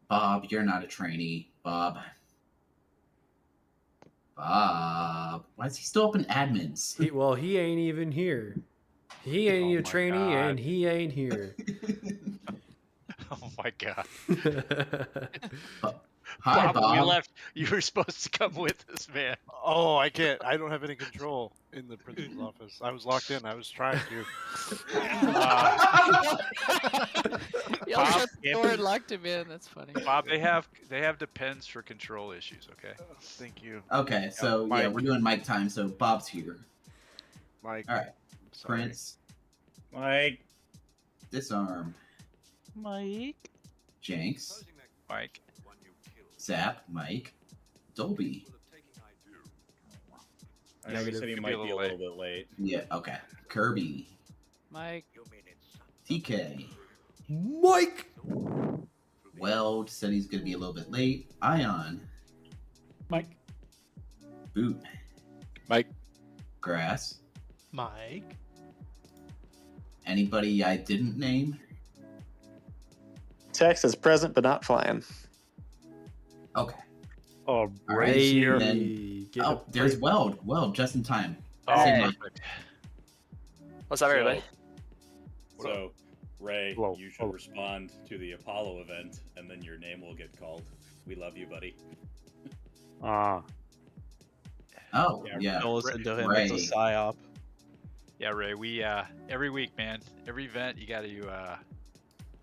Bob, you're not a trainee. Bob. Bob. Why is he still up in admins? He ain't even here. He ain't a trainee, God. and he ain't here. Oh my god. Hi, Bob. We left. You were supposed to come with us, man. Oh, I can't. I don't have any control in the principal's office. I was locked in. I was trying to. Y'all shut the door and locked him in. That's funny. Bob, they have depends for control issues. Okay. Thank you, Okay, so yeah, Mike. we're doing Mike time, so Bob's here. Mike. All right, Sorry. Prince, Mike. Disarm, Mike. Jenks, Mike. Zap, Mike, Dolby. I know you said he Could be might a be a little little bit late. Yeah, okay. Kirby, Mike. TK, Mike. Weld said he's gonna be a little bit late. Ion, Mike. Boot, Mike. Grass. Mike. Anybody I didn't name? Tex is present but not flying. Okay. Oh, All right. Hey, here. Then, get oh, a- there's Weld. Weld, just in time. Oh, Say Mike. perfect. What's up, everybody? So, Ray, Hello. you should respond to the Apollo event, and then your name will get called. We love you, buddy. Oh, yeah. Don't listen to him. Ray. It's a psyop. Yeah, Ray. We every week, man. Every event, you got to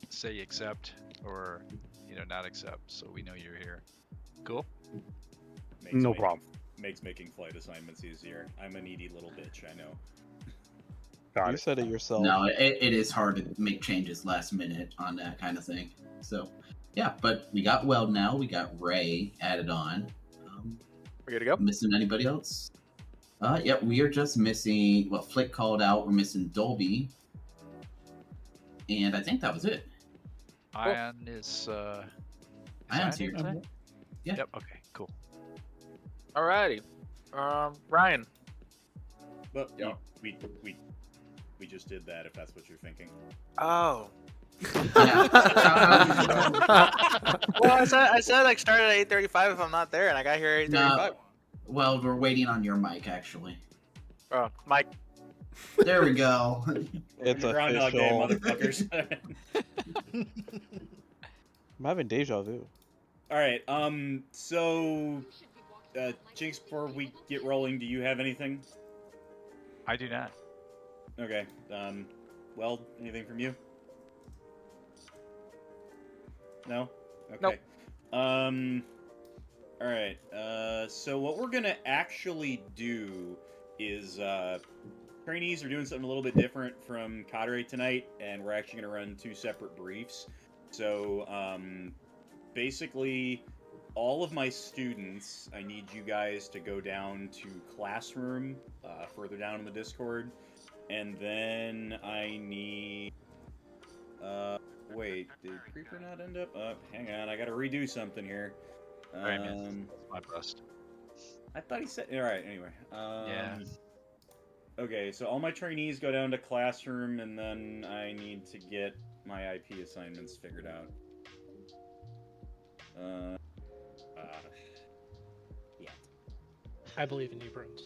say accept or not accept, so we know you're here. Cool. No problem. Makes making flight assignments easier. I'm a needy little bitch, I know. You said it yourself. No, it is hard to make changes last minute on that kind of thing. So, yeah, but we got Weld now. We got Ray added on. We're good to go? Missing anybody else? Yeah, we are just missing, well, Flick called out. We're missing Dolby. And I think that was it. Ion is Ion's Ion here. today? Yeah. Yep. Okay. Cool. Alrighty. Ryan. But Yeah. we just did that, if that's what you're thinking. Oh. Yeah. Well, I said like start at 8:35 if I'm not there, and I got here at 8:35. No, well, we're waiting on your mic, actually. Oh, Mike. There we go. It's Groundhog Day, official. motherfuckers. I'm having deja vu. Alright, so... Jinx, before we get rolling, do you have anything? I do not. Okay, Weld, anything from you? No? Okay. Nope. Alright, so what we're gonna actually do is, trainees are doing something a little bit different from cadre tonight, and we're actually gonna run 2 separate briefs. So, basically, all of my students, I need you guys to go down to classroom, further down in the Discord, and then I need, wait, did Creeper not end up? Hang on, I gotta redo something here. Alright, man. My bust. I thought he said, alright, anyway. Yeah. Okay, so all my trainees go down to classroom, and then I need to get my IP assignments figured out. Yeah. I believe in you, Prince.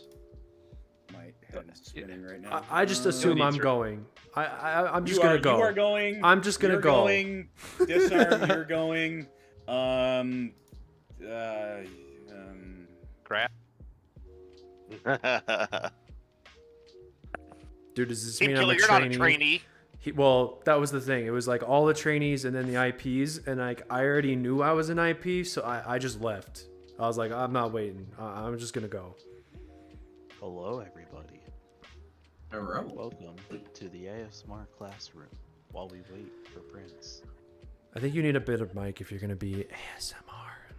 My head is spinning right now. I just assume I'm going. I'm just gonna go. You are going. I'm just gonna you're go. Going. Disarm. You're going. Crap. Dude, does this mean I'm a you're trainee? not a trainee. Well, that was the thing. It was like all the trainees and then the IPs, and like I already knew I was an IP, so I just left. I was like, I'm not waiting. I'm just gonna go. Hello, everybody. Hello. Welcome to the ASMR classroom while we wait for Prince. I think you need a bit of mic if you're gonna be ASMR.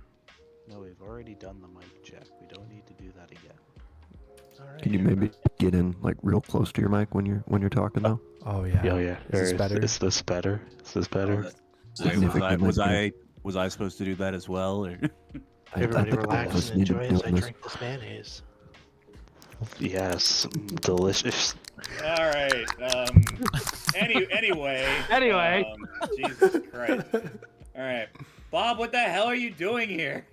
No, we've already done the mic check. We don't need to do that again. All right. Can you maybe get in like real close to your mic when you're talking though? Oh yeah. Yeah. Is this better? Is this better? Is this better? Oh, Significantly Was I supposed to do that as well? Or? Everybody think all of relax us and need to enjoy be as I doing this. drink this mayonnaise. Yes, delicious. All right. Anyway. Anyway. Jesus Christ. All right. Bob, what the hell are you doing here?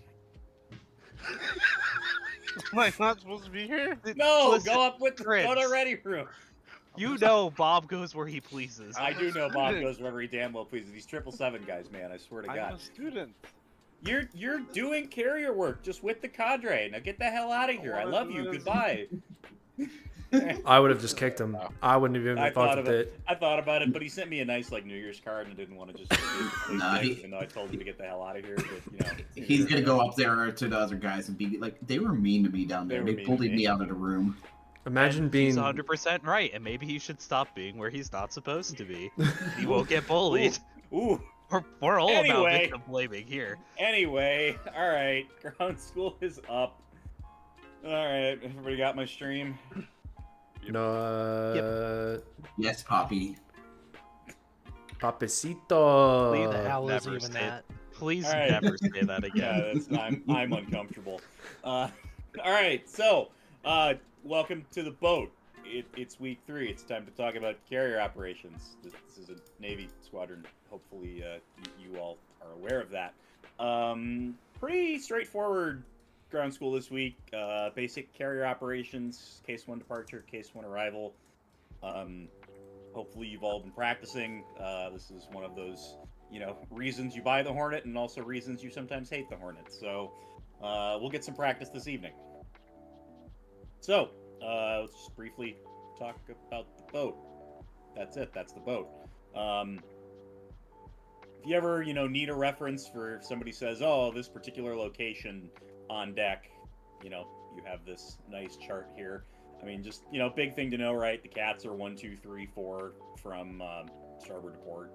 Am I not supposed to be here? No, Listen, go up with go to Prince. the ready room. You know Bob goes where he pleases. I do know Bob student. goes wherever he damn well pleases. These 777 guys, man, I swear to I'm God. a student. You're doing carrier work just with the cadre. Now get the hell out of here. I love you. Goodbye. I would have just kicked him. I wouldn't have even I thought fucked with about it. I thought about it, but he sent me a nice New Year's card and didn't want to just Nah, even though I told him to get the hell out of here. But He's gonna go up there to the other guys and be like, they were mean to me down there. They bullied me out of the room. Imagine He's being 100% right, and maybe he should stop being where he's not supposed to be. He won't get bullied. Ooh. We're all about Anyway. victim blaming here. Anyway, all right, ground school is up. All right, everybody got my stream? no. Yes, Poppy. Papacito. Who the hell is never even say that? Please All right. never say that again. Yeah, I'm uncomfortable. All right, so welcome to the boat. It's week 3. It's time to talk about carrier operations. This is a Navy squadron. Hopefully, you all are aware of that. Pretty straightforward ground school this week. Basic carrier operations, case 1 departure, case 1 arrival. Hopefully, you've all been practicing. This is one of those, reasons you buy the Hornet, and also reasons you sometimes hate the Hornet. So, we'll get some practice this evening. So, let's just briefly talk about the boat. That's it. That's the boat. If you ever, need a reference for if somebody says, oh, this particular location on deck, you have this nice chart here. I mean, just, big thing to know, right? The cats are 1, 2, 3, 4 from starboard to port.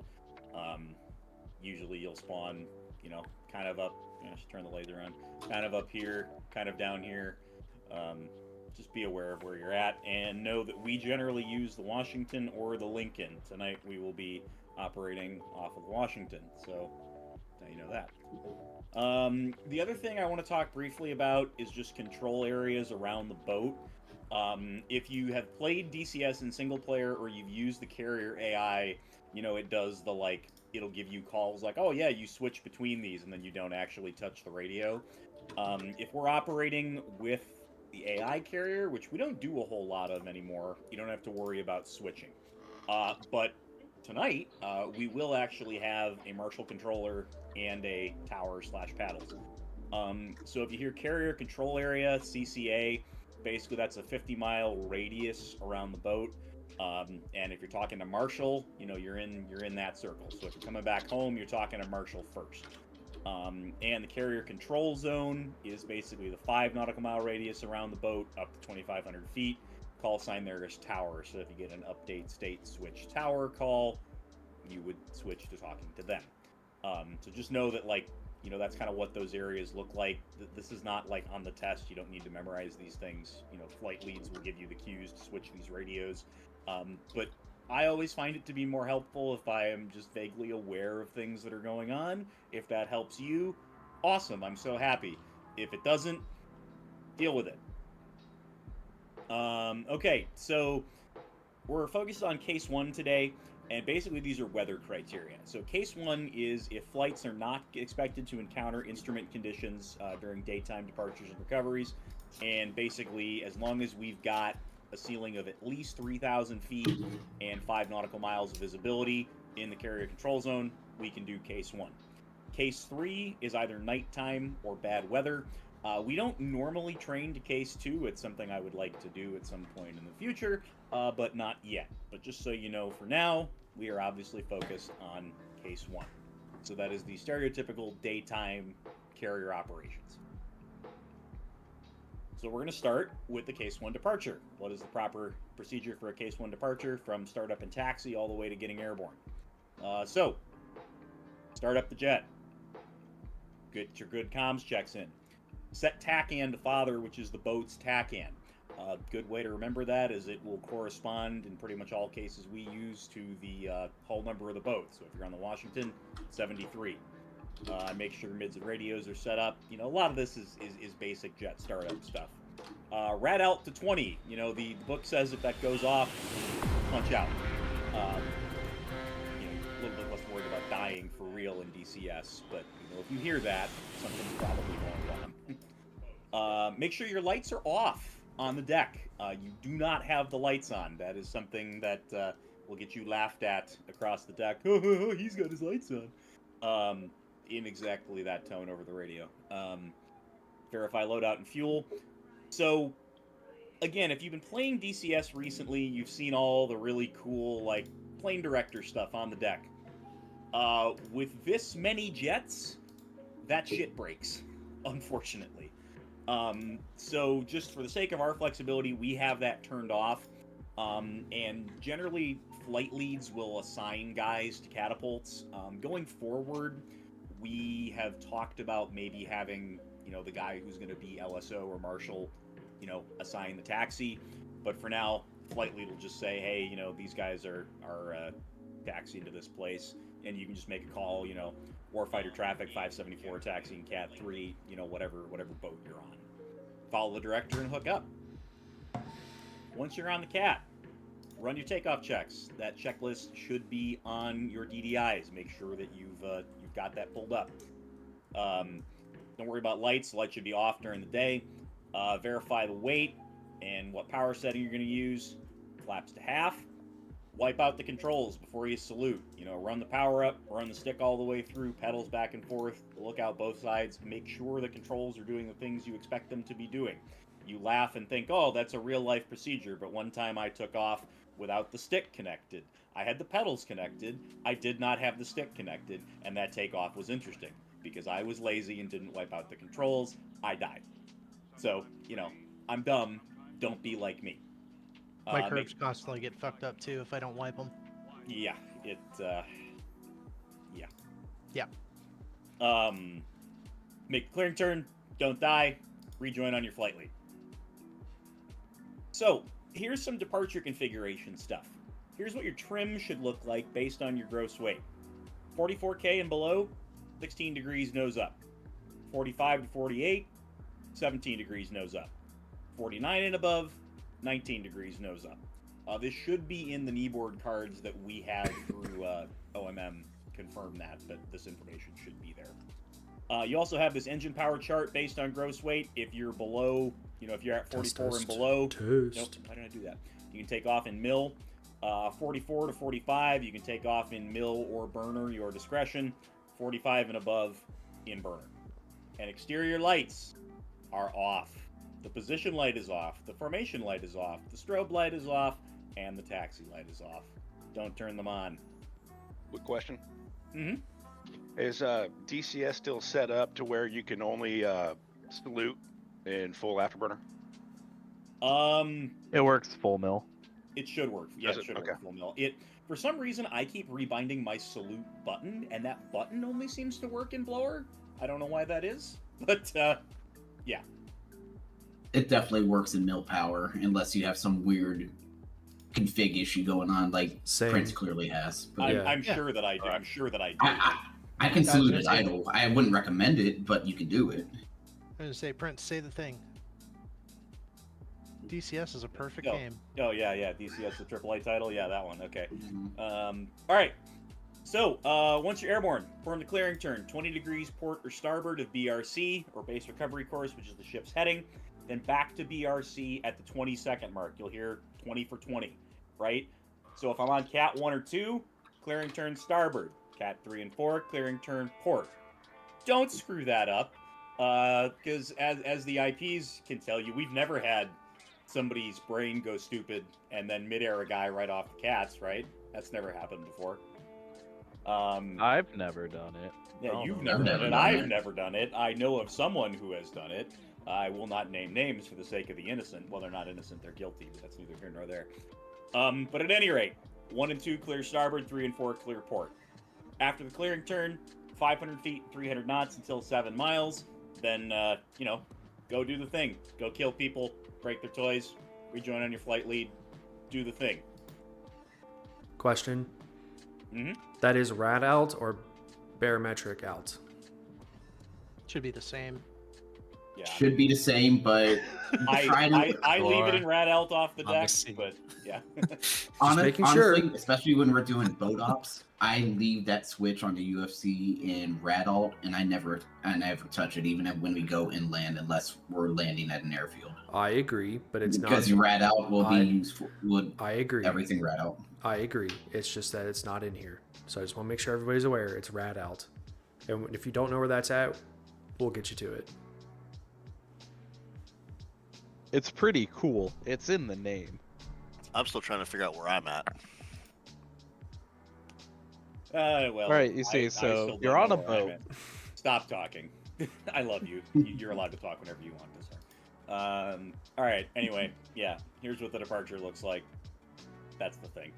Usually you'll spawn, kind of up, just turn the laser on, kind of up here, kind of down here. Just be aware of where you're at and know that we generally use the Washington or the Lincoln. Tonight we will be operating off of Washington, so now you know that. The other thing I want to talk briefly about is just control areas around the boat. If you have played DCS in single player or you've used the carrier AI, it does the it'll give you calls like, oh yeah, you switch between these and then you don't actually touch the radio. If we're operating with the AI carrier, which we don't do a whole lot of anymore, you don't have to worry about switching. But tonight, we will actually have a marshal controller and a tower/paddles. So if you hear carrier control area, CCA, basically that's a 50-mile radius around the boat. And if you're talking to marshal, you're in that circle. So if you're coming back home, you're talking to marshal first. And the carrier control zone is basically the 5 nautical mile radius around the boat up to 2,500 feet. Call sign there is tower. So if you get an update state switch tower call, you would switch to talking to them. So just know that that's kind of what those areas look like. This is not like on the test. You don't need to memorize these things. Flight leads will give you the cues to switch these radios. But I always find it to be more helpful if I am just vaguely aware of things that are going on. If that helps you, awesome. I'm so happy. If it doesn't, deal with it. Okay, so we're focused on case 1 today, and basically these are weather criteria. So case 1 is if flights are not expected to encounter instrument conditions during daytime departures and recoveries, and basically as long as we've got a ceiling of at least 3,000 feet and 5 nautical miles of visibility in the carrier control zone, we can do case 1. Case 3 is either nighttime or bad weather. We don't normally train to case 2. It's something I would like to do at some point in the future, but not yet. But just so you know, for now, we are obviously focused on case 1. So that is the stereotypical daytime carrier operations. So we're going to start with the case 1 departure. What is the proper procedure for a case 1 departure from startup and taxi all the way to getting airborne? So, start up the jet. Get your good comms checks in. Set TACAN to father, which is the boat's TACAN. Good way to remember that is it will correspond in pretty much all cases we use to the hull number of the boat. So if you're on the Washington, 73. Make sure mids and radios are set up. A lot of this is basic jet startup stuff. Rad out to 20. The book says if that goes off, punch out. A little bit less worried about dying for real in DCS, but if you hear that, something's probably going wrong. Make sure your lights are off on the deck. You do not have the lights on. That is something that will get you laughed at across the deck. Oh, he's got his lights on. In exactly that tone over the radio. Verify loadout and fuel. So, again, if you've been playing DCS recently, you've seen all the really cool, like, plane director stuff on the deck. With this many jets, that shit breaks, unfortunately. So just for the sake of our flexibility, we have that turned off. And generally, flight leads will assign guys to catapults. Going forward, we have talked about maybe having, the guy who's going to be LSO or marshal, assign the taxi. But for now, flight lead will just say, hey, these guys are taxiing to this place, and you can just make a call, warfighter traffic 574 taxiing cat 3, whatever boat you're on. Follow the director and hook up. Once you're on the cat, run your takeoff checks. That checklist should be on your DDIs. Make sure that you've got that pulled up. Don't worry about lights. The lights should be off during the day. Verify the weight and what power setting you're going to use. Flaps to half. Wipe out the controls before you salute. Run the power up, run the stick all the way through, pedals back and forth, look out both sides, make sure the controls are doing the things you expect them to be doing. You laugh and think, oh, that's a real life procedure, but one time I took off without the stick connected. I had the pedals connected, I did not have the stick connected, and that takeoff was interesting, because I was lazy and didn't wipe out the controls, I died. So, I'm dumb, don't be like me. My curves constantly get fucked up too if I don't wipe them. Yeah, Yeah. Make a clearing turn, don't die, rejoin on your flight lead. So, here's some departure configuration stuff. Here's what your trim should look like based on your gross weight. 44K and below, 16 degrees nose up. 45 to 48, 17 degrees nose up. 49 and above, 19 degrees nose up. This should be in the kneeboard cards that we have through OMM, confirm that, but this information should be there. You also have this engine power chart based on gross weight. If you're below, if you're at 44 and below, nope, why did I do that? You can take off in mil. 44 to 45, you can take off in mil or burner, your discretion. 45 and above, in burner. And exterior lights are off. The position light is off, the formation light is off, the strobe light is off, and the taxi light is off. Don't turn them on. Quick question. Mm-hmm. Is DCS still set up to where you can only salute in full afterburner? It works full mill. It should work. Yeah, it should work full mill. For some reason, I keep rebinding my salute button, and that button only seems to work in blower. I don't know why that is, but yeah. It definitely works in mill power, unless you have some weird config issue going on, like Prince clearly has. But I'm sure that I do. I'm sure that I do. I can salute it idle. I wouldn't recommend it, but you can do it. I was going to say, Prince, say the thing. DCS is a perfect game. Oh, yeah. DCS, the AAA title. Yeah, that one. Okay. All right. So, once you're airborne, perform the clearing turn. 20 degrees port or starboard of BRC, or base recovery course, which is the ship's heading. Then back to BRC at the 20-second mark. You'll hear 20 for 20, right? So if I'm on Cat 1 or 2, clearing turn starboard. Cat 3 and 4, clearing turn port. Don't screw that up, because as the IPs can tell you, we've never had somebody's brain go stupid and then mid-air a guy right off the cats, right? That's never happened before. I've never done it. Yeah, you've never done it. I've never done it. I know of someone who has done it. I will not name names for the sake of the innocent. Well, they're not innocent, they're guilty, but that's neither here nor there. But at any rate, 1 and 2 clear starboard, 3 and 4 clear port. After the clearing turn, 500 feet, 300 knots until 7 miles. Then, go do the thing. Go kill people, break their toys, rejoin on your flight lead, do the thing. Question. Mm-hmm. That is rad alt or barometric alt? Should be the same. Yeah. Should be the same, but I leave it in Rad Alt off the deck, Obviously. but yeah. making sure. Honestly, especially when we're doing boat ops, I leave that switch on the UFC in Rad Alt, and I never touch it, even when we go inland, unless we're landing at an airfield. I agree, but it's because not. Rad Alt will be used for I agree. everything Rad Alt. I agree. It's just that it's not in here. So I just want to make sure everybody's aware it's Rad Alt. And if you don't know where that's at, we'll get you to it. It's pretty cool. It's in the name. I'm still trying to figure out where I'm at. Well, All right, you see, I so still you're don't on know a where I'm boat. at. Stop talking. I love you. You're allowed to talk whenever you want this. All right. Anyway, yeah. Here's what the departure looks like. That's the thing.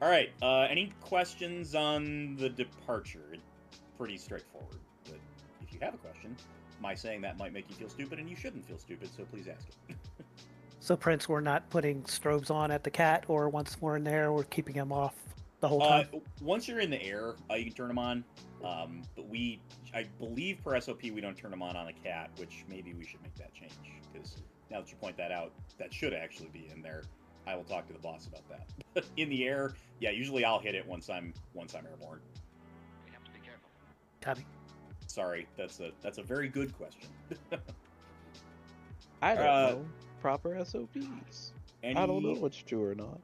All right. Any questions on the departure? It's pretty straightforward. But if you have a question, my saying that might make you feel stupid, and you shouldn't feel stupid. So please ask it. So, Prince, we're not putting strobes on at the cat, or once we're in there, we're keeping him off the whole time? Once you're in the air, you can turn them on. But I believe per SOP we don't turn them on a cat, which maybe we should make that change. Because now that you point that out, that should actually be in there. I will talk to the boss about that. But in the air, yeah, usually I'll hit it once I'm airborne. We have to be careful. Copy. Sorry, that's a very good question. I don't know proper SOPs. I don't know Any what's true or not.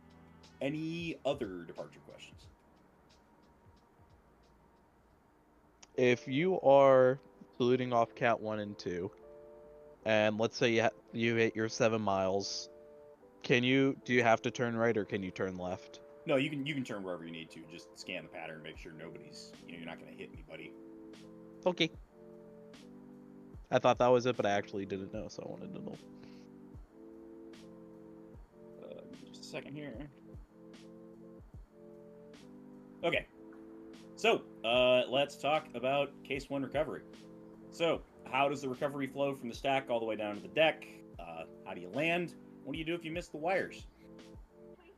any other departure questions? If you are saluting off Cat 1 and 2, and let's say you hit your 7 miles, do you have to turn right or can you turn left? No, you can turn wherever you need to. Just scan the pattern, make sure nobody's, you're not going to hit anybody. Okay. I thought that was it, but I actually didn't know, so I wanted to know. Just a second here. Okay. So, let's talk about Case 1 recovery. So, how does the recovery flow from the stack all the way down to the deck? How do you land? What do you do if you miss the wires?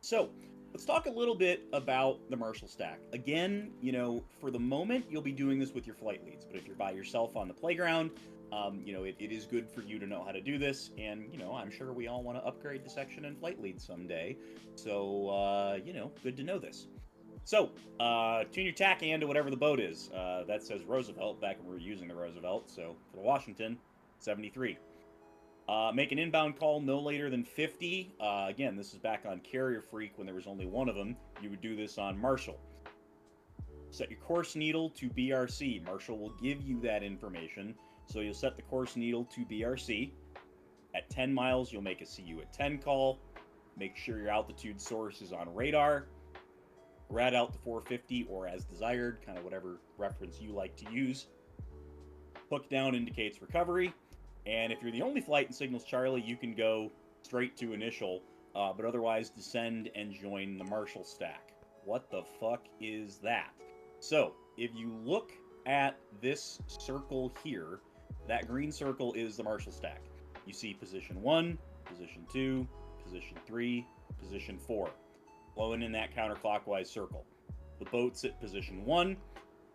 So, let's talk a little bit about the Marshal stack. Again, for the moment, you'll be doing this with your flight leads, but if you're by yourself on the playground, it is good for you to know how to do this, and, I'm sure we all want to upgrade the section and flight lead someday, so, good to know this. So, tune your tack and to whatever the boat is. That says Roosevelt, back when we were using the Roosevelt, so for the Washington, 73. Make an inbound call no later than 50. Again, this is back on Carrier Freak when there was only one of them. You would do this on Marshal. Set your course needle to BRC. Marshal will give you that information. So you'll set the course needle to BRC. At 10 miles, you'll make a CU at 10 call. Make sure your altitude source is on radar. Rad out to 450 or as desired, kind of whatever reference you like to use. Hook down indicates recovery. And if you're the only flight in signals Charlie, you can go straight to initial, but otherwise descend and join the Marshal stack. What the fuck is that? So, if you look at this circle here, that green circle is the Marshal stack. You see position 1, position 2, position 3, position 4, flowing in that counterclockwise circle. The boat's at position 1.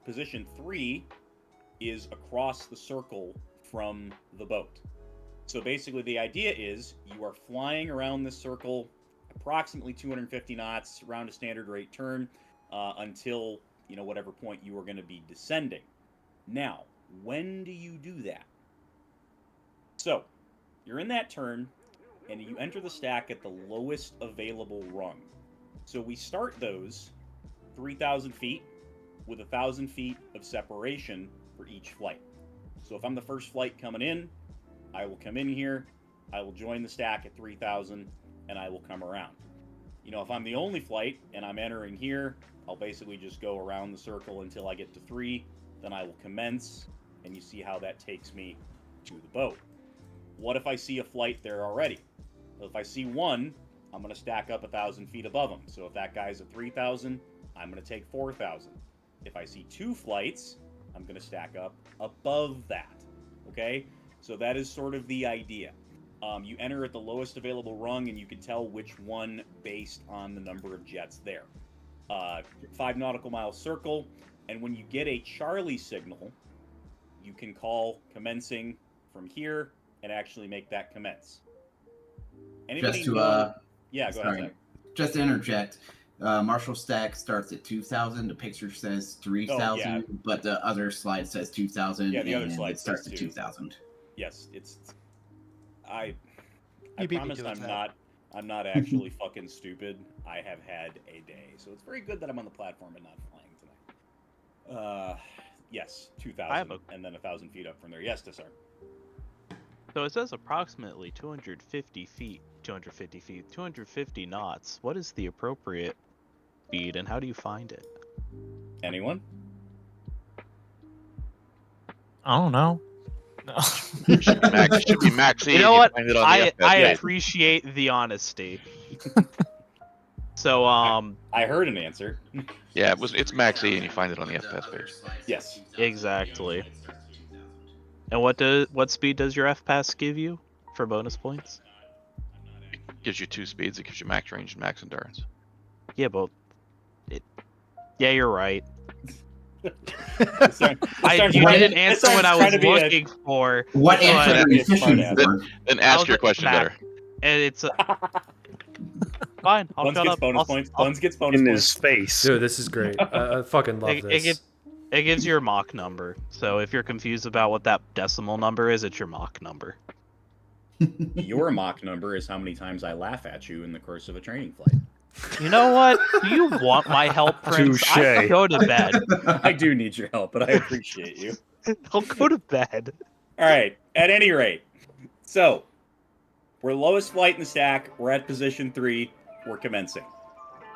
Position 3 is across the circle from the boat. So basically the idea is you are flying around this circle approximately 250 knots around a standard rate turn until whatever point you are going to be descending. Now, when do you do that? So you're in that turn and you enter the stack at the lowest available rung. So we start those 3,000 feet with 1,000 feet of separation for each flight. So if I'm the first flight coming in, I will come in here, I will join the stack at 3,000, and I will come around. If I'm the only flight and I'm entering here, I'll basically just go around the circle until I get to 3, then I will commence, and you see how that takes me to the boat. What if I see a flight there already? Well, if I see one, I'm going to stack up 1,000 feet above him. So if that guy's at 3,000, I'm going to take 4,000. If I see 2 flights, I'm going to stack up above that, okay? So that is sort of the idea. You enter at the lowest available rung, and you can tell which one based on the number of jets there. 5 nautical mile circle, and when you get a Charlie signal, you can call commencing from here and actually make that commence. Anybody Just to know? Yeah, go ahead, sorry, Zach. just to interject. Marshal stack starts at 2,000. The picture says 3,000, but the other slide says 2,000. Yeah, the other and slide it starts says at 2,000. Yes, I You beat me promise to it, I'm Zach. not actually fucking stupid. I have had a day, so it's very good that I'm on the platform and not flying tonight. Yes, 2,000, and then 1,000 feet up from there. Yes, sir. So it says approximately 250 knots. What is the appropriate speed, and how do you find it? Anyone? I don't know. No. It should be max E. You know what? Find it on the I FPS. appreciate the honesty. So I heard an answer. Yeah, it's max E, and you find it on the FPS page. Yes. Exactly. And what speed does your FPAS give you for bonus points? It gives you 2 speeds. It gives you max range and max endurance. Yeah, but yeah, you're right. You didn't answer what I was looking for. What answer are you fishing for? Then ask your question better. And it's fine. I'll Buns shut gets up. bonus points. Buns gets bonus points. In his face. Dude, this is great. I fucking love this. It gives you your Mach number. So if you're confused about what that decimal number is, it's your Mach number. Your Mach number is how many times I laugh at you in the course of a training flight. You know what? Do you want my help, Prince? Touche. I go to bed. I do need your help, but I appreciate you. I'll go to bed. All right. At any rate, so we're lowest flight in the stack. We're at position 3. We're commencing.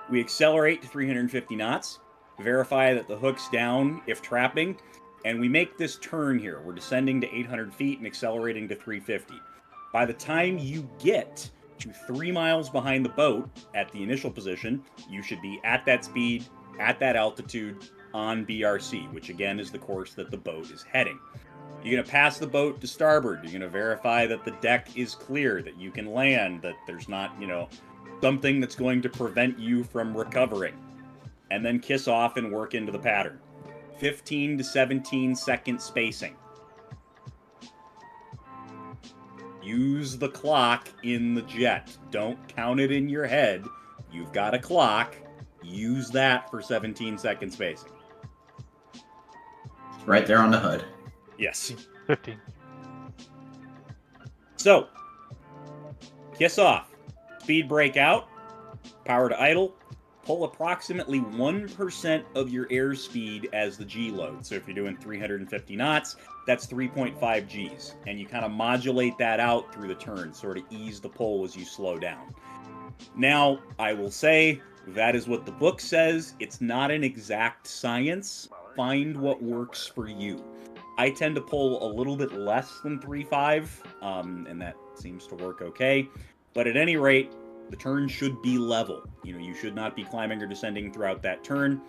We accelerate to 350 knots. Verify that the hook's down if trapping, and we make this turn here. We're descending to 800 feet and accelerating to 350. By the time you get to 3 miles behind the boat at the initial position, you should be at that speed, at that altitude, on BRC, which again is the course that the boat is heading. You're going to pass the boat to starboard. You're going to verify that the deck is clear, that you can land, that there's not, something that's going to prevent you from recovering. And then kiss off and work into the pattern. 15 to 17 second spacing. Use the clock in the jet. Don't count it in your head. You've got a clock. Use that for 17 second spacing. Right there on the hood. Yes. 15. So, kiss off. Speed brake out. Power to idle. Pull approximately 1% of your airspeed as the G load. So if you're doing 350 knots, that's 3.5 Gs. And you kind of modulate that out through the turn, sort of ease the pull as you slow down. Now, I will say, that is what the book says. It's not an exact science. Find what works for you. I tend to pull a little bit less than 3.5, and that seems to work okay. But at any rate, the turn should be level. You should not be climbing or descending throughout that turn.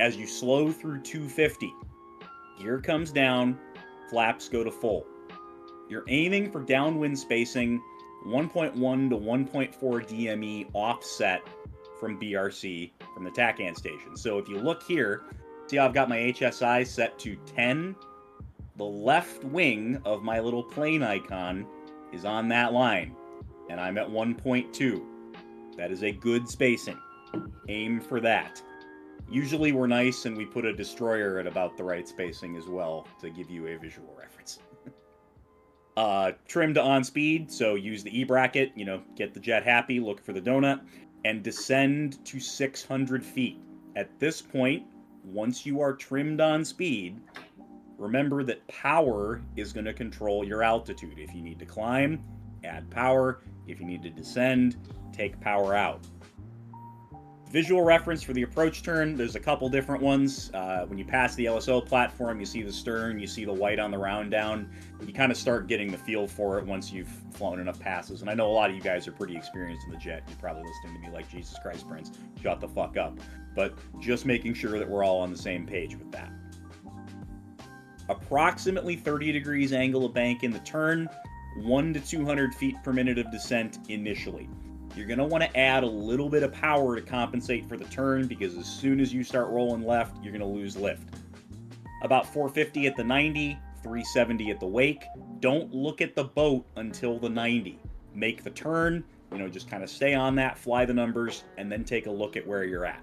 As you slow through 250, gear comes down, flaps go to full. You're aiming for downwind spacing 1.1 to 1.4 DME offset from BRC, from the TACAN station. So if you look here, see how I've got my HSI set to 10? The left wing of my little plane icon is on that line, and I'm at 1.2. That is a good spacing. Aim for that. Usually we're nice and we put a destroyer at about the right spacing as well to give you a visual reference. Trim to on speed, so use the E-bracket, get the jet happy, look for the donut, and descend to 600 feet. At this point, once you are trimmed on speed, remember that power is going to control your altitude. If you need to climb, add power. If you need to descend, take power out. Visual reference for the approach turn, there's a couple different ones. When you pass the LSO platform, you see the stern, you see the white on the round down. You kind of start getting the feel for it once you've flown enough passes. And I know a lot of you guys are pretty experienced in the jet. You're probably listening to me like, Jesus Christ, Prince, shut the fuck up. But just making sure that we're all on the same page with that. Approximately 30 degrees angle of bank in the turn, 1 to 200 feet per minute of descent initially. You're going to want to add a little bit of power to compensate for the turn, because as soon as you start rolling left, you're going to lose lift. About 450 at the 90, 370 at the wake. Don't look at the boat until the 90. Make the turn, just kind of stay on that, fly the numbers, and then take a look at where you're at.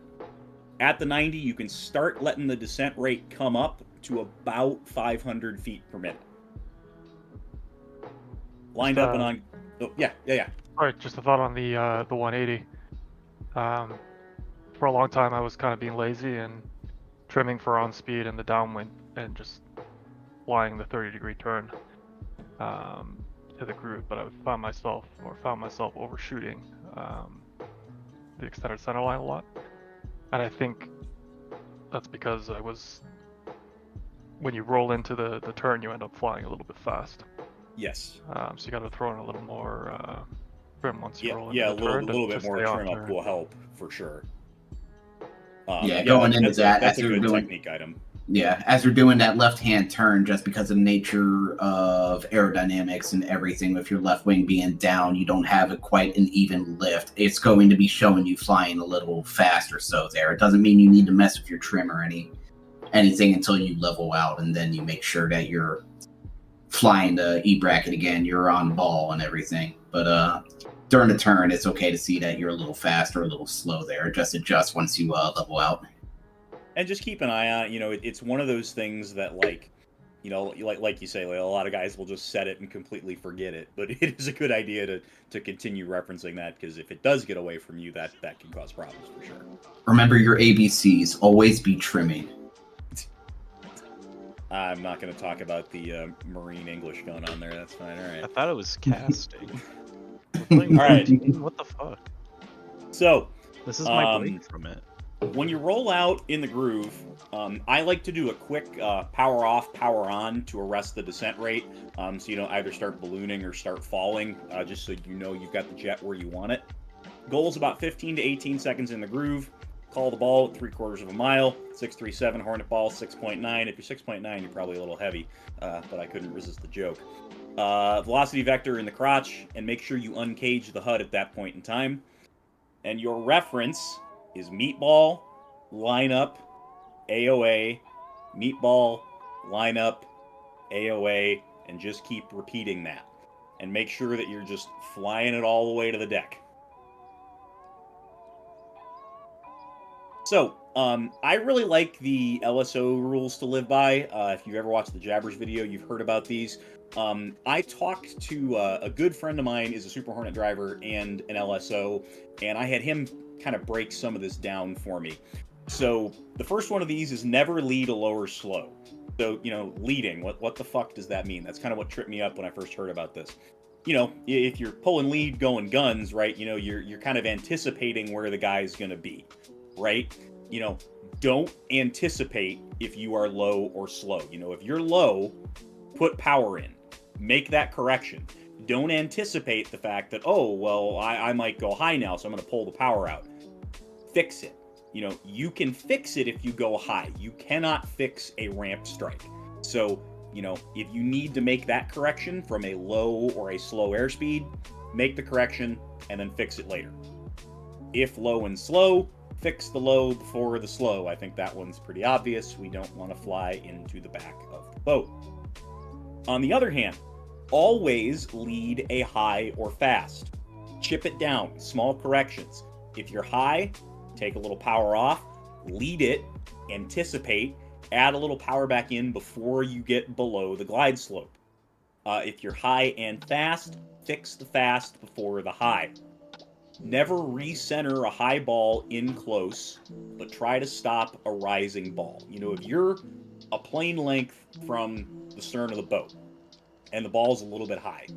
At the 90, you can start letting the descent rate come up to about 500 feet per minute. Lined up and on. Oh, yeah. All right, just a thought on the 180. For a long time, I was kind of being lazy and trimming for on speed and the downwind and just flying the 30-degree turn to the groove, but I found myself overshooting the extended center line a lot, and I think that's because when you roll into the turn, you end up flying a little bit fast. Yes. So you got to throw in a little more trim once you roll into a the turn. little bit more trim up will help for sure. Going into that, that's as a you're good doing, technique item. Yeah, as you're doing that left-hand turn, just because of the nature of aerodynamics and everything, with your left wing being down, you don't have quite an even lift. It's going to be showing you flying a little faster. So there, it doesn't mean you need to mess with your trim or anything until you level out, and then you make sure that you're flying the E bracket again. You're on ball and everything, but during the turn, it's okay to see that you're a little fast or a little slow there. Just adjust once you level out. And just keep an eye on it. It's one of those things that, like you say, a lot of guys will just set it and completely forget it. But it is a good idea to continue referencing that, because if it does get away from you, that can cause problems for sure. Remember your ABCs. Always be trimming. I'm not going to talk about the Marine English going on there. That's fine. All right. I thought it was casting. All right. What the fuck? So this is my break from it. When you roll out in the groove, I like to do a quick power off, power on to arrest the descent rate. So you don't either start ballooning or start falling, just so you know you've got the jet where you want it. Goal is about 15 to 18 seconds in the groove. Call the ball at 3/4 of a mile. 637 Hornet ball, 6.9. If you're 6.9, you're probably a little heavy, but I couldn't resist the joke. Velocity vector in the crotch, and make sure you uncage the HUD at that point in time. And your reference is meatball, lineup, AOA, meatball, lineup, AOA, and just keep repeating that. And make sure that you're just flying it all the way to the deck. So, I really like the LSO rules to live by. If you've ever watched the Jabbers video, you've heard about these. I talked to a good friend of mine, is a Super Hornet driver and an LSO, and I had him kind of break some of this down for me. So the first one of these is never lead a lower slow. So, leading, what the fuck does that mean? That's kind of what tripped me up when I first heard about this. If you're pulling lead going guns, right, you're kind of anticipating where the guy's going to be, right? Don't anticipate if you are low or slow. If you're low, put power in. Make that correction. Don't anticipate the fact that, oh, well, I might go high now, so I'm going to pull the power out. Fix it. You can fix it if you go high. You cannot fix a ramp strike. So, if you need to make that correction from a low or a slow airspeed, make the correction and then fix it later. If low and slow, fix the low before the slow. I think that one's pretty obvious. We don't want to fly into the back of the boat. On the other hand, always lead a high or fast. Chip it down, small corrections. If you're high, take a little power off, lead it, anticipate, add a little power back in before you get below the glide slope. If you're high and fast, fix the fast before the high. Never recenter a high ball in close, but try to stop a rising ball. If you're a plane length from the stern of the boat and the ball's a little bit high,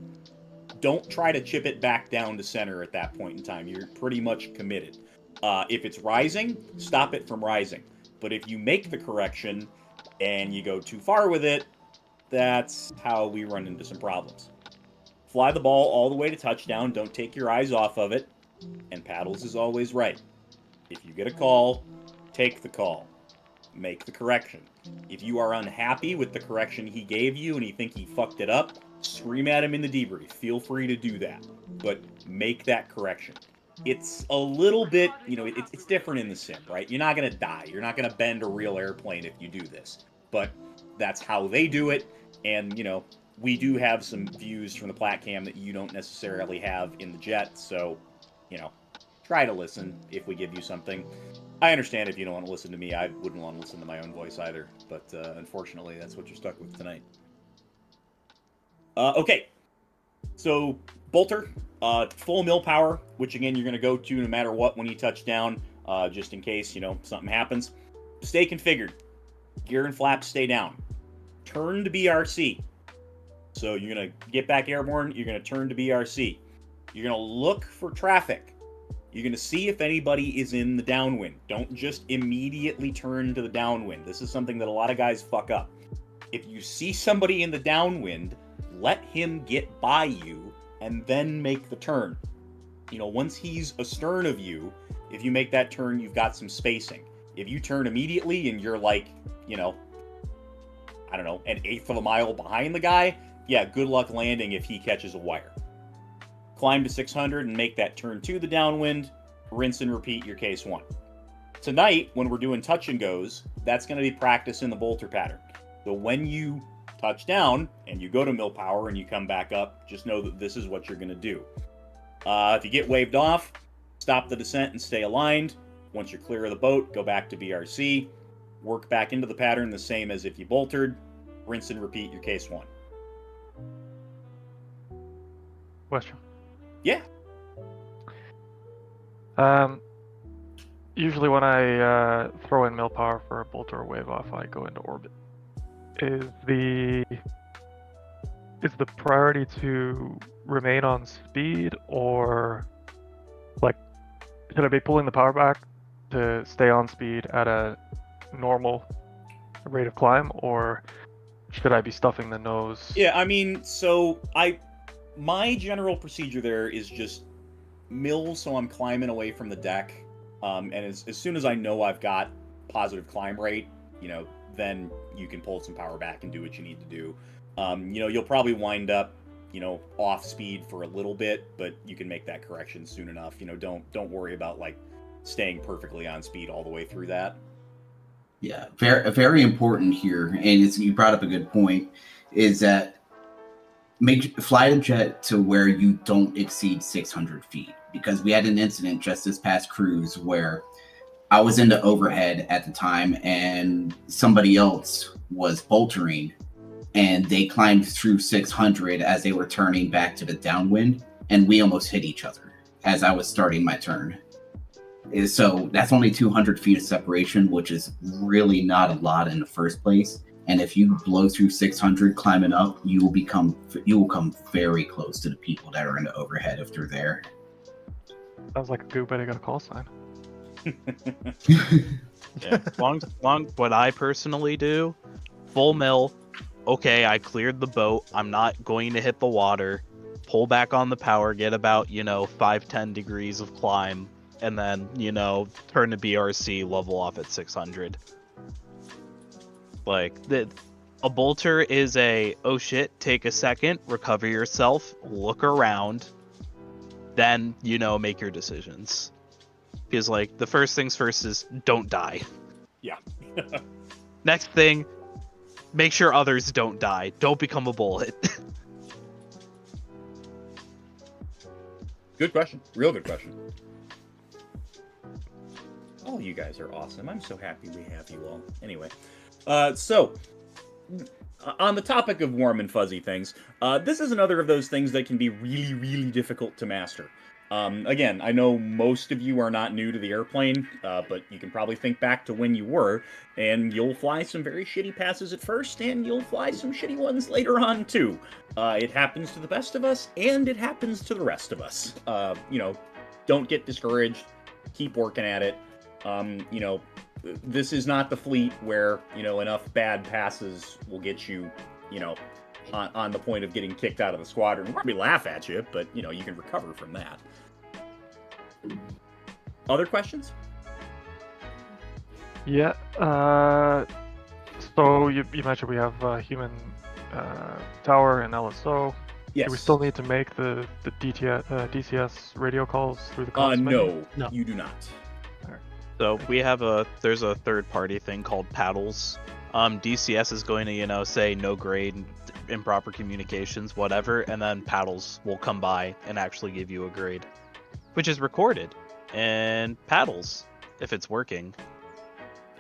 don't try to chip it back down to center at that point in time. You're pretty much committed. If it's rising, stop it from rising. But if you make the correction and you go too far with it, that's how we run into some problems. Fly the ball all the way to touchdown. Don't take your eyes off of it. And paddles is always right. If you get a call, take the call. Make the correction. If you are unhappy with the correction he gave you and you think he fucked it up, scream at him in the debrief. Feel free to do that. But make that correction. It's a little bit, it's different in the sim, right? You're not going to die. You're not going to bend a real airplane if you do this. But that's how they do it, And, you know, we do have some views from the plat cam that you don't necessarily have in the jet, so, you know, try to listen if we give you something. I understand if you don't want to listen to me. I wouldn't want to listen to my own voice either, but unfortunately, that's what you're stuck with tonight. Okay, so bolter, full mill power, which again you're going to go to no matter what when you touch down, just in case, you know, something happens. Stay configured. Gear and flaps stay down. Turn to BRC. So you're going to get back airborne, you're going to turn to BRC. You're going to look for traffic. You're going to see if anybody is in the downwind. Don't just immediately turn to the downwind. This is something that a lot of guys fuck up. If you see somebody in the downwind, let him get by you and then make the turn. You know, once he's astern of you, if you make that turn, you've got some spacing. If you turn immediately and you're like, you know, I don't know, 1/8 of a mile behind the guy, yeah, good luck landing if he catches a wire. Climb to 600 and make that turn to the downwind, rinse and repeat your case 1. Tonight, when we're doing touch and goes, that's going to be practice in the bolter pattern. So when you touch down and you go to mill power and you come back up, just know that this is what you're going to do. If you get waved off, stop the descent and stay aligned. Once you're clear of the boat, go back to BRC, work back into the pattern the same as if you boltered, rinse and repeat your case 1. Question. Yeah. Usually when I throw in mill power for a bolt or a wave off, I go into orbit. Is the priority to remain on speed, or like should I be pulling the power back to stay on speed at a normal rate of climb, or should I be stuffing the nose? Yeah, I mean, so my general procedure there is just mill so I'm climbing away from the deck, and as soon as I know I've got positive climb rate, you know, then you can pull some power back and do what you need to do. You know, you'll probably wind up, you know, off speed for a little bit, but you can make that correction soon enough. You know, don't worry about like staying perfectly on speed all the way through that. Yeah, very important here, and you brought up a good point, is that fly the jet to where you don't exceed 600 feet, because we had an incident just this past cruise where I was in the overhead at the time and somebody else was boltering and they climbed through 600 as they were turning back to the downwind, and we almost hit each other as I was starting my turn. So that's only 200 feet of separation, which is really not a lot in the first place. And if you blow through 600 climbing up, you will come very close to the people that are in the overhead if they're there. Sounds like a good way to get a call sign. Yeah, long, what I personally do, full mill. Okay, I cleared the boat. I'm not going to hit the water. Pull back on the power, get about, 5-10 degrees of climb, and then, turn to BRC, level off at 600. Like, a bolter is oh shit, take a second, recover yourself, look around, then, make your decisions. Because, like, the first things first is don't die. Yeah. Next thing, make sure others don't die. Don't become a bullet. Good question. Real good question. Oh, you guys are awesome. I'm so happy we have you all. Anyway, so on the topic of warm and fuzzy things, this is another of those things that can be really, really difficult to master. Again, I know most of you are not new to the airplane, but you can probably think back to when you were, and you'll fly some very shitty passes at first, and you'll fly some shitty ones later on, too. It happens to the best of us, and it happens to the rest of us. Don't get discouraged. Keep working at it. This is not the fleet where, enough bad passes will get you, on the point of getting kicked out of the squadron. We'll probably laugh at you, but, you can recover from that. Other questions? Yeah, so you mentioned we have human tower and LSO. Yes. Do we still need to make the DCS radio calls through the comms menu? No, you do not. So there's a third-party thing called paddles. DCS is going to, say no grade, improper communications, whatever, and then paddles will come by and actually give you a grade, which is recorded and paddles if it's working.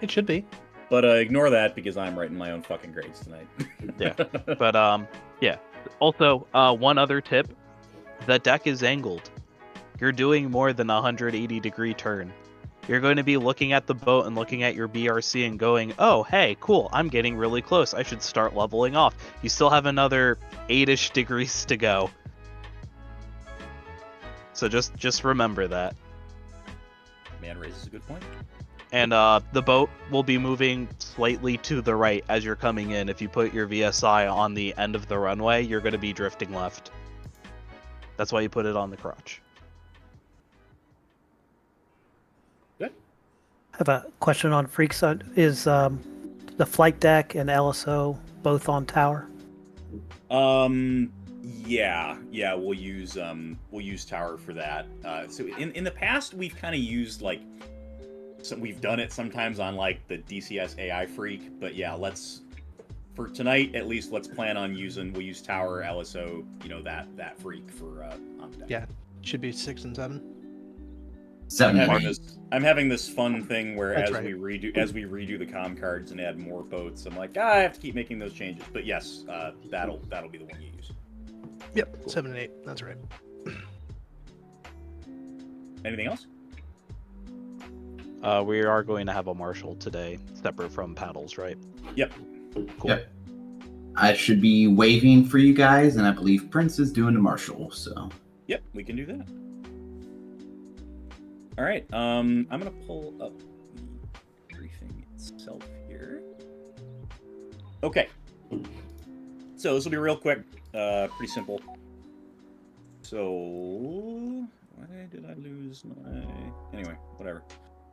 It should be. But ignore that because I'm writing my own fucking grades tonight. Yeah. But yeah. Also, one other tip: the deck is angled. You're doing more than a 180-degree turn. You're going to be looking at the boat and looking at your BRC and going, "Oh, hey, cool! I'm getting really close. I should start leveling off." You still have another 8-ish degrees to go. So just remember that. Man raises a good point. And the boat will be moving slightly to the right as you're coming in. If you put your VSI on the end of the runway, you're going to be drifting left. That's why you put it on the crotch. Good. I have a question on Freaks. Is the flight deck and LSO both on tower? Yeah, we'll use tower for that. So in the past, we've kind of used like. So we've done it sometimes on like the DCS AI Freak, but yeah, for tonight at least, let's plan on we'll use tower, LSO, that Freak for on deck. Yeah, should be 6 and 7. I'm having this fun thing where That's as right. we redo the comm cards and add more boats, I'm like, I have to keep making those changes. But yes, that'll be the one you use. Yep, 7 and 8. That's right. Anything else? We are going to have a marshal today, separate from paddles, right? Yep. Cool. Yep. I should be waving for you guys, and I believe Prince is doing the marshal, so. Yep, we can do that. All right. I'm gonna pull up the briefing itself here. Okay. So this will be real quick. Pretty simple. So why did I lose my? Anyway, whatever.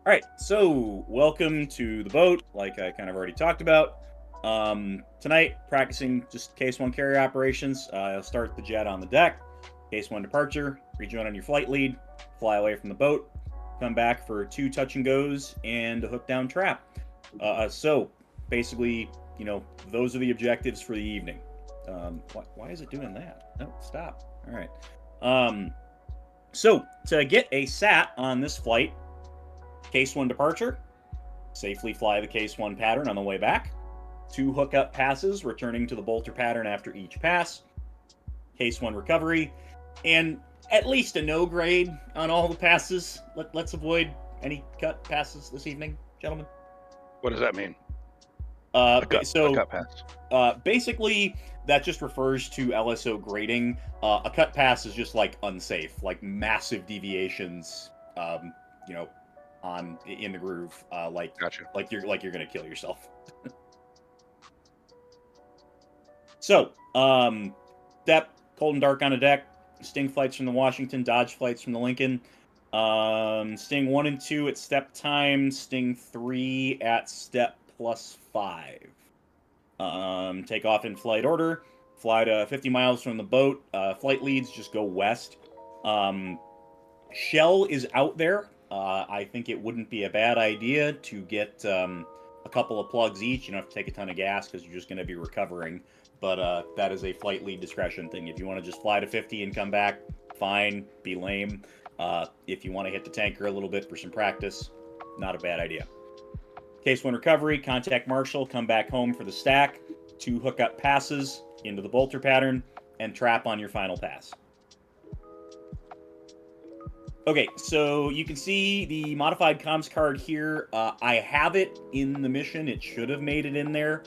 All right, so welcome to the boat, like I kind of already talked about. Tonight, practicing just Case 1 carrier operations. I'll start the jet on the deck. Case 1 departure, rejoin on your flight lead, fly away from the boat, come back for 2 touch-and-gos and a hook-down trap. So, basically, those are the objectives for the evening. Why is it doing that? No, stop. All right. So, to get a SAT on this flight, Case 1 departure, safely fly the Case 1 pattern on the way back. 2 hookup passes, returning to the bolter pattern after each pass. Case 1 recovery, and at least a no grade on all the passes. Let's avoid any cut passes this evening, gentlemen. What does that mean? A cut pass. Basically, that just refers to LSO grading. A cut pass is just like unsafe, like massive deviations. In the groove, Gotcha. like you're gonna kill yourself. So, step cold and dark on a deck. Sting flights from the Washington, Dodge flights from the Lincoln. Sting 1 and 2 at step time. Sting 3 at step +5. Take off in flight order. Fly to 50 miles from the boat. Flight leads just go west. Shell is out there. I think it wouldn't be a bad idea to get a couple of plugs each. You don't have to take a ton of gas because you're just going to be recovering. But that is a flight lead discretion thing. If you want to just fly to 50 and come back, fine, be lame. If you want to hit the tanker a little bit for some practice, not a bad idea. Case 1 recovery, contact marshal, come back home for the stack, 2 hookup passes into the bolter pattern, and trap on your final pass. Okay, so you can see the modified comms card here. I have it in the mission. It should have made it in there.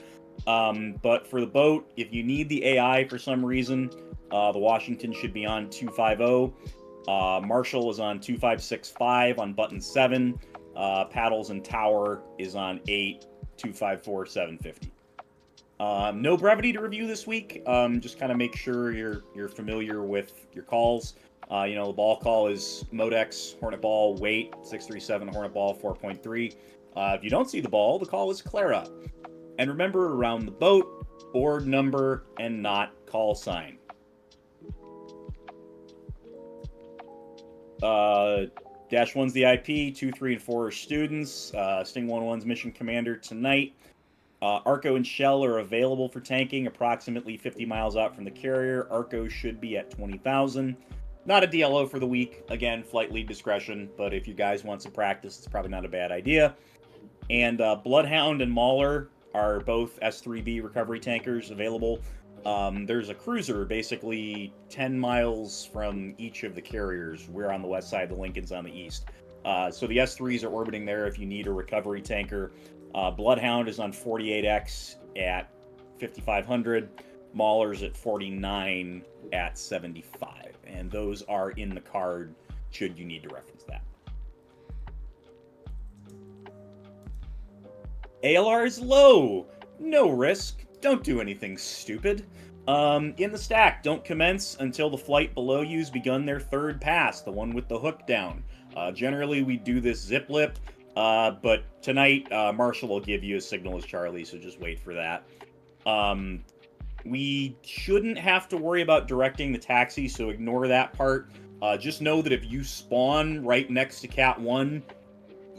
But for the boat, if you need the AI for some reason, the Washington should be on 250. Marshal is on 2565 on button 7. Paddles and Tower is on 8, 254, 750. No brevity to review this week. Just kind of make sure you're familiar with your calls. The ball call is Modex, Hornet Ball, weight, 637, Hornet Ball, 4.3. If you don't see the ball, the call is Clara. And remember, around the boat, board number and not call sign. Dash 1's the IP, 2, 3, and 4 are students. Sting 1-1's mission commander tonight. Arco and Shell are available for tanking approximately 50 miles out from the carrier. Arco should be at 20,000. Not a DLO for the week. Again, flight lead discretion, but if you guys want some practice, it's probably not a bad idea. And Bloodhound and Mauler are both S3B recovery tankers available. There's a cruiser basically 10 miles from each of the carriers. We're on the west side, the Lincoln's on the east. So the S3s are orbiting there if you need a recovery tanker. Bloodhound is on 48X at 5,500. Mauler's at 49 at 75. And those are in the card should you need to reference that. ALR is low. No risk. Don't do anything stupid. In the stack, don't commence until the flight below you's begun their third pass, the one with the hook down. Generally, we do this zip lip, but tonight, Marshall will give you a signal as Charlie, so just wait for that. We shouldn't have to worry about directing the taxi, so ignore that part. Just know that if you spawn right next to Cat 1,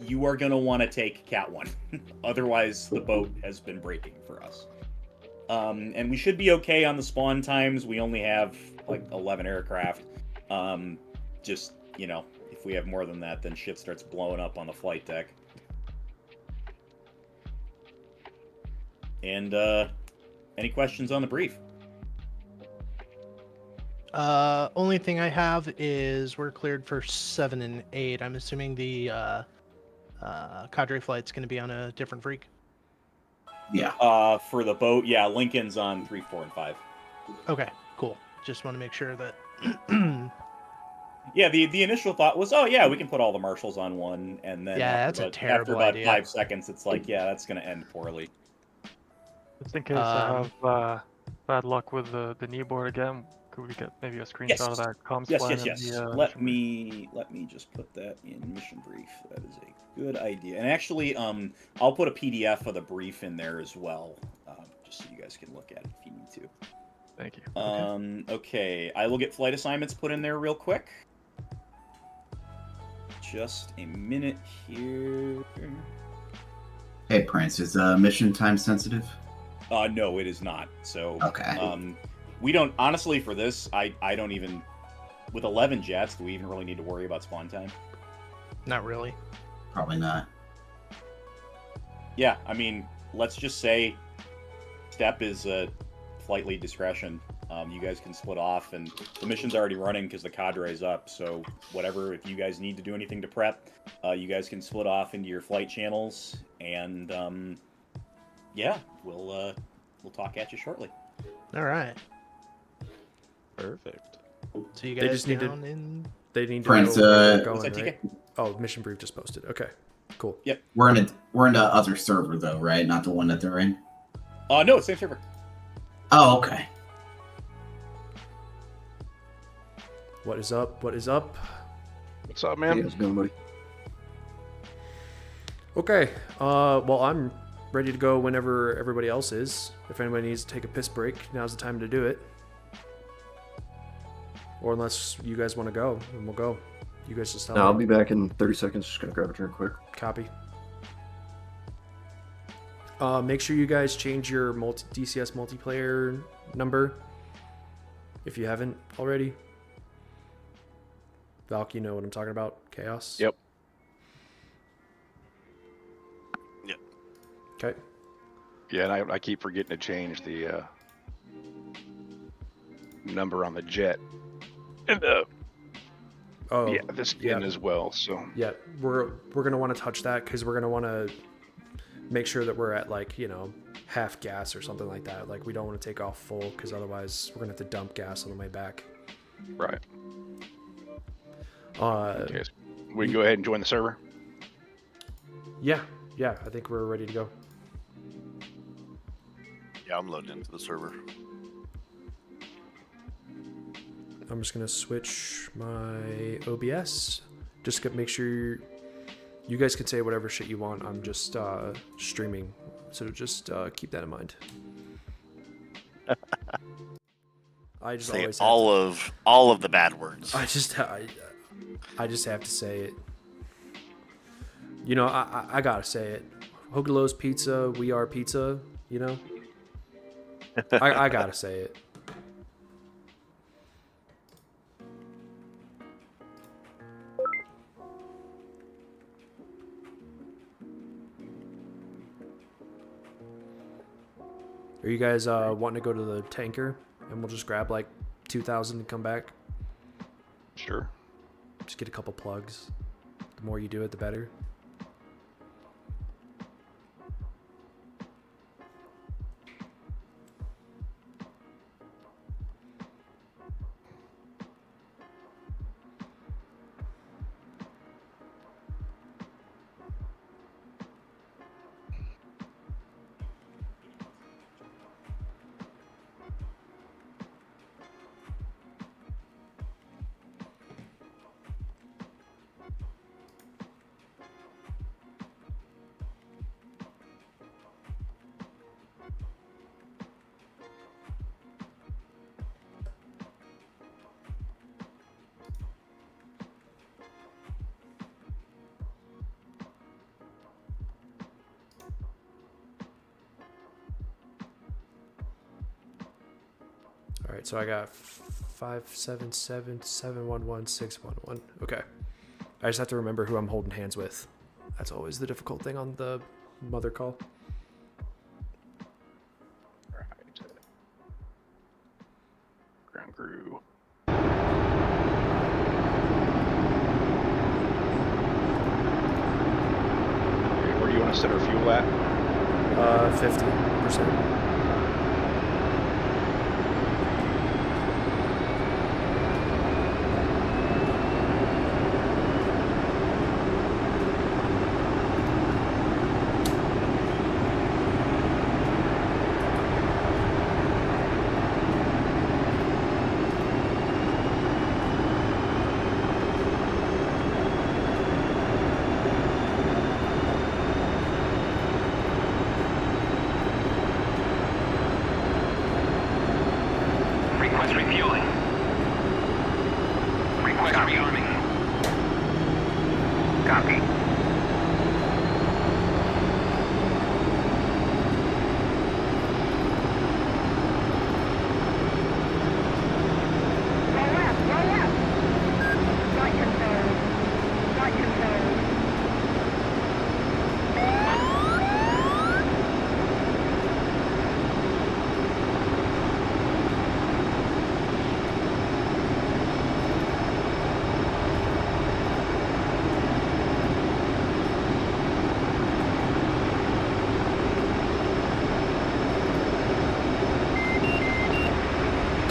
you are going to want to take Cat 1. Otherwise, the boat has been breaking for us. And we should be okay on the spawn times. We only have, like, 11 aircraft. Just, you know, if we have more than that, then shit starts blowing up on the flight deck. And, any questions on the brief? Only thing I have is we're cleared for 7 and 8. I'm assuming the cadre flight's going to be on a different freak. Yeah. For the boat, yeah, Lincoln's on 3, 4, and 5. Okay, cool. Just want to make sure that. Yeah, the initial thought was, oh yeah, we can put all the marshals on one, and then yeah, that's a terrible after about idea. 5 seconds, it's like, yeah, that's going to end poorly. Just in case I have bad luck with the kneeboard again, could we get maybe a screenshot of that comms plan? Yes. Let me just put that in mission brief. That is a good idea. And actually, I'll put a PDF of the brief in there as well, just so you guys can look at it if you need to. Thank you. Okay, I will get flight assignments put in there real quick. Just a minute here. Hey, Prince, is mission time sensitive? No, it is not. So, okay. We don't, honestly, for this, I don't even, with 11 jets, do we even really need to worry about spawn time? Not really. Probably not. Yeah, I mean, let's just say step is flight lead discretion. You guys can split off, and the mission's already running because the cadre is up, so whatever, if you guys need to do anything to prep, you guys can split off into your flight channels, and, yeah, we'll talk at you shortly. All right. Perfect. So you guys They just need down to. in... They need to Prince, know where they're what's going, that, right? Oh, mission brief just posted. Okay, cool. Yep. We're in the other server though, right? Not the one that they're in. No, it's same server. Oh, okay. What is up? What is up? What's up, man? Hey, how's it going, buddy? Okay. Well, I'm ready to go whenever everybody else is. If anybody needs to take a piss break, now's the time to do it. Or unless you guys want to go, then we'll go. You guys just tell me. I'll be back in 30 seconds. Just gonna grab a drink quick. Copy. Make sure you guys change your DCS multiplayer number if you haven't already. Valk, you know what I'm talking about? Chaos? Yep. Yep. Okay. Yeah, and I keep forgetting to change the number on the jet. And the skin as well. So yeah, we're gonna want to touch that because we're gonna want to make sure that we're at, like, you know, half gas or something like that. Like, we don't want to take off full because otherwise we're gonna have to dump gas on the way back. Right. Okay, so we can go ahead and join the server. Yeah, I think we're ready to go. Yeah, I'm loaded into the server. I'm just gonna switch my OBS. Just make sure you guys can say whatever shit you want. I'm just streaming, so just keep that in mind. I just say always all of the bad words. I just have to say it. You know, I gotta say it. Hogaloh's Pizza, we are pizza, you know? I gotta say it. Are you guys wanting to go to the tanker and we'll just grab like 2,000 and come back? Sure. Just get a couple plugs. The more you do it, the better. All right, so I got 577711611. Okay. I just have to remember who I'm holding hands with. That's always the difficult thing on the mother call. Right. Ground crew. Okay, where do you want to set our fuel at? 50%.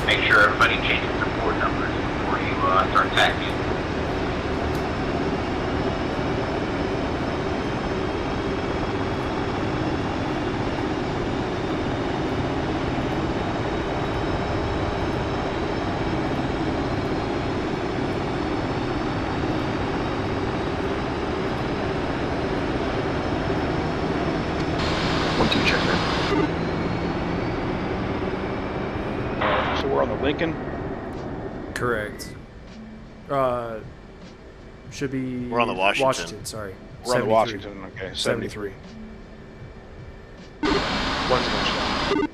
Make sure everybody changes their port numbers before you start taxiing. Lincoln? Correct. Should be... We're on the Washington. Sorry. We're on the Washington, okay. 73. One's going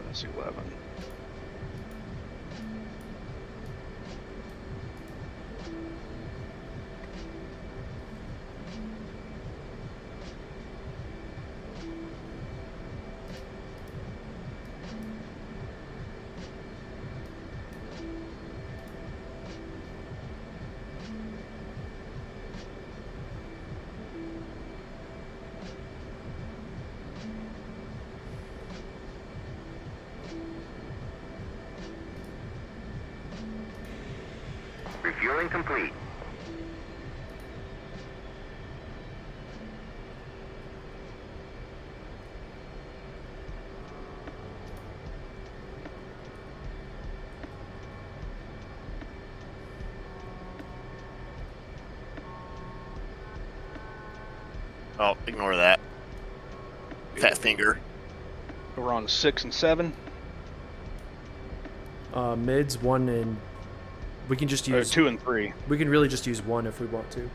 That's 11. Refueling complete. Oh, ignore that. Fat finger. So we're on 6 and 7. Mids 1 and we can just use 2 and 3. We can really just use 1 if we want to.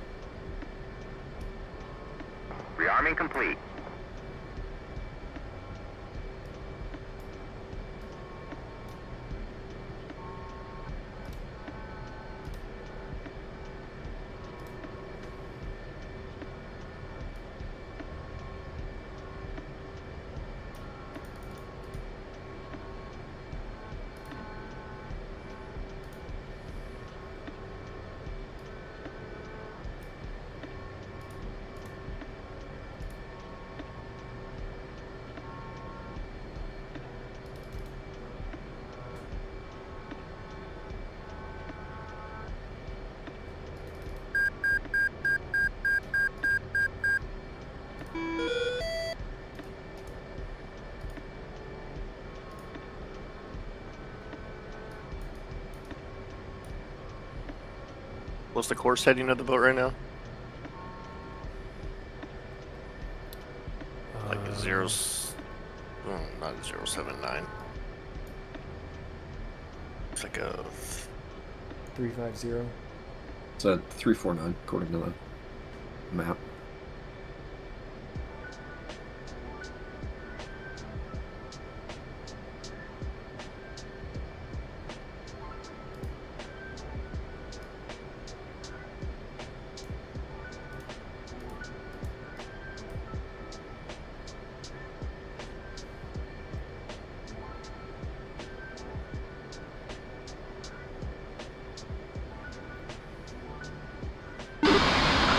Rearming complete. What's the course heading of the boat right now? Like a not a 079. It's like a 350. It's a 349 according to the map.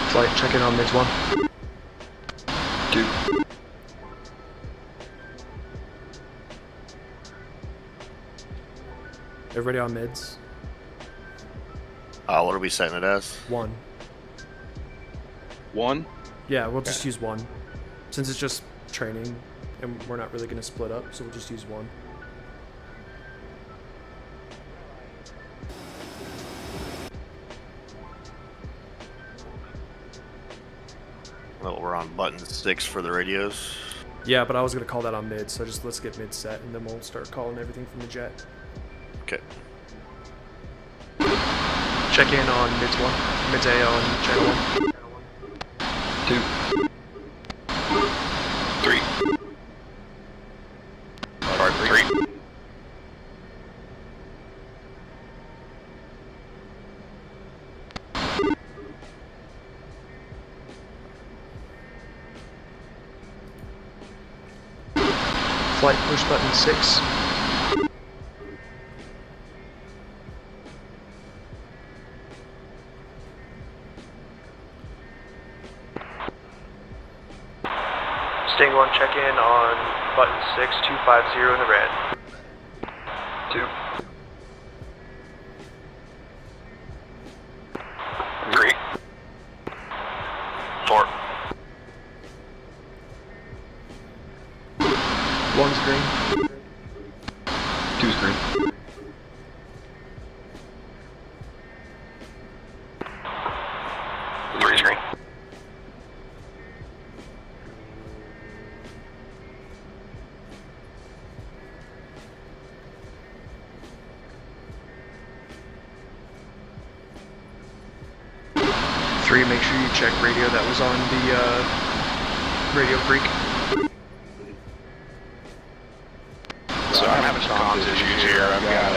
Flight, check in on mids 1. 2. Everybody on mids? what are we setting it as? 1. 1? Yeah, we'll just use 1. Since it's just training and we're not really going to split up, so we'll just use 1. Well, we're on button 6 for the radios. Yeah, but I was going to call that on mid, so just let's get mid set and then we'll start calling everything from the jet. Okay. Check in on mids 1. Mids A on channel 1. 2. 3. Alright, 3. Flight push button 6. Sting 1, check in on button 6, 250 in the red. 2. 3. 4. 1's green. 2's green. 3's green. Make sure you check radio that was on the Radio Freak. So I'm having some comms issues here. I've got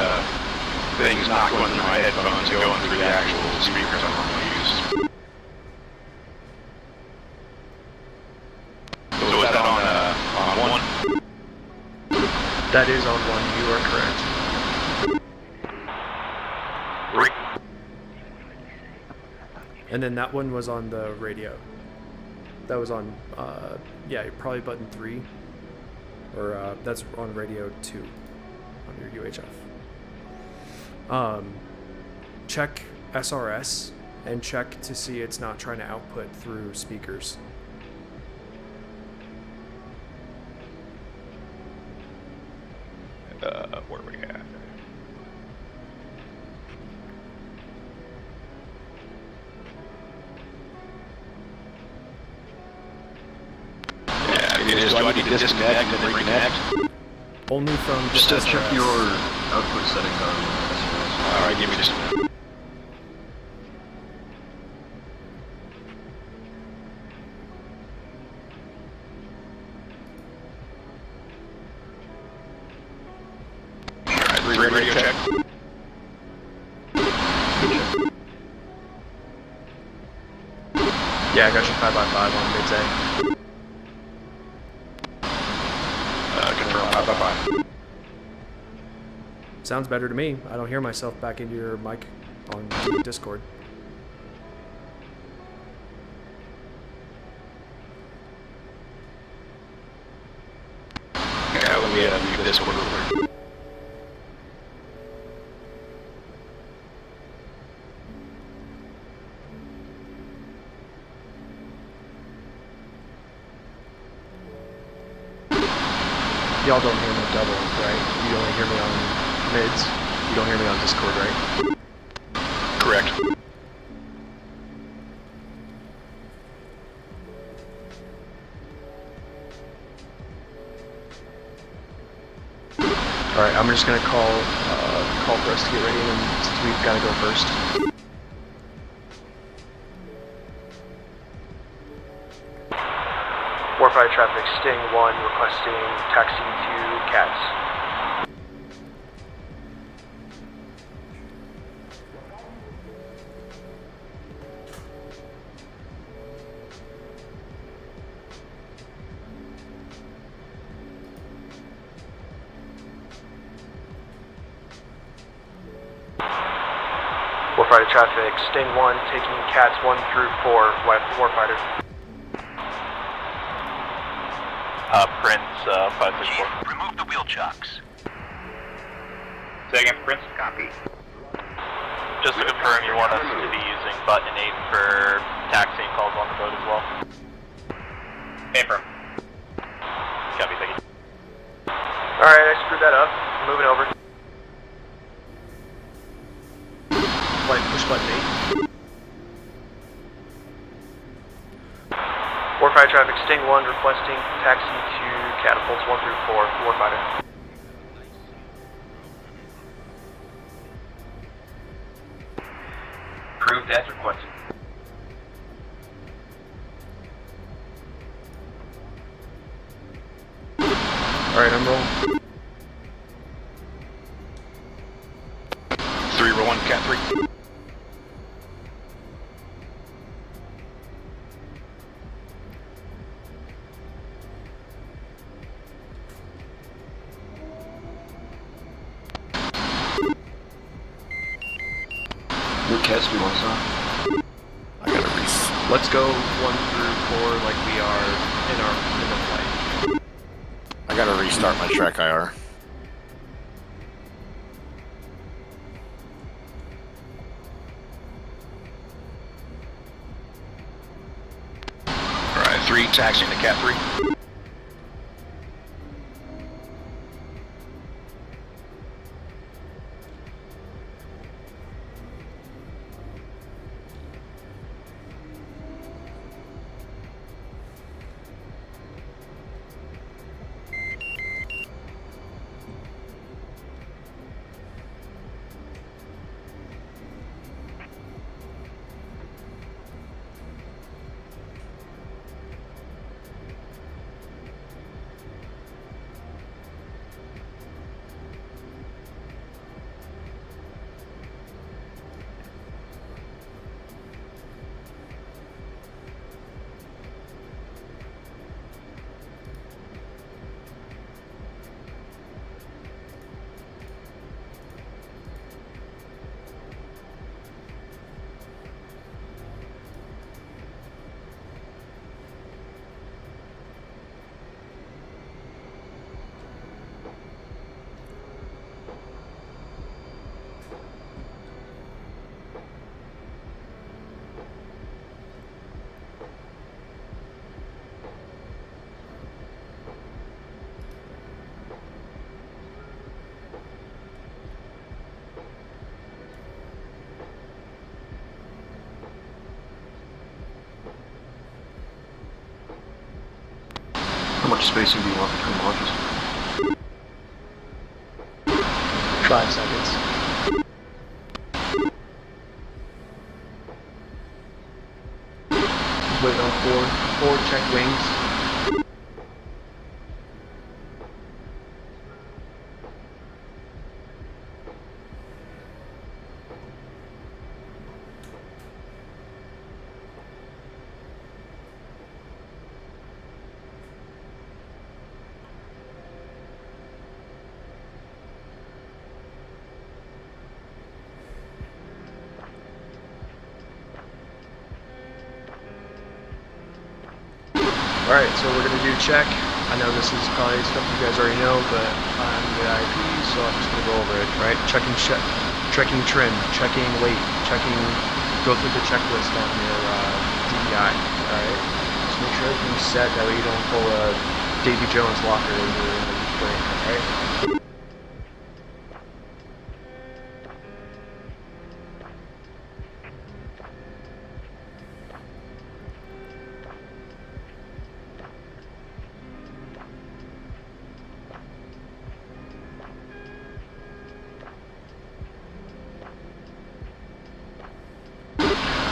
things not going through my headphones, going through the actual speakers I normally use. So is that on 1? That is on 1, you are correct. 3. And then that one was on the radio. That was on, yeah, probably button 3. Or that's on radio 2 on your UHF. Check SRS and check to see it's not trying to output through speakers. Where are we at? Yeah, do I need to disconnect and then reconnect? Only from Just SRS. check your output settings on SRS. Alright, give me just a minute. Alright, 3 radio check. Yeah, I got you 5x5 on midday. Confirm 5x5. Sounds better to me. I don't hear myself back into your mic on Discord. Yeah, let me mute Discord real quick. Y'all don't hear me double, right? You only hear me on mids. You don't hear me on Discord, right? Correct. Alright, I'm just gonna call for us to get ready, and since we've gotta go first. Warfighter traffic, Sting 1 requesting taxi to Cats. Warfighter traffic, Sting 1 taking Cats 1 through 4, Warfighter. Prince, 564. Remove the wheel chocks. Say again, Prince. Copy. Just to confirm, you want us to be using button 8 for taxiing calls on the boat as well? Affirm. Copy, thank you. Alright, I screwed that up. Moving over. Push button 8. Warfighter traffic, Sting 1 requesting taxi to catapults 1 through 4, Warfighter. Approved as requested. Alright, I'm rolling. 3 rolling, Cat 3. What cats do you want, son? I gotta reset. Let's go 1 through 4 like we are in the flight. I gotta restart my track IR. Alright, 3 taxiing to Cat 3. How much spacing do you want between launches? 5 seconds. Just wait on 4. 4, check wings. Alright, so we're going to do check. I know this is probably stuff you guys already know, but I'm the IP, so I'm just going to go over it, right? Checking trim, checking weight, go through the checklist on your DEI, alright? Just make sure everything's set, that way you don't pull a Davy Jones locker in your brain, alright?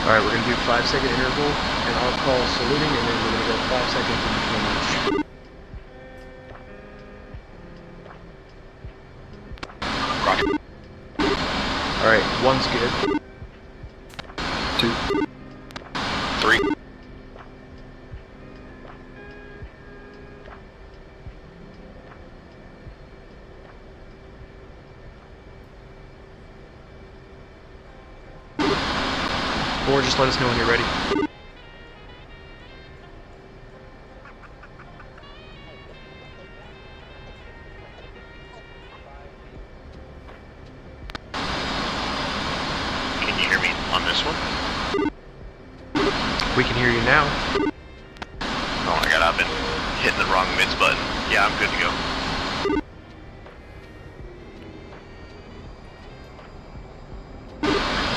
Alright, we're going to do 5-second interval, and I'll call saluting, and then we're going to go 5 seconds in between each. Alright, 1's good. 2. 3. Or just let us know when you're ready. Can you hear me on this one? We can hear you now. Oh my god, I've been hitting the wrong mids button. Yeah, I'm good to go.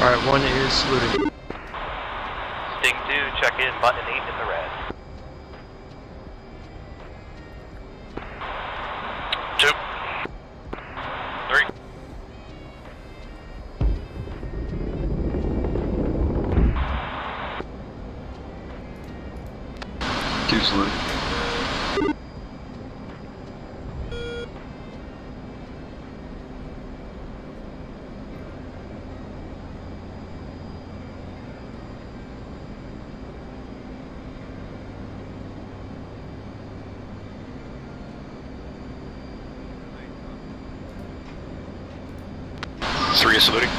Alright, 1 is saluting. Sting 2, check in, button 8 in the red. 2. 3. 2 salute. Three is saluting.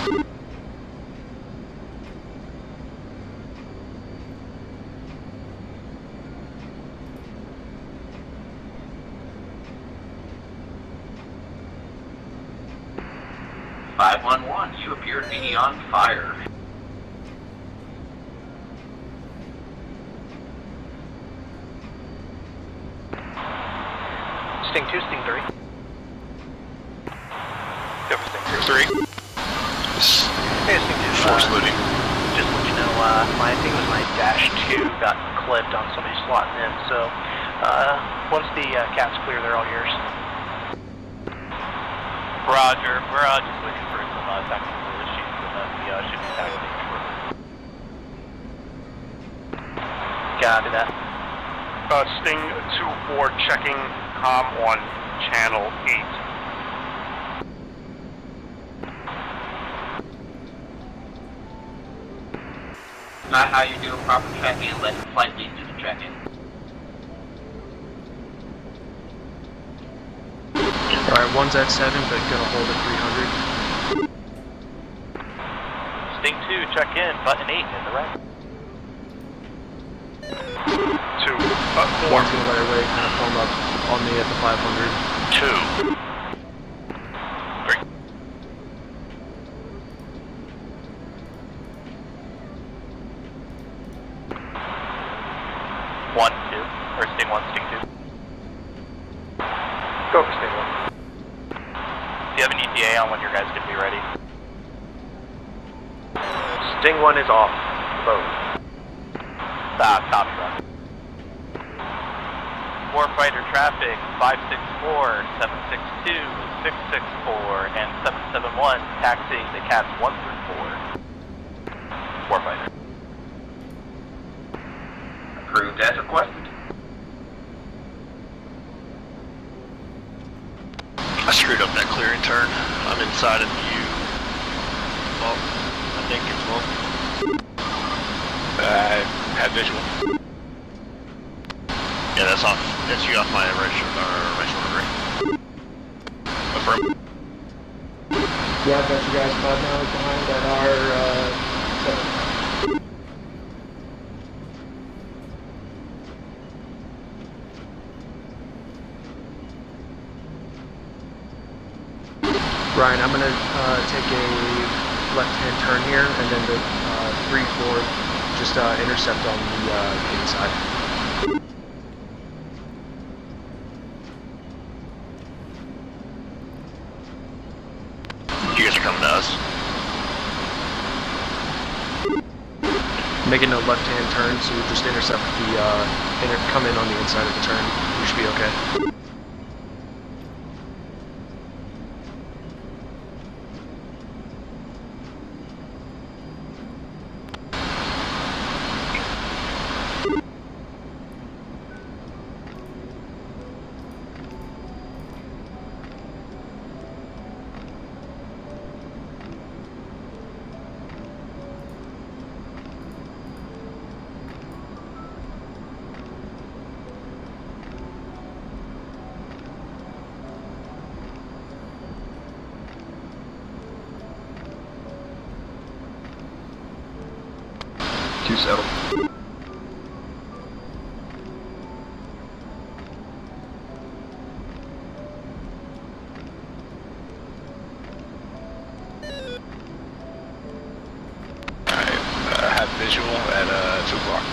You appear to be on fire. Sting 2, Sting 3. Yep, Sting 3. Hey, Sting 2. 4 saluting. Just to let you know, I think it was my dash 2 got clipped on somebody slotting in, so once the cat's clear, they're all yours. Roger, we're just waiting for some technical issues, and then we should be back shortly. Copy that. Sting 2-4 checking comm on channel 8. Not how you do a proper check-in, let the flight lead do the check-in. Alright, 1's at 7, but gonna hold at 300. Sting 2, check in, button 8 in the red. 2. 4. 1's gonna let her way, kind of form up on me at the 500. 2. 3. 1, 2, or Sting 1, Sting 2. Go for Sting 1. Do you have an ETA on when your guys can be ready? Sting 1 is off. Boat. Copy that. Warfighter traffic 564, 762, 664 and 771 taxiing the cats 1 through 4. Warfighter. Approved as requested. I screwed up that clearing turn. I'm inside of you. Well, I think it's well. I have visual. Yeah, that's off. That's you off my right shoulder. Right. Affirm. Yeah, I've got you guys 5 miles behind at our 7. Brian, I'm gonna take a left-hand turn here, and then the 3-4 just intercept on the inside. You guys are coming to us. Making a left-hand turn, so we just intercept the come in on the inside of the turn. We should be okay. Settle. I have visual at 2 o'clock.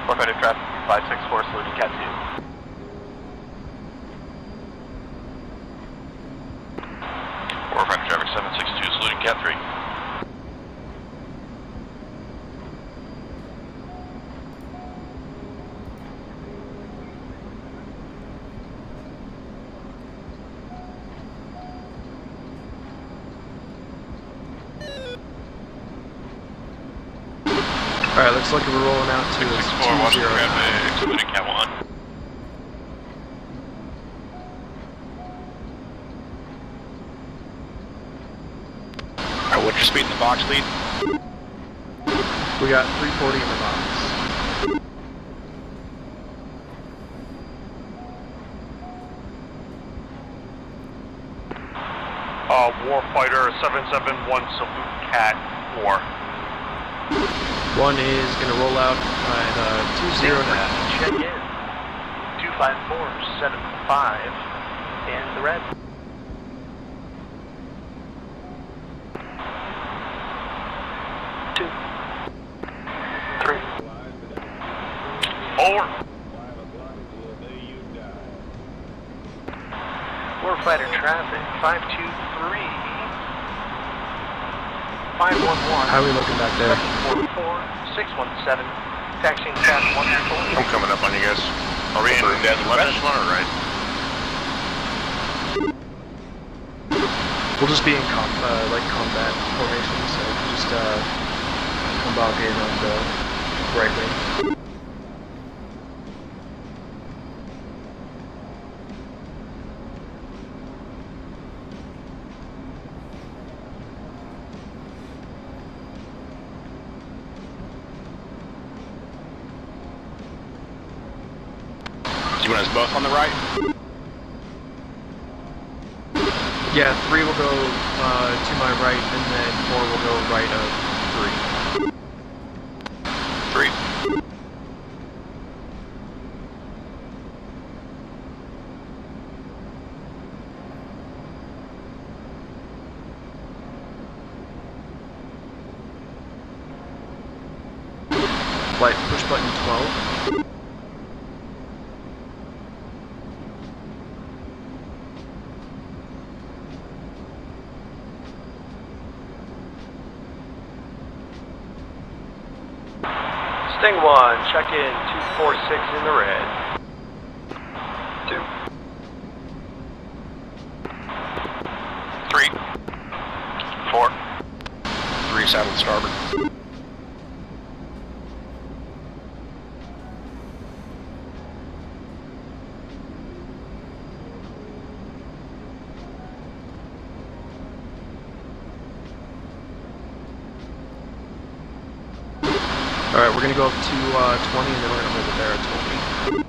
Warfighter traffic 564 saluting cat 2. Warfighter traffic 762 saluting cat 3. Alright, looks like we're rolling out to 664 watching traffic saluting cat 1. Alright, what's your speed in the box lead? We got 340 in the box. Warfighter 771 salute cat 4. 1 is gonna roll out at 20. Check in. 25475 and the red. 2 3 4. Warfighter traffic 523 511. How are we looking back there? 744 617 taxiing cat 1 through 4. I'm coming up on you guys. Are we in the left one or right? We'll just be in combat formation, so just come back in on the right wing. You want us both on the right? Yeah, 3 will go to my right, and then 4 will go right of 3. 3. Flight, push button 12. Sting 1, check in 246 in the red. 2. 3. 4. 3 saddle starboard. Alright, we're gonna go up to 20 and then we're gonna hold it there at 20.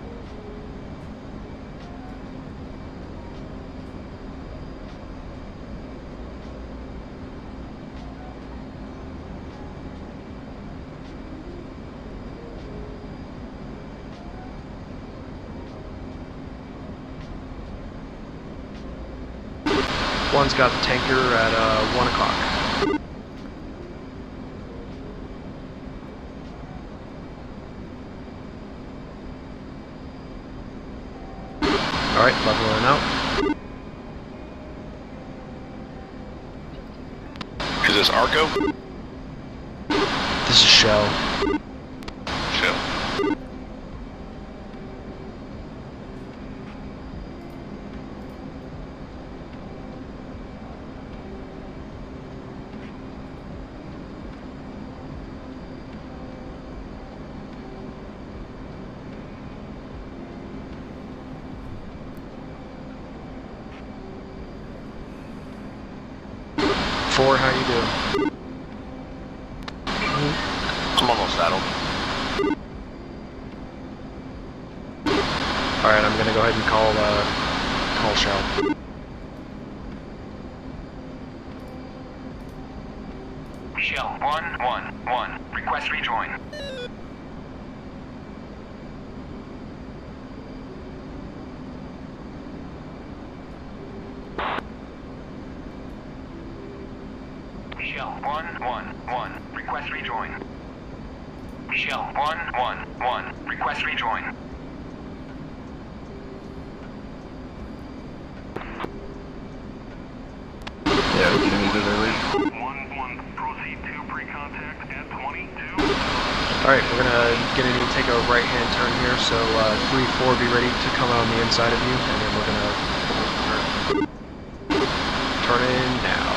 One's got the tanker at 1 o'clock. Alright, leveling out. Is this Arco? This is Shell. Shell. Four, how you doing? I'm almost saddled. Alright, I'm gonna go ahead and call Shell. Shell 111. Request rejoin. Shell 111. Request rejoin. Shell 111. Request rejoin. Yeah, we can meet it early. Alright, we're gonna need to take a right hand turn here, so 3-4 be ready to come out on the inside of you, and then we're gonna turn in now.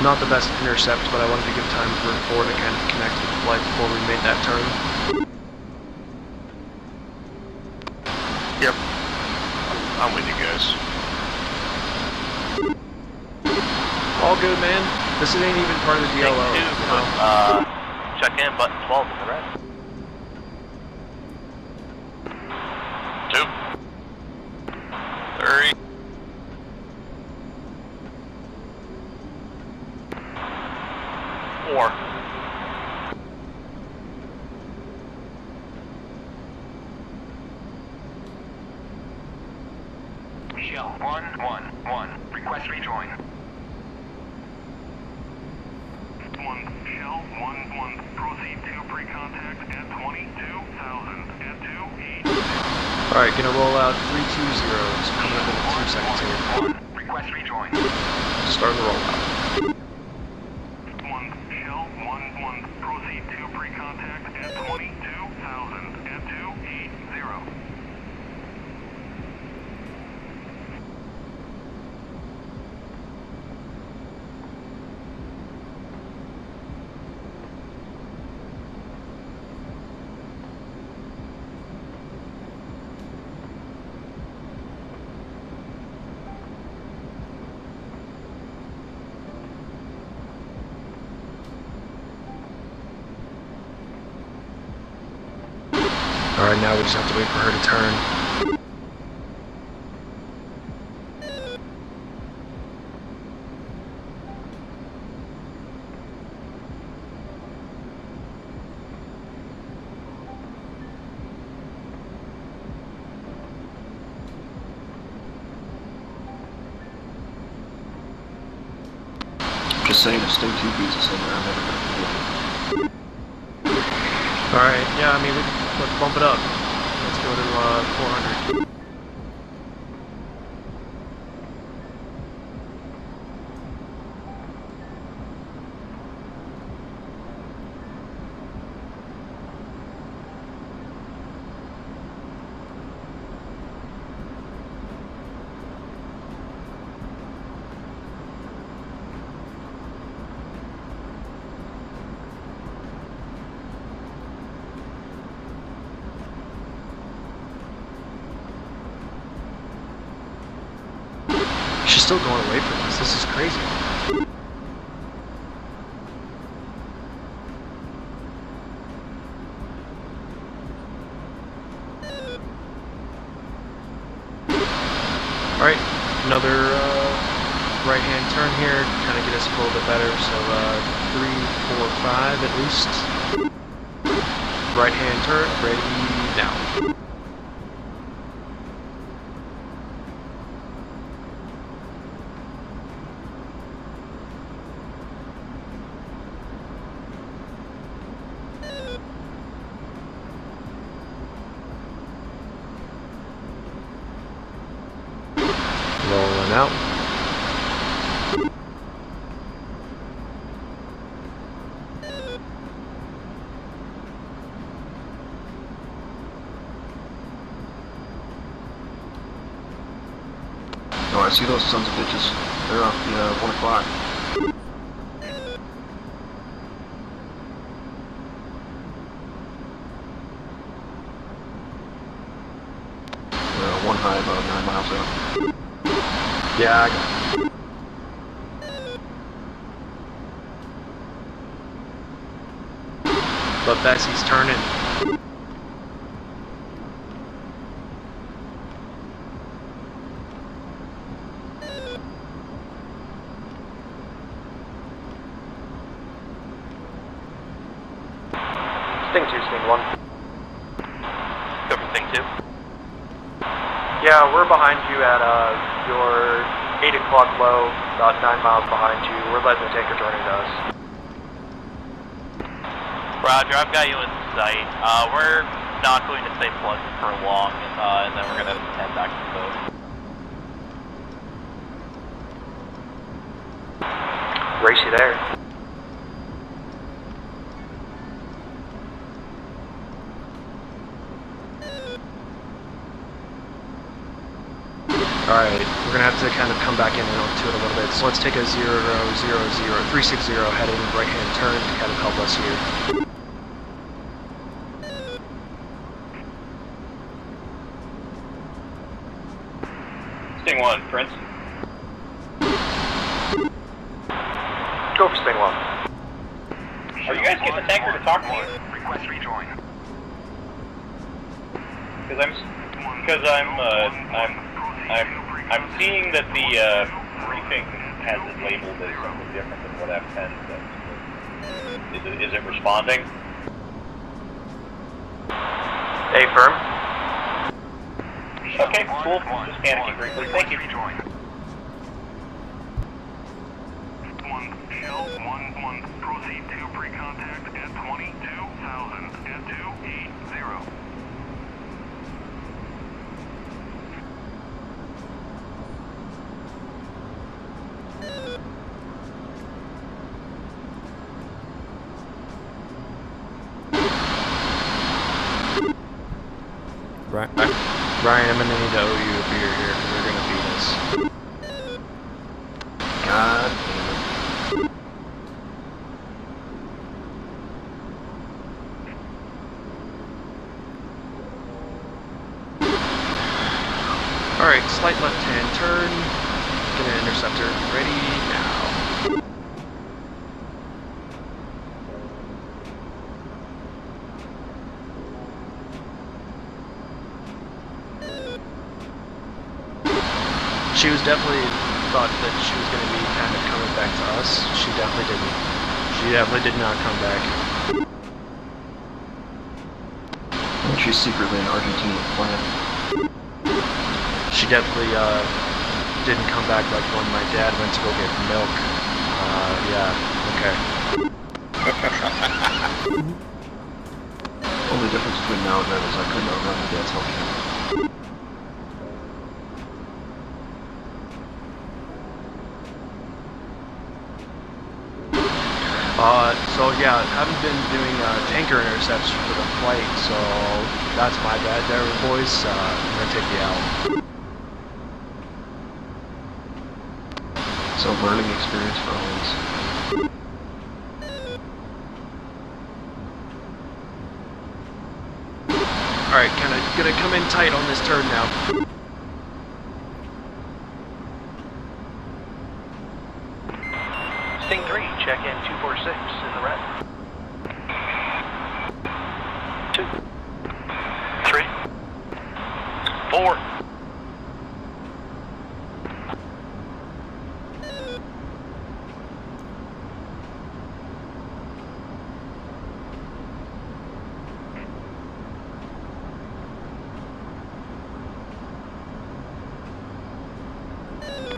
Not the best intercept, but I wanted to give time for 4 to kind of connect with the flight before we made that turn. Yep. I'm with you guys. All good, man. This ain't even part of the DLO. Check in button 12 in the red. 2. 3. 4. Shell 111. Request rejoin. Shell 1-1, proceed to pre-contact at 22,000 at 28. Alright, gonna roll out 320s, coming up in 2 seconds here. Request rejoin. Start the rollout. Shell 1-1, proceed to pre-contact at 22,000 at 280. Alright, now we just have to wait for her to turn. Just saying, if Sting 2 beats us in there, I'm never gonna forgive you. Alright, yeah, I mean, let's bump it up. Let's go to 400. She's still going away from us. This is crazy. Alright, another right-hand turn here, kind of get us a little bit better. So 3, 4, 5 at least. Right-hand turn, ready now. Rolling out. Oh, I see those sons of bitches. They're off the 1 o'clock. One high about 9 miles out. Yeah, I got it. But Bessie's turning. Sting 2, Sting 1. Go for Sting 2. Yeah, we're behind you at your 8 o'clock low, about 9 miles behind you. We're letting the tanker turn into us. Roger, I've got you in sight. We're not going to stay plugged for long, and then we're going to head back to the boat. Race you there. Alright, we're gonna have to kind of come back in and to it a little bit. So let's take a 360 heading right-hand turn to kind of help us here. Sting 1, Prince. Go for Sting 1. Are you guys getting the tanker to talk to you? Request rejoin. I'm seeing that the briefing has it labeled as something different than what F10 says. Is it responding? A firm. Okay, cool. Just panicking briefly. Thank you. Shell 1-1, proceed to pre-contact at 22,000 at 280. Ryan, I'm gonna need to owe you a beer here because they're gonna beat us. God Alright, slight left-hand turn. Get an interceptor ready now. She was definitely thought that she was going to be kind of coming back to us. She definitely didn't. She definitely did not come back. She's secretly an Argentinian plant. She definitely didn't come back like when my dad went to go get milk Yeah, okay. Only difference between now and then is I could not run the dad's Hellcat. So yeah, haven't been doing tanker intercepts for the flight, so that's my bad there, boys. I'm gonna take the L. So learning experience for always. Alright, gonna come in tight on this turn now. Sting 3, check in 246 in the red. 2, 3, 4.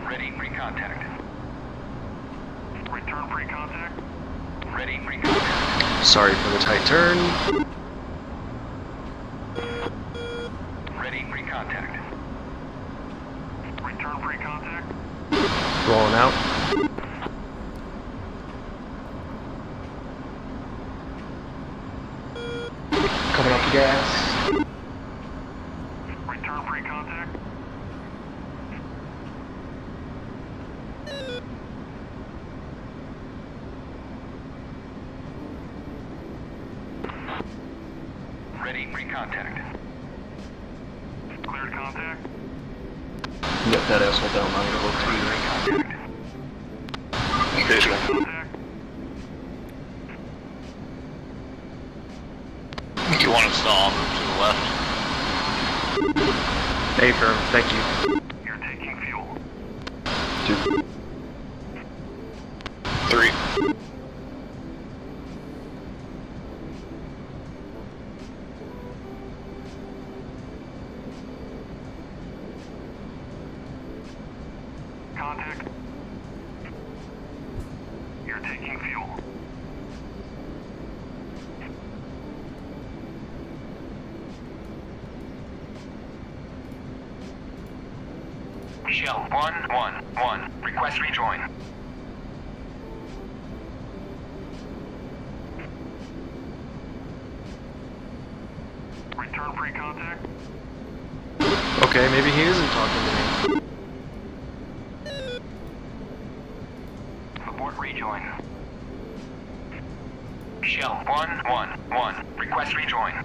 Ready, pre-contact. Return pre-contact. Ready, pre-contact. Sorry for the tight turn. Ready, pre-contact. Return pre-contact. Rolling out. Coming up the gas. Return pre-contact. Ready, pre-contact. Cleared contact. Get that asshole down line or look through there. Visual. You want to stall, move to the left. Affirm, thank you. You're taking fuel. 2. 3. Contact. You're taking fuel. Shell 111. Request rejoin. Return pre-contact. Okay, maybe he isn't talking to me. Abort rejoin. Shell 111. Request rejoin.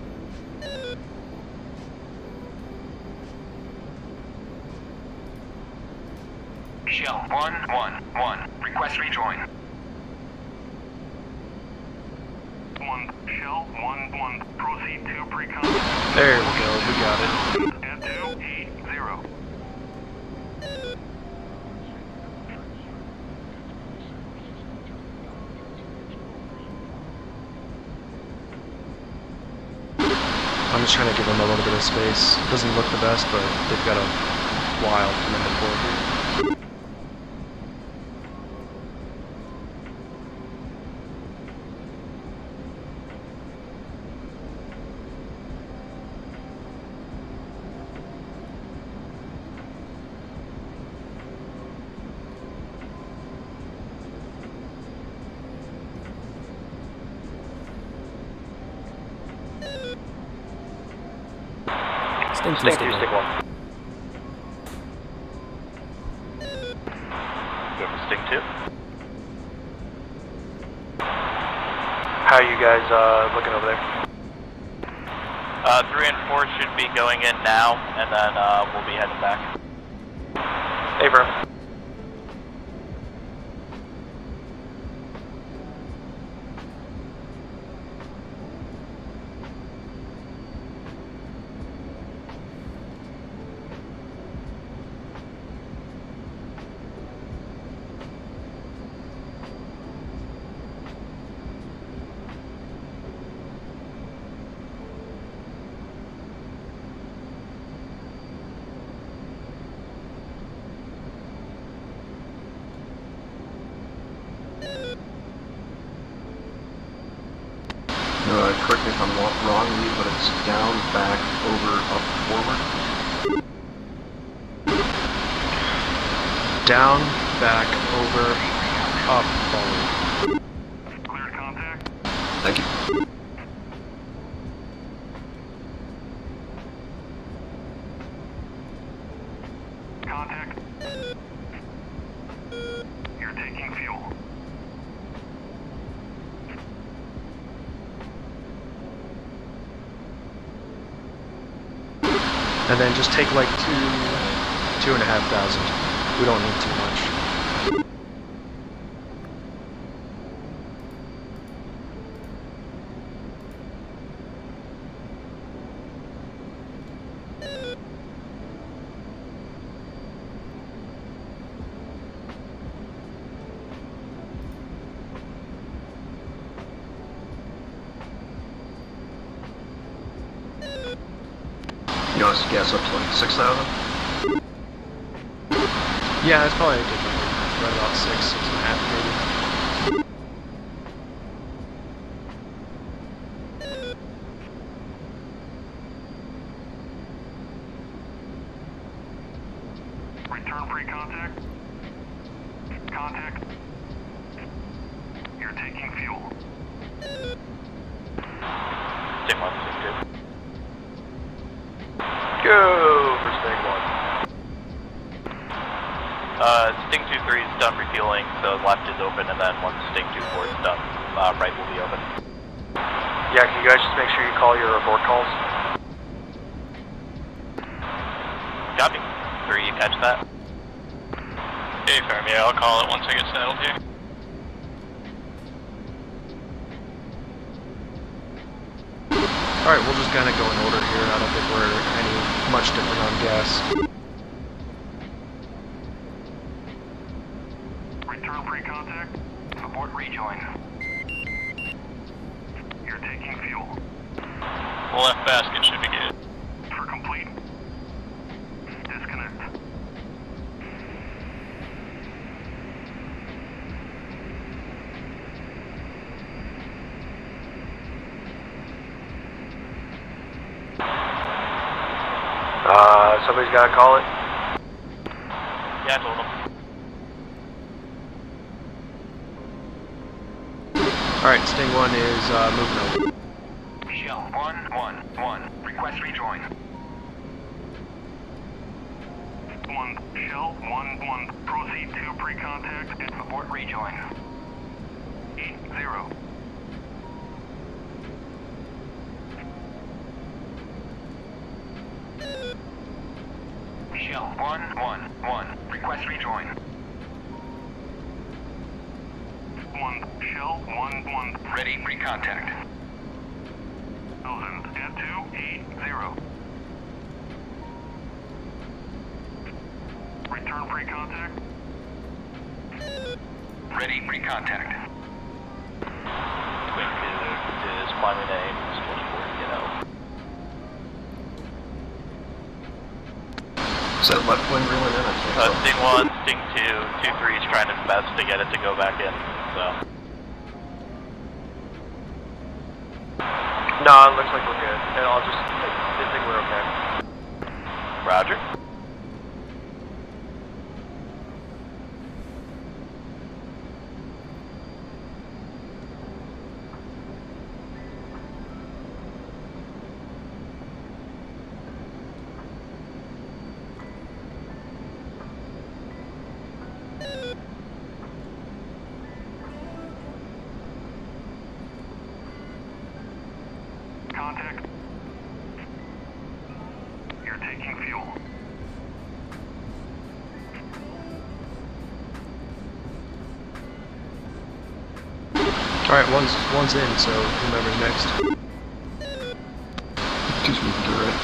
Shell 111. Request rejoin. Shell 11. Proceed to pre-contact. There we go, we got it. At 280. I'm just trying to give them a little bit of space. Doesn't look the best, but they've got a while coming in forward here. Sting 2, stick 1. Go for Sting 2. How are you guys looking over there? 3 and 4 should be going in now, and then we'll be heading back. Affirm. correct me if I'm wrong, Lee, but it's down, back, over, up, forward. Down, back, over, up, forward. Cleared contact. Thank you. Contact. You're taking fuel. And then just take like 2,500. We don't need too much. You want us to gas up to like 6,000? Yeah, it's probably a good number. Right about 6.5 maybe. Return pre-contact. Contact. You're taking fuel. Stick 1, stick 2. Go for Sting 1. Sting 2-3 is done refueling, so left is open, and then once Sting 2-4 is done, right will be open. Yeah, can you guys just make sure you call your abort calls? Copy. 3, you catch that? Okay, firm. Yeah, I'll call it once I get settled here. Alright, we'll just kind of go in order here. I don't think we're any much different on gas. Return pre-contact. Abort rejoin. You're taking fuel. Left basket should be good. For complete. Disconnect. Somebody's gotta call it. Yeah, I told him. Alright, Sting 1 is moving over. Shell 111. Request rejoin. 1 Shell 11. Proceed to pre-contact and abort rejoin. 80. Shell 111. Request rejoin. 1 Shell 11. Ready pre-contact. 1000 at 280. Return pre-contact. Ready pre-contact. Twin 2 is climbing name, it's 24 to get out. Is that left wing reeling in? I think so. Sting 1, Sting 2, 2-3 is trying his best to get it to go back in, so. No, it looks like we're good. And I'll just I think we're okay. Roger. Contact. You're taking fuel. Alright, one's in, so whomever's next. Just moving to the right.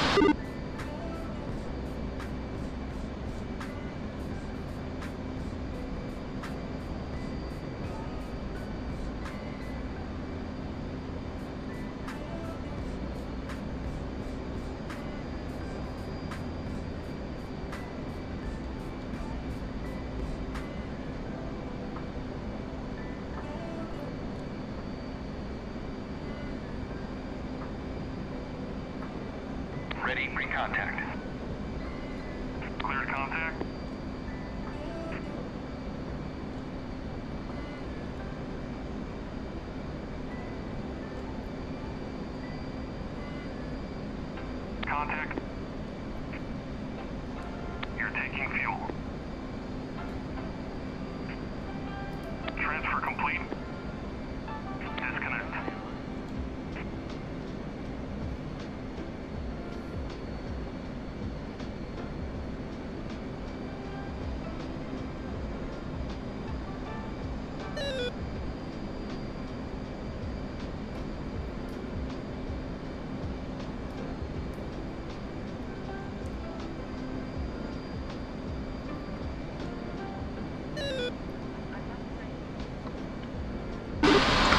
pre-contact. Cleared contact. Contact. You're taking fuel. Transfer complete. Disconnect.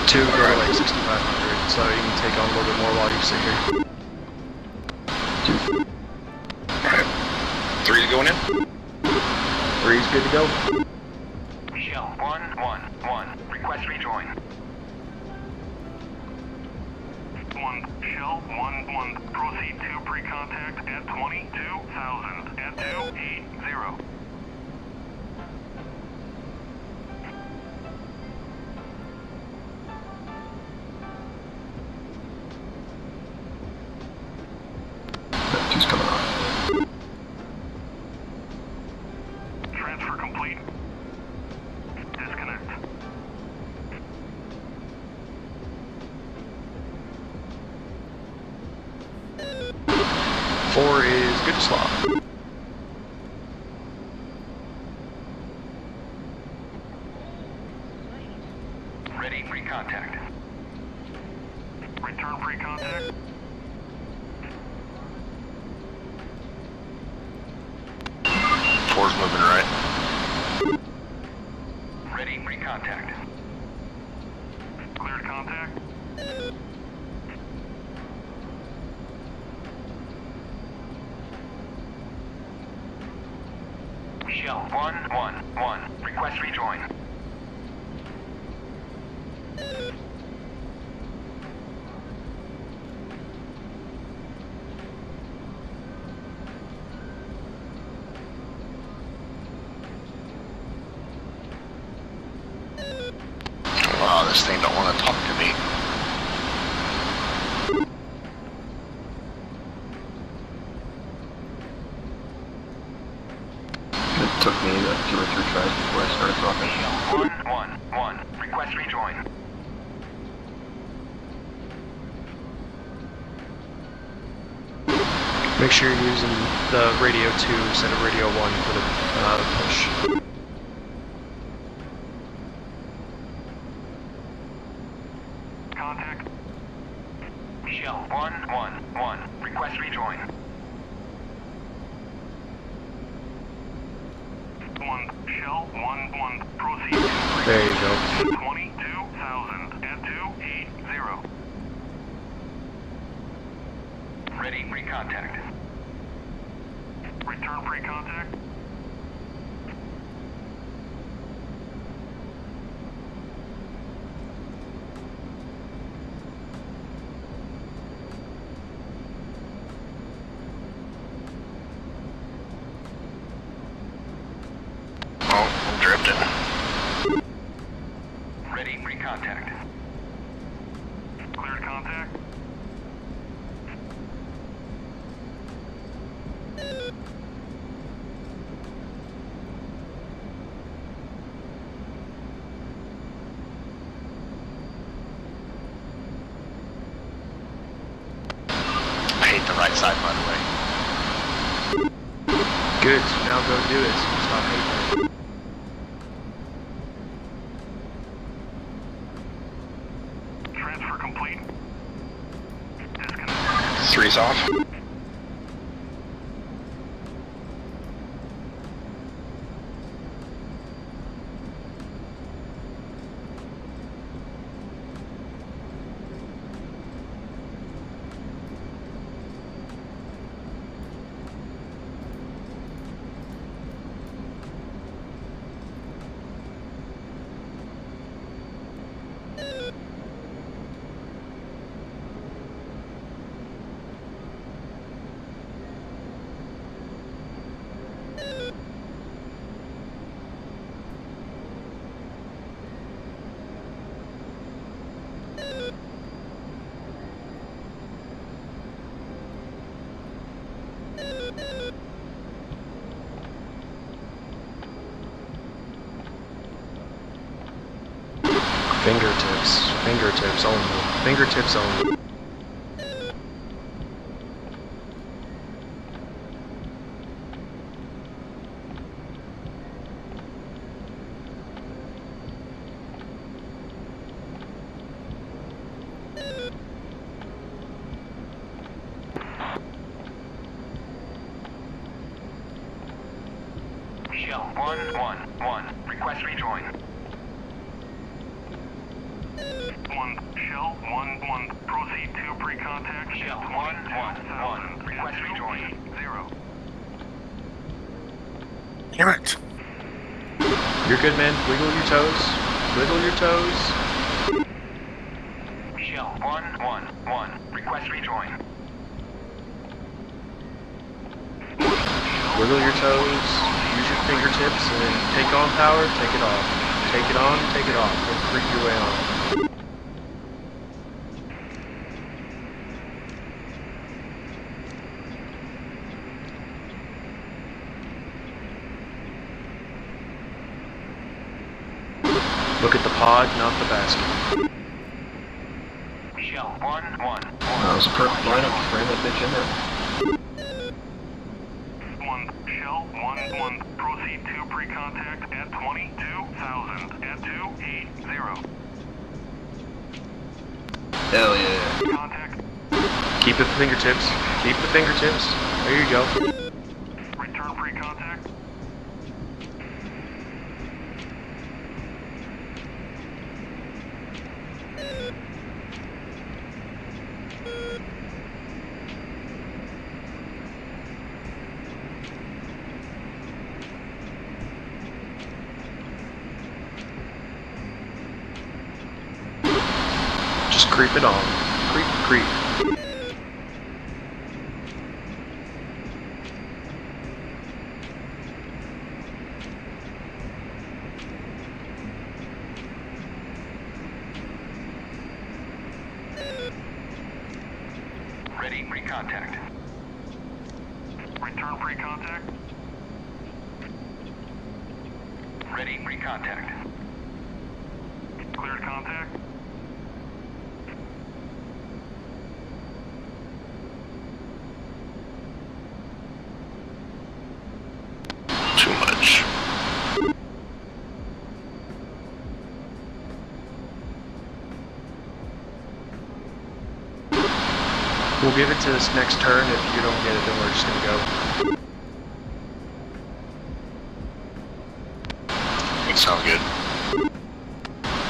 Two, go to like 6,500, so you can take on a little bit more while you sit here. Alright. 3's going in. 3's good to go. Shell 111. Request rejoin. 1 Shell 11. Proceed to pre-contact at 22,000 at 280. Two's coming on. Transfer complete. Disconnect. Four is good to slot. Ready pre-contact. Return pre-contact. Four's moving right. Ready pre-contact. Cleared contact. Shell 111. Request rejoin. Wow, this thing don't want to talk to me. It took me 2 or 3 tries before I started talking. 111. Request rejoin. Make sure you're using the radio 2 instead of radio 1 for the push. Contact. Shell 111. Request rejoin. 1 Shell 11. Proceed. There you go. 22,000 at 280. Ready pre-contact. Return pre-contact. Oh, I'm drifting. Ready pre-contact. Cleared contact. I hate the right side, by the way. Good, so now go do it, so you stop hating it. Transfer complete. Disconnect. 3's off. Fingertips. Fingertips only. Fingertips only. Shell 111. Request rejoin. Shell 11. Proceed to pre-contact. Shell 111. Request rejoin. 0. Damn it. You're good, man. Wiggle your toes. Wiggle your toes. Shell 111. Request rejoin. Wiggle your toes. Use your fingertips and take on power, take it off. Take it on, take it off. And creep your way on. Look at the pod, not the basket. Shell 111. That was a perfect lineup to frame that bitch in there. Shell 11. Proceed to pre-contact at 22,000 at 280. Hell yeah. Contact. Keep the fingertips. Keep the fingertips. There you go. Return pre-contact. Just creep it on. Creep, creep. Ready pre-contact. Return pre-contact. Ready pre-contact. Cleared contact. Too much. We'll give it to this next turn. If you don't get it, then we're just gonna go. It sounds good.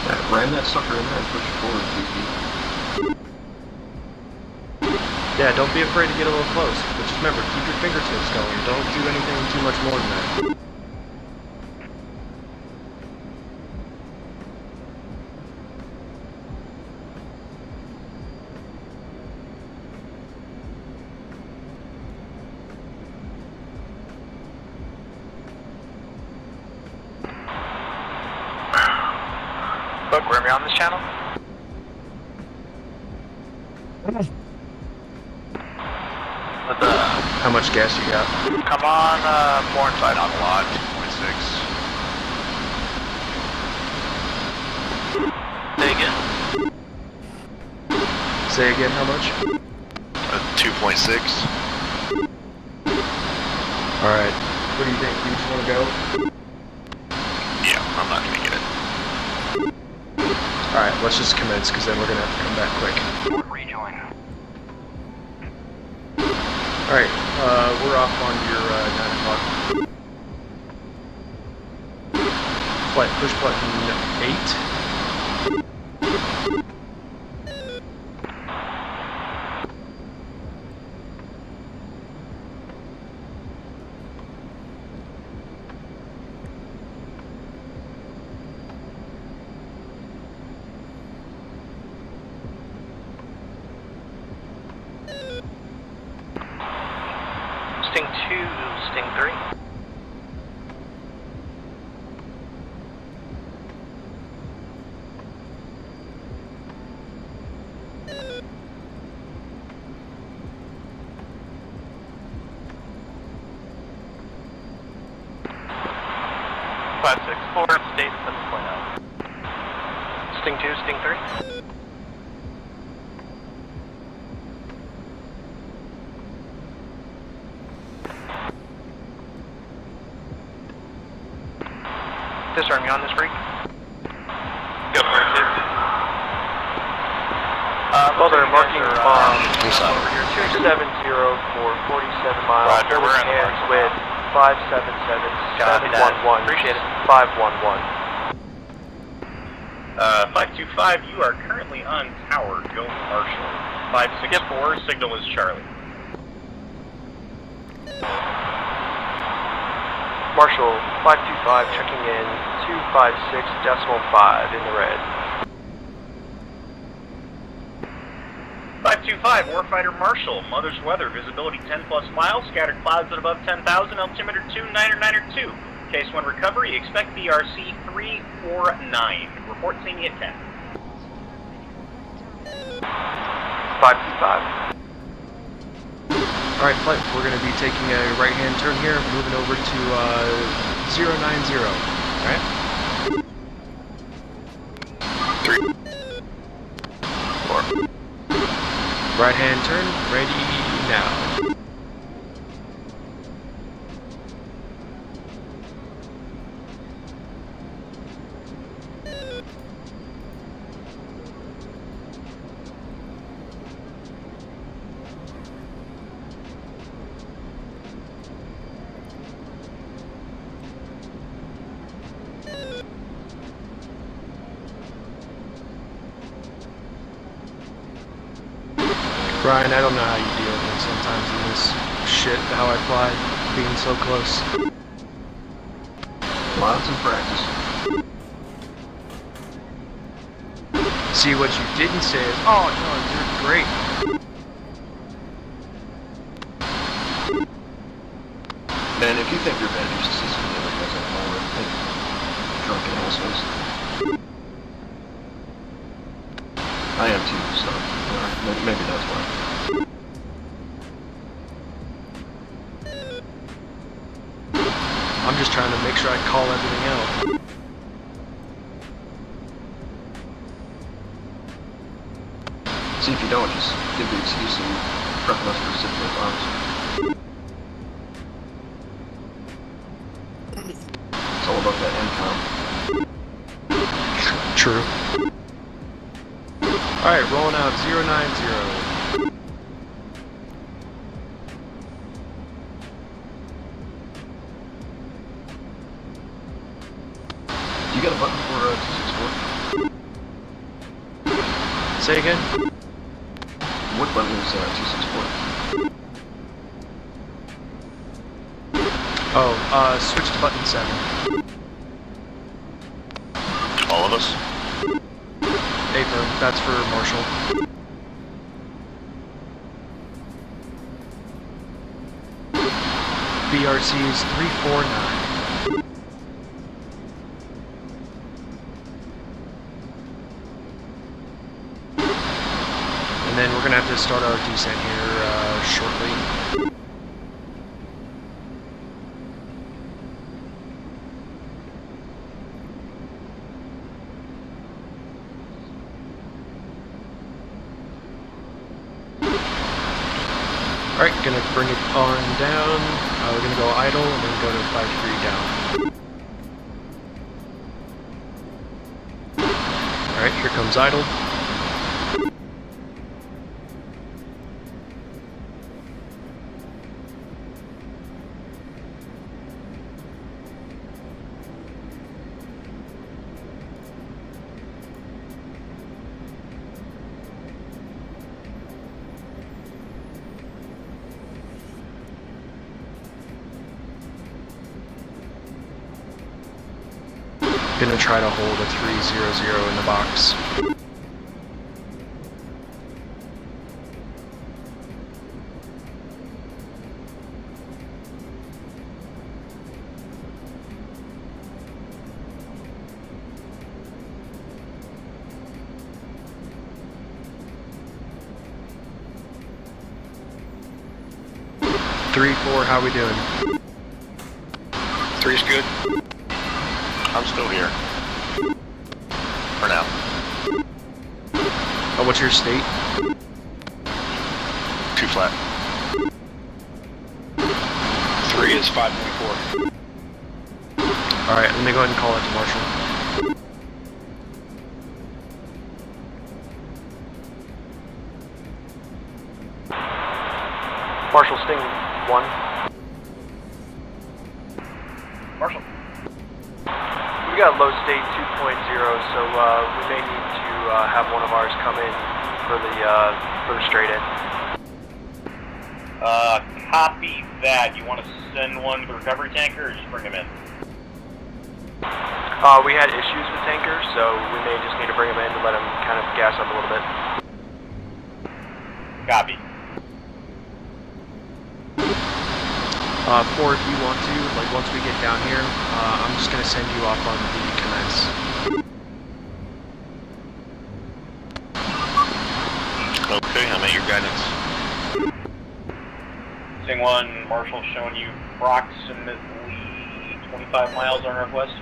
Yeah, ram that sucker in there and push it forward 2 feet. Yeah, don't be afraid to get a little close. But just remember, keep your fingertips going. Don't do anything too much more than that. Bug, were we on this channel? How much gas you got? Come on, 4 and 5 on the lot, 2.6. Say again? Say again, how much? 2.6. Alright. What do you think? You just want to go? Yeah, I'm not gonna get it. Alright, let's just commence, because then we're going to have to come back quick. Rejoin. Alright, we're off on your 9 o'clock. Push button 8. Sting 2, Sting 3. Sting 2, Sting 3. Disarm you on this break. Go for it, too. Well, they're marking bomb over here. 270 for 47 miles. Roger, we're in the hands with 577 Copy that. 711. Appreciate it. 511. 525, you are currently on tower. Go Marshal. 564, signal is Charlie. Marshal 525 checking in 256.5 in the red. 525, Warfighter Marshal. Mother's Weather, visibility 10 plus miles, scattered clouds at above 10,000, altimeter 2992. Case 1 recovery, expect BRC 349. Report seeing you at 10. 525. Alright, flight, we're going to be taking a right-hand turn here, moving over to 090. Alright? 3, 4. Right-hand turn, ready now. Brian, I don't know how you deal with it sometimes in this shit, how I fly, being so close. Lots of practice. See, what you didn't say is, oh no, you're great. Man, if you think you're bad, you should see some of the other guys on the line. Drunken assholes. I am too, so maybe that's why. I'm just trying to make sure I call everything out. See, if you don't, just give the excuse and prep us for reciprocal bombs. It's all about that MCOM. True. Alright, rolling out 090. You got a button for 264? Say again? What button is 264? Oh, switch to button 7. All of us? Affirm, that's for Marshall. BRC is 349. And then we're gonna have to start our descent here shortly. Alright, gonna bring it on down. We're gonna go idle and then go to 5-3 down. Alright, here comes idle. Gonna try to hold a 300 in the box. Three, 4, how we doing? 3's good. I'm still here. For now. What's your state? 2 flat. 3 is 5.4. Alright, let me go ahead and call it to Marshall. Marshal Sting 1. Marshal. We got low state 2.0, so we may need to have one of ours come in for the straight in. Copy that. You want to send one to the recovery tanker or just bring him in? We had issues with tankers, so we may just need to bring him in to let him kind of gas up a little bit. Copy. 4, if you want to, like once we get down here, I'm just gonna send you off on the commence. Okay, I'm at your guidance. Sting 1, Marshal showing you approximately 25 miles on northwest.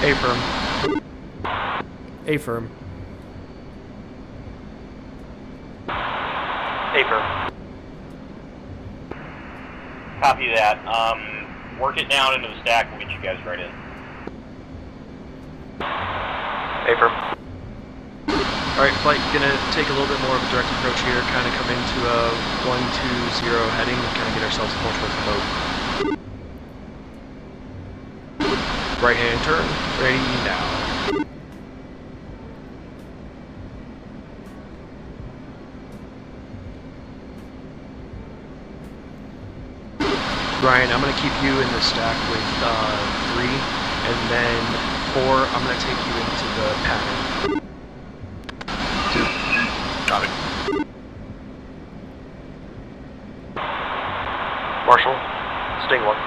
Affirm. Affirm. Affirm. Copy that. Work it down into the stack. We'll get you guys right in. Affirm. Alright, flight, gonna take a little bit more of a direct approach here, kind of come into a 120 heading, and kind of get ourselves more towards the boat. Right hand turn, ready now. Ryan, I'm going to keep you in the stack with 3, and then 4, I'm going to take you into the pattern. 2. Got it. Marshal, Sting 1.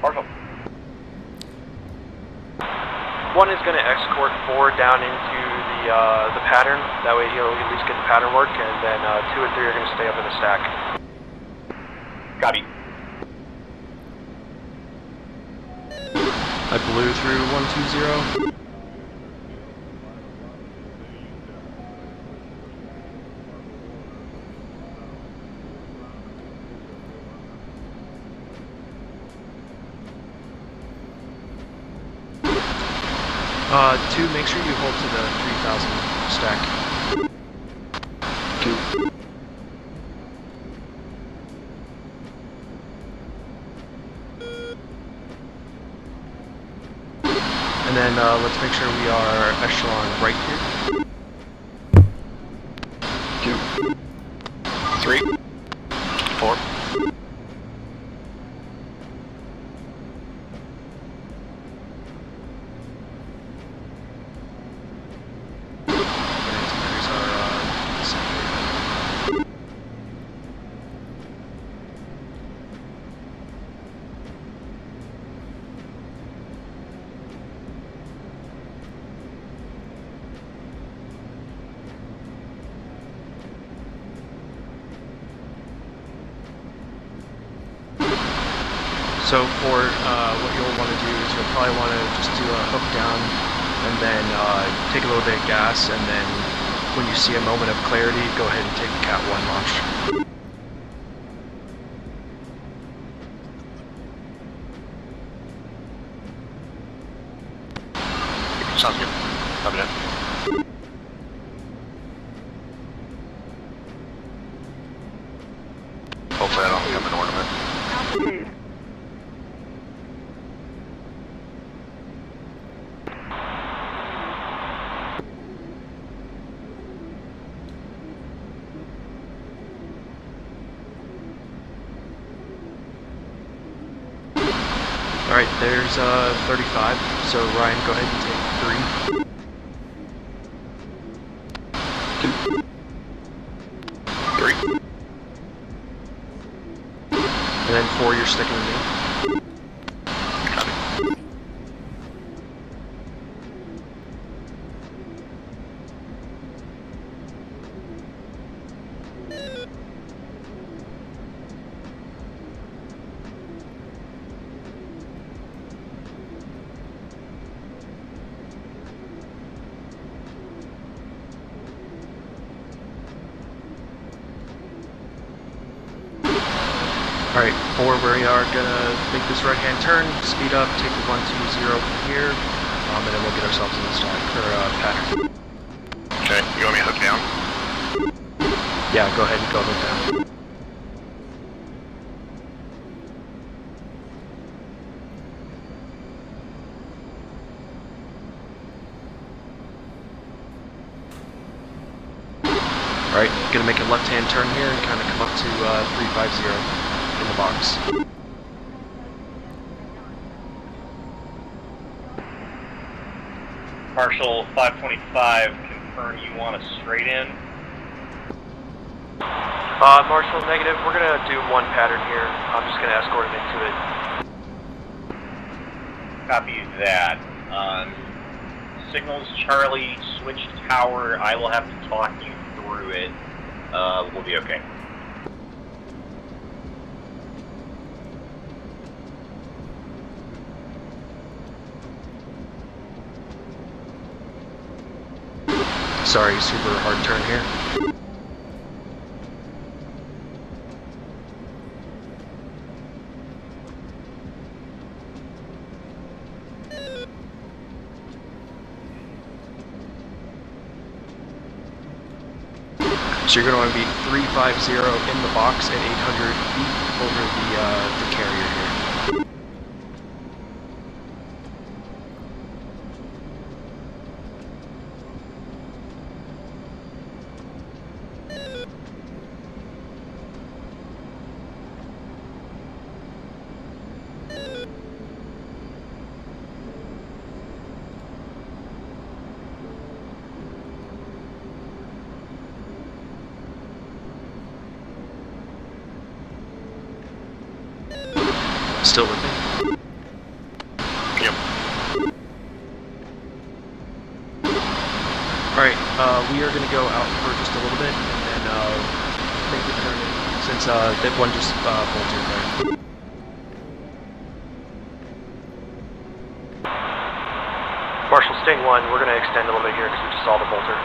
Marshal. 1 is going to escort 4 down into the pattern. That way he'll at least get the pattern work, and then 2 and 3 are going to stay up in the stack. Copy. I blew through 120. Two, make sure you hold to the 3000 stack. 2. And then let's make sure we are echelon right here. 2. 3. 4. So for what you'll want to do is you'll probably want to just do a hook down and then take a little bit of gas, and then when you see a moment of clarity, go ahead and take the Cat 1 launch. Sounds good. Copy that. Hopefully I don't become an ornament. Alright, there's 35, so Ryan, go ahead and take 3. 2. 3. And then 4, you're sticking with me. Copy. 4, we are gonna make this right-hand turn, speed up, take the 120 from here, and then we'll get ourselves in the stack or pattern. Okay, you want me to hook down? Yeah, go ahead and go hook down. Alright, gonna make a left-hand turn here and kind of come up to 350 in the box. Marshal 525, confirm you want a straight in. Marshal, negative. We're gonna do one pattern here. I'm just gonna escort him into it. Copy that. Signals Charlie, switch tower. I will have to talk you through it. We'll be okay. Sorry, super hard turn here. So you're going to want to be 350 in the box at 800 feet over the carrier here. Still with me? Yep. Alright, we are going to go out for just a little bit and then make the turn in, since that one just bolted there. Marshal, Sting 1, we're gonna extend a little bit here because we just saw the bolter.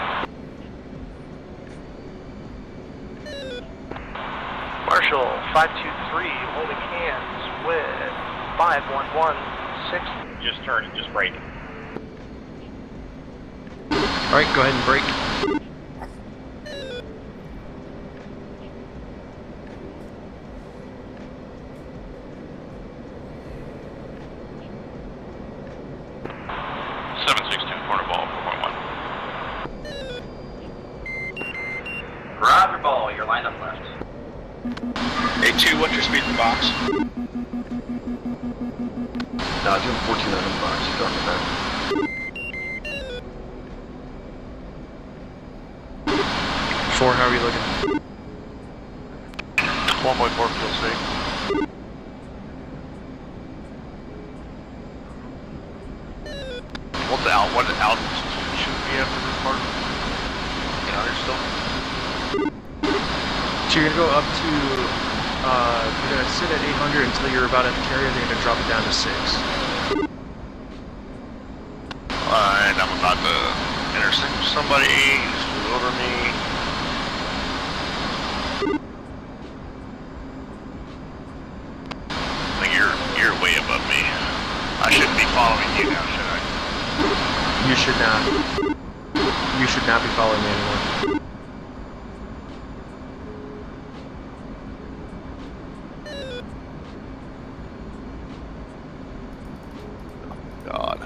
Marshal 523, holding hands with 5116. Just turn, just brake. Alright, go ahead and brake. Roger ball, you're lined up left. A2, what's your speed in the box? Nah, doing 14 in the box, you're talking about. 4, how are you looking? 1.4 fuel safe. What altitude should we be after this part? Still. So you're going to go up to, you're going to sit at 800 until you're about at the carrier, then you're going to drop it down to 6. And I'm about to intersect with somebody, just flew over me. I think you're way above me. I shouldn't be following you now, should I? You should not. You should not be following me anymore. God.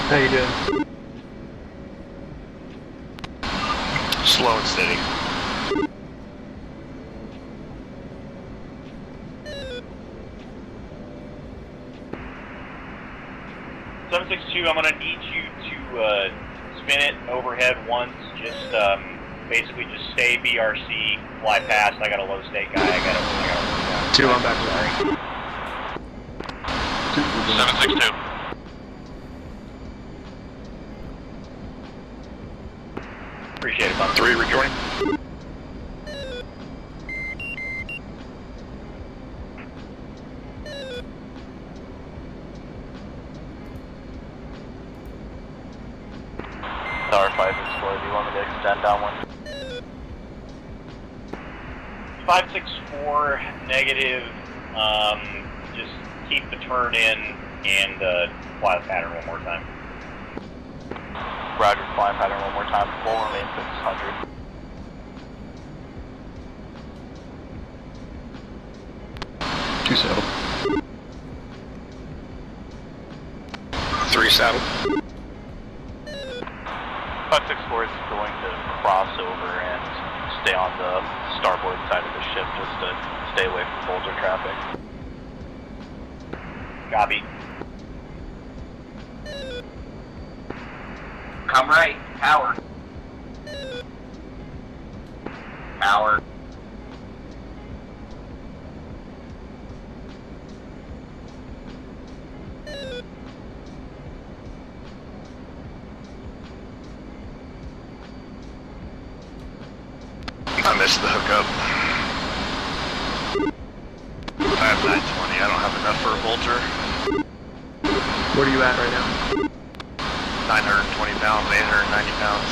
How you doing? Slow and steady. I'm gonna need you to spin it overhead once. Just basically just stay BRC, fly past. I got a low stake guy. I gotta work out. 2 on back. Sorry. 762. Appreciate it, bud. 3 rejoining. Tower 5 Explorer, do you want me to extend downwind? 564 negative. Just keep the turn in and fly the pattern one more time. Roger, flying pattern one more time. Full remain 600. Two saddle. 3 saddle. 564 is going to cross over and stay on the starboard side of the ship just to stay away from Bolger traffic. Copy. Come right, power. Power. I missed the hookup. I have 920. I don't have enough for a Vulture. Where are you at right now? 920 pounds, 890 pounds.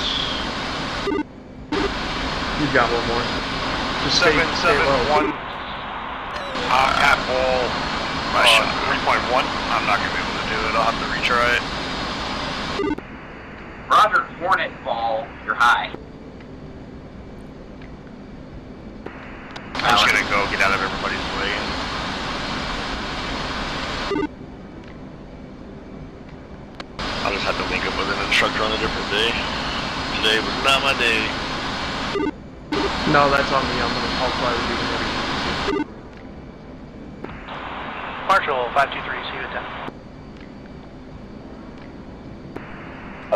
You've got one more. Just stay low. 771. At ball. 3.1. I'm not going to be able to do it. I'll have to retry it. Roger, Hornet ball, you're high. I'm just going to go get out of everybody's way. I'll just have to link up with an instructor on a different day. Today was not my day. No, that's on me. I'll fly with you whenever you need to. Marshal 523, see you at 10.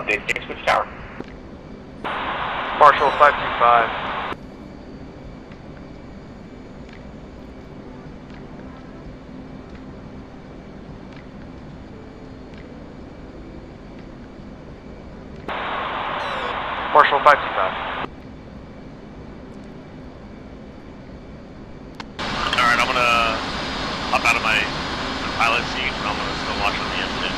Update 6, switch tower. Marshal 525. Marshal 525. Alright, I'm gonna hop out of my pilot seat and I'm gonna still watch on the engine.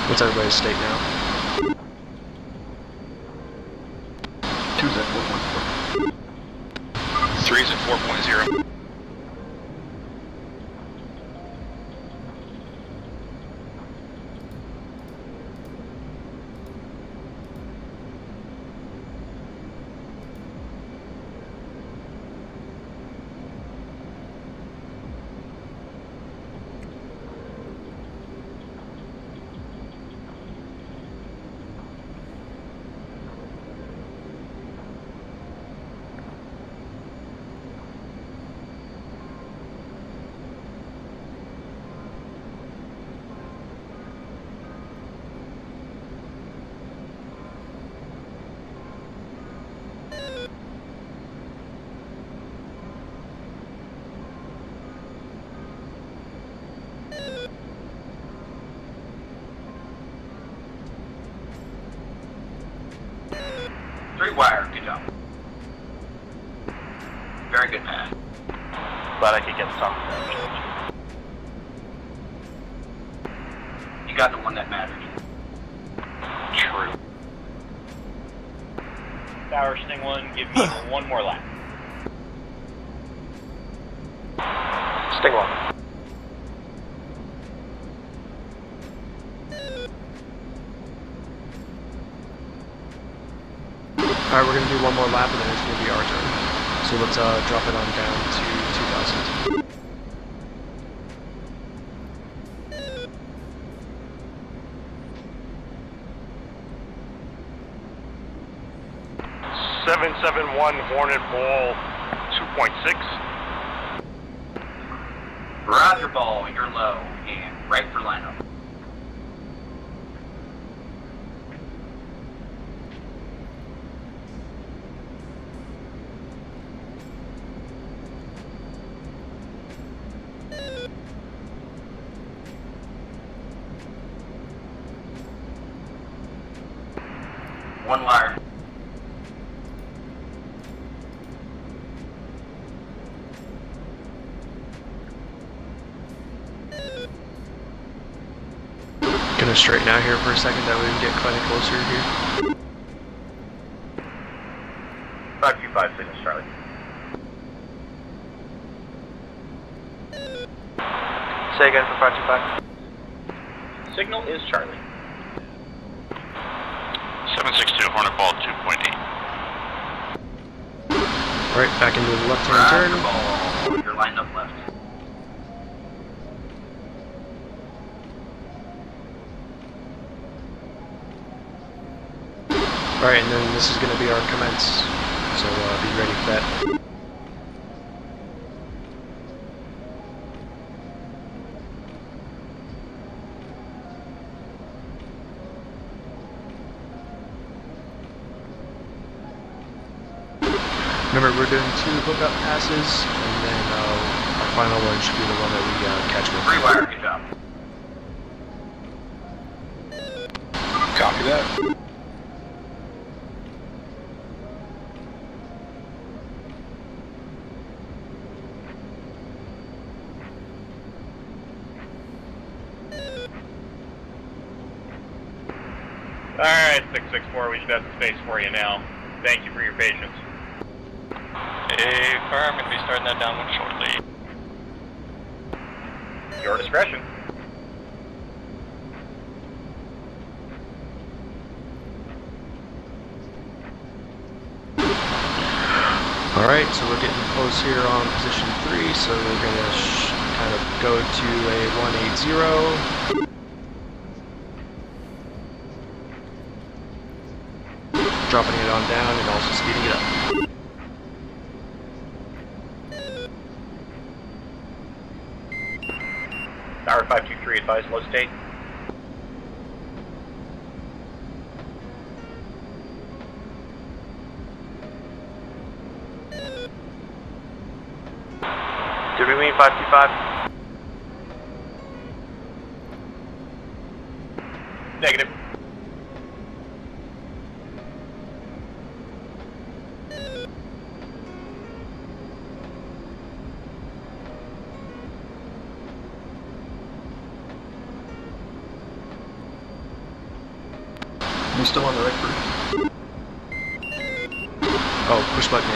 What's everybody's state now? 2's at 4.4. 3's at 4.0. Wire, good job. Very good pass. Glad I could get some. You got the one that matters. True. Tower Sting 1, give me one more lap. Sting 1. Alright, we're going to do one more lap and then it's going to be our turn. So let's drop it on down to 2,000. 771 Hornet Ball 2.6. Roger Ball, you're low and right for lineup. One wire. Gonna straighten out here for a second, that way we can get kind of closer here. 525 signals, Charlie. Say again for 525. Signal is Charlie. 762 Hornet Ball 2.8. Alright, back into the left-hand turn. Ball, you're lined up left. Alright, and then this is going to be our commence, so be ready for that. Remember, we're doing 2 hookup passes, and then our final one should be the one that we catch with. Rewire, good job. Copy that. Alright, 664, we should have some space for you now. Thank you for your patience. Hey, firm, gonna be starting that downwind shortly. Your discretion. Alright, so we're getting close here on position 3, so we're going to kind of go to a 180. Dropping it on down and also speeding it up. Tower 523, advise low state. Did we mean 525? Negative. You still on the right route? Oh, push button A.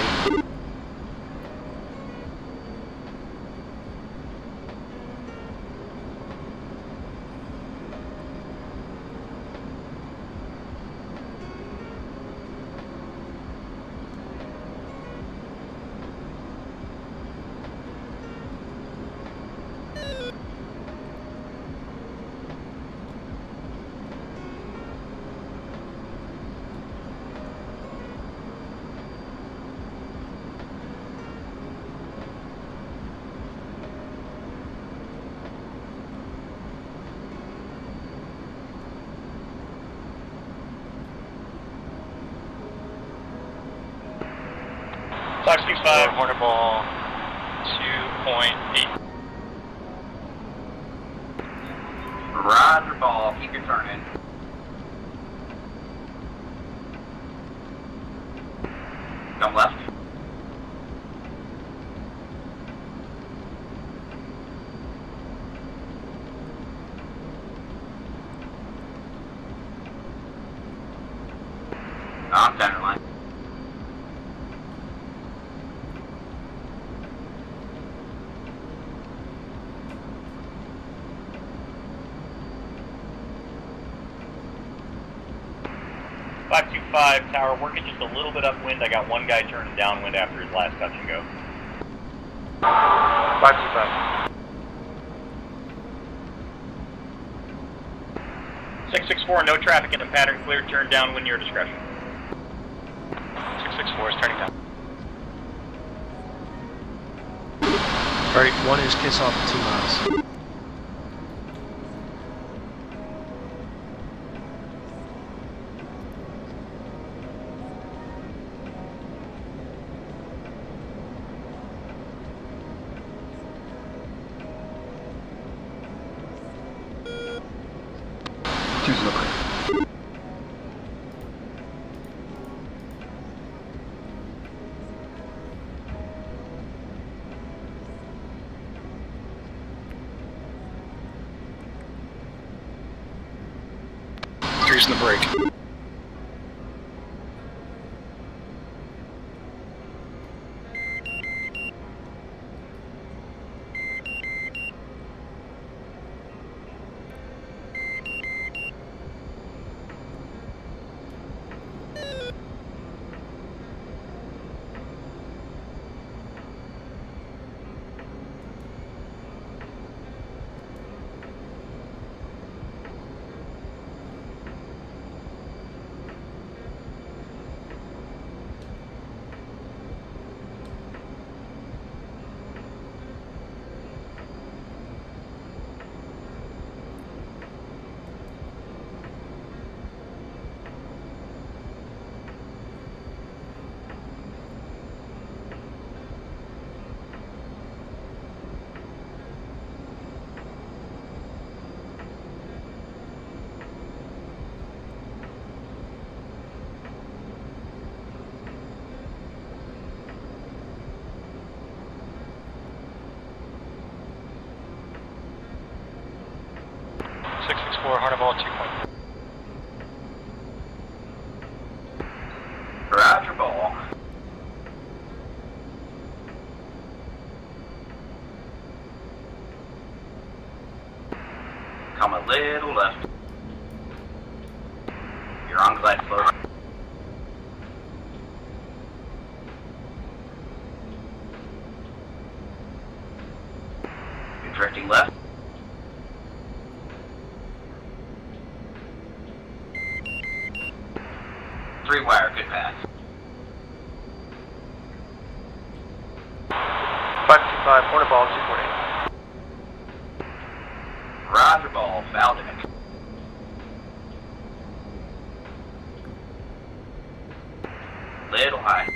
Hornet Ball 2.8. Roger Ball, keep your turning. Come left. On center line. 525 tower, working just a little bit upwind. I got one guy turning downwind after his last touch and go. 525. 664, no traffic in the pattern, clear, turn downwind, your discretion. 664 is turning down. Alright, 1 is kiss off at 2 miles. Two's in the break. Three's in the break. Hard ball 2 point. Roger ball. Come a little left. You're on glide slope. You're drifting left. Three wire, good pass. 525, corner ball 2.8. Roger ball, foul deck. Little high.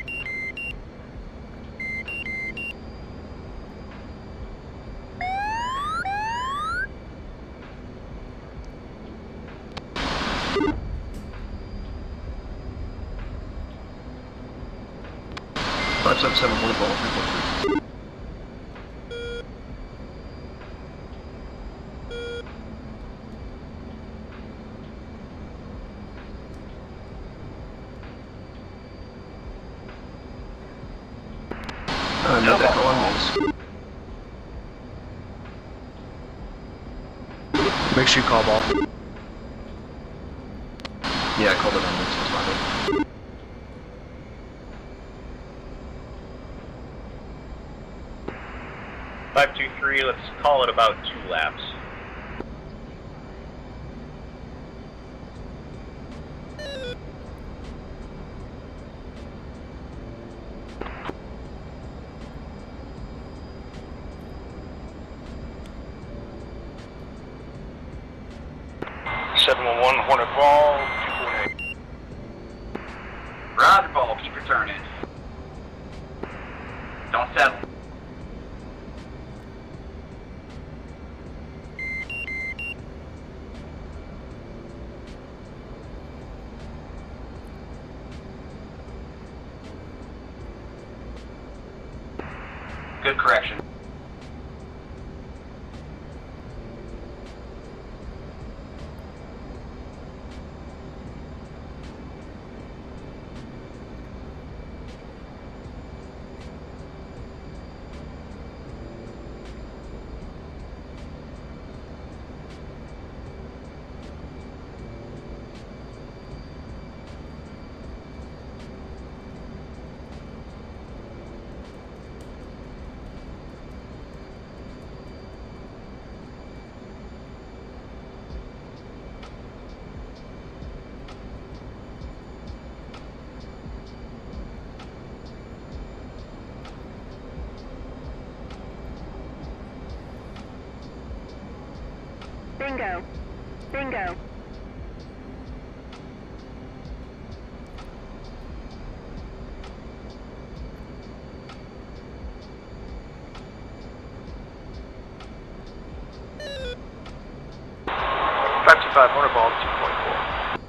Seven, one ball, 3.3. No deck on this. Make sure you call ball. Yeah, I called it on this. That's my bad. 523, let's call it about 2 laps. Hornet ball 2.8. Roger ball, keep your turn in. Don't settle. Good correction. Bingo. Bingo. Hornet ball 2.4.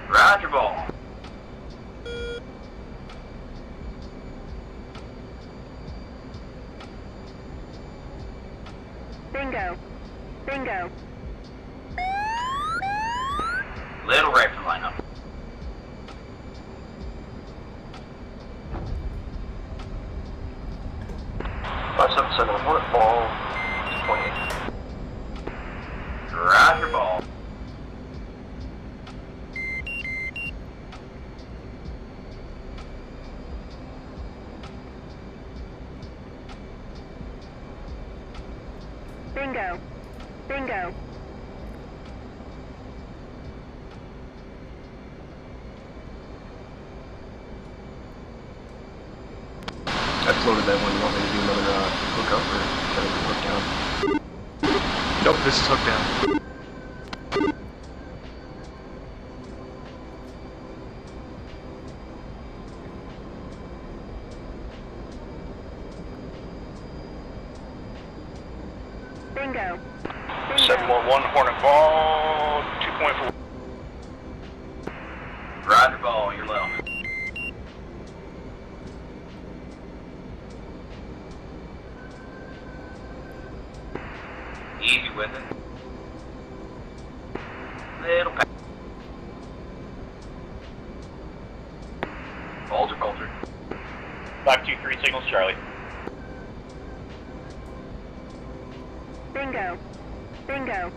Roger ball. Bingo. Bingo. Little rifle lineup. Hornet ball 2.8. Roger ball. Bingo. Bingo. I've loaded that one. You want me to do another hookup or should I hook down? Nope, this is hooked down. Bingo. 711 Hornet ball 2.4. Roger ball, you're low. Easy with it. Little pack. Bolter, bolter. 523 signals Charlie. Bingo. Bingo.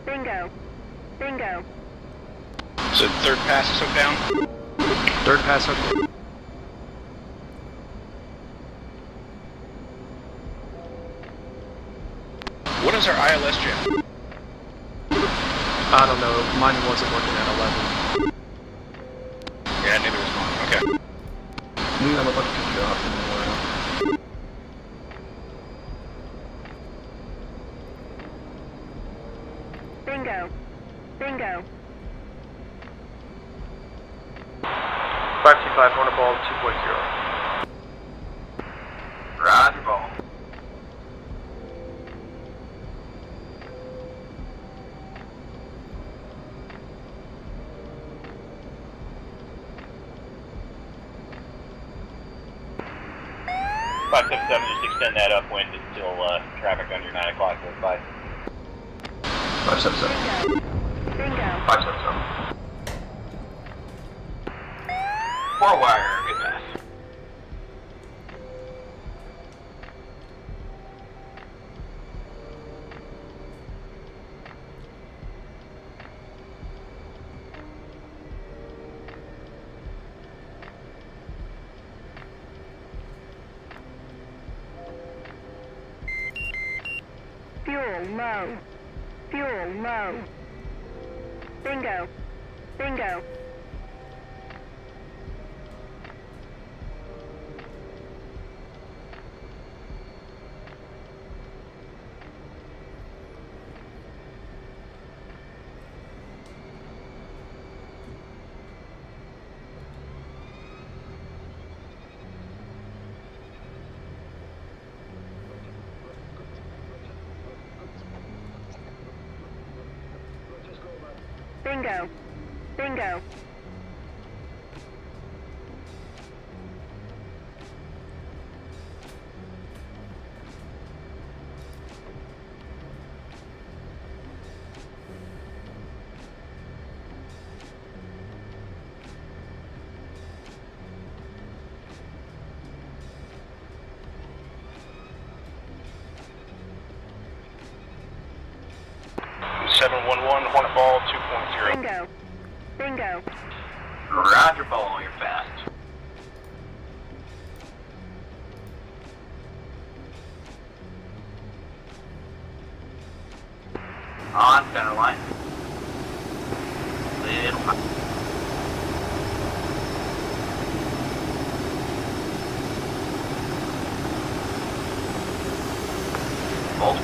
Bingo. Bingo. So third pass is hooked down? Third pass hooked. What is our ILS jam? I don't know. Mine wasn't working at 11. Yeah, neither was mine. Okay. I'm about to kick you off in a while. Bingo. Bingo. 525 Hornet ball 2.0. Roger ball. Five 7 just extend that upwind until traffic under 9 o'clock goes by. 577. Bingo. 577. 4 wire, good pass. Fuel low. Fuel low. Bingo. Bingo. Bingo. Bingo. Bingo. Bingo. Roger, ball, you're fast. On center line. Little high. Bolt.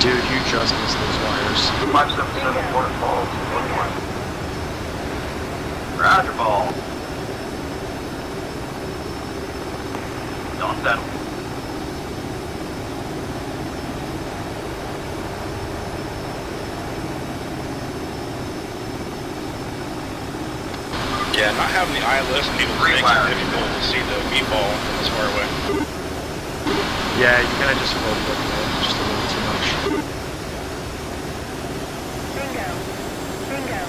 Dude, you just missed those wires. 577 quarter falls. 1-1. Roger, ball. Don't settle. Yeah, not having the eye list makes it difficult to see the meatball from this far away. Yeah, you kind of just rolled with it just a little too much. Bingo. Bingo.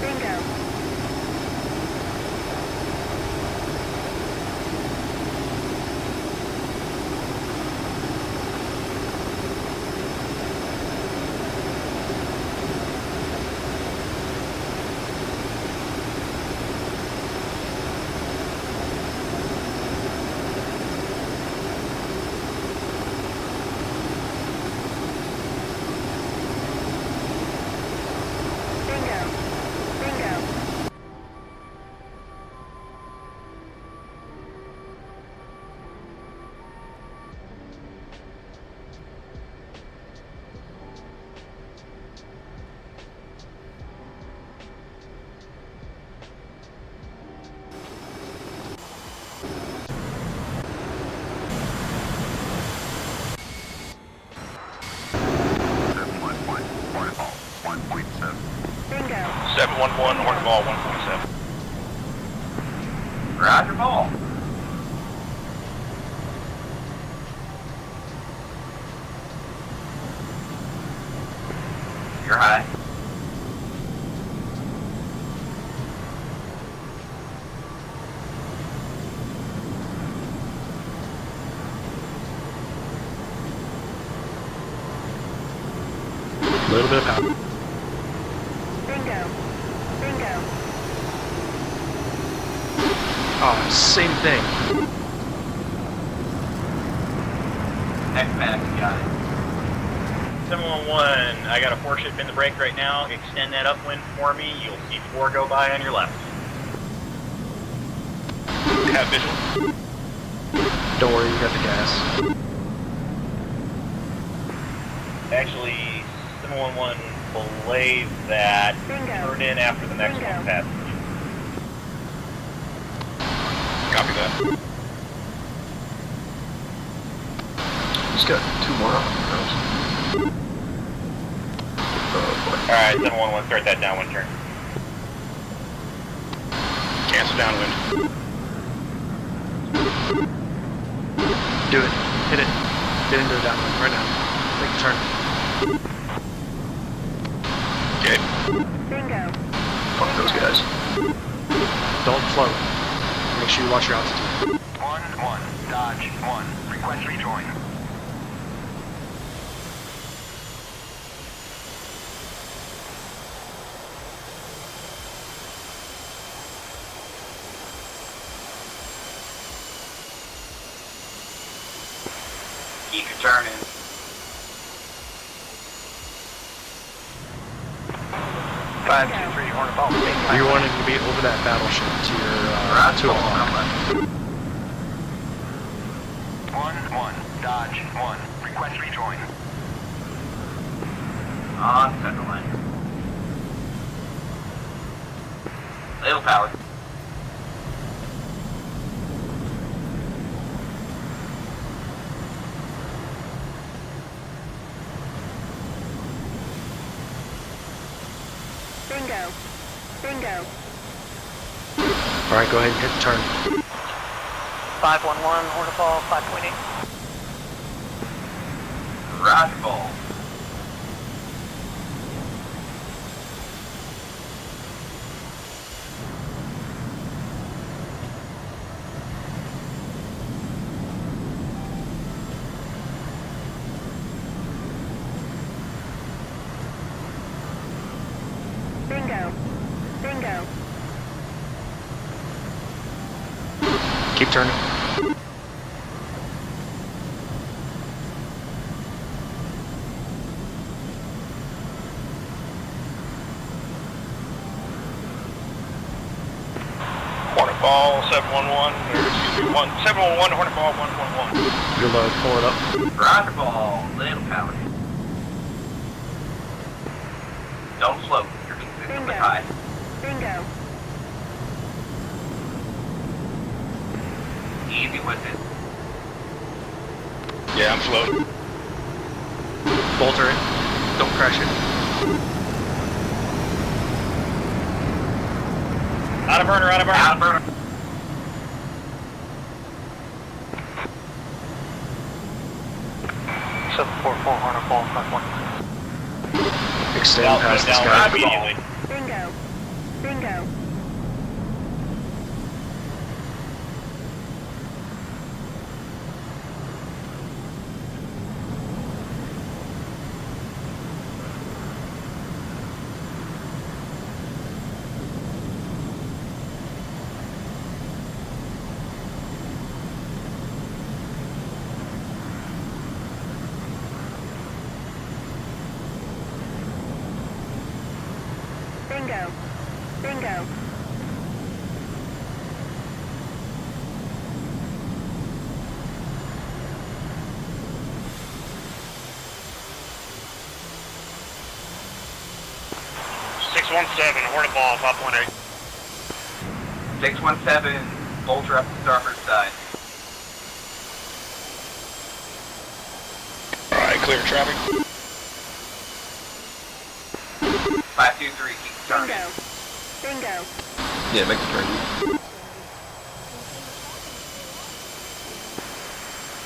Bingo. 711, horn ball 1.7. Roger, ball. You're high. A little bit of power. Bingo. Bingo. Oh, same thing. Next back, you got it. 711, I got a 4-ship in the break right now. Extend that upwind for me. You'll see 4 go by on your left. Have visual. Don't worry, you got the gas. Actually, 711 belay that. Turn in after the next one passes. Copy that. He's got 2 more on. Alright, 711, start that downwind turn. Cancel downwind. Do it. Hit it. Get into the downwind right now. Make the turn. Okay. Bingo. Fuck those guys. Don't float. Make sure you watch your altitude. 1-1. Dodge 1. Request rejoin. Keep your turning. Five, 2, 3, horn ball. You're wanting to be over that battleship to your 2 o'clock. 1-1. Dodge 1. Request rejoin. On center line. Little power. Bingo. Bingo. Alright, go ahead and hit the turn. 511, Hornifall, 5.8. Roger, ball. Bingo. Bingo. Keep turning. Hornet ball 711, or excuse me, 711 Hornet ball 1.1. You're low, pull it up. Roger, ball. Little power. Don't float. You're consistently high. Bingo. Easy with it. Yeah, I'm floating. Bolter it. Don't crash it. Out of burner, out of burner. Out of burner. Hornifall, 5.1. Extend past the sky. Immediately. Bingo. Bingo. Bingo. Bingo. Hornet ball 5.8. 617, bolter up the starboard side. Alright, clear traffic. 523, keep turning. Bingo. Bingo. Yeah, make the turn.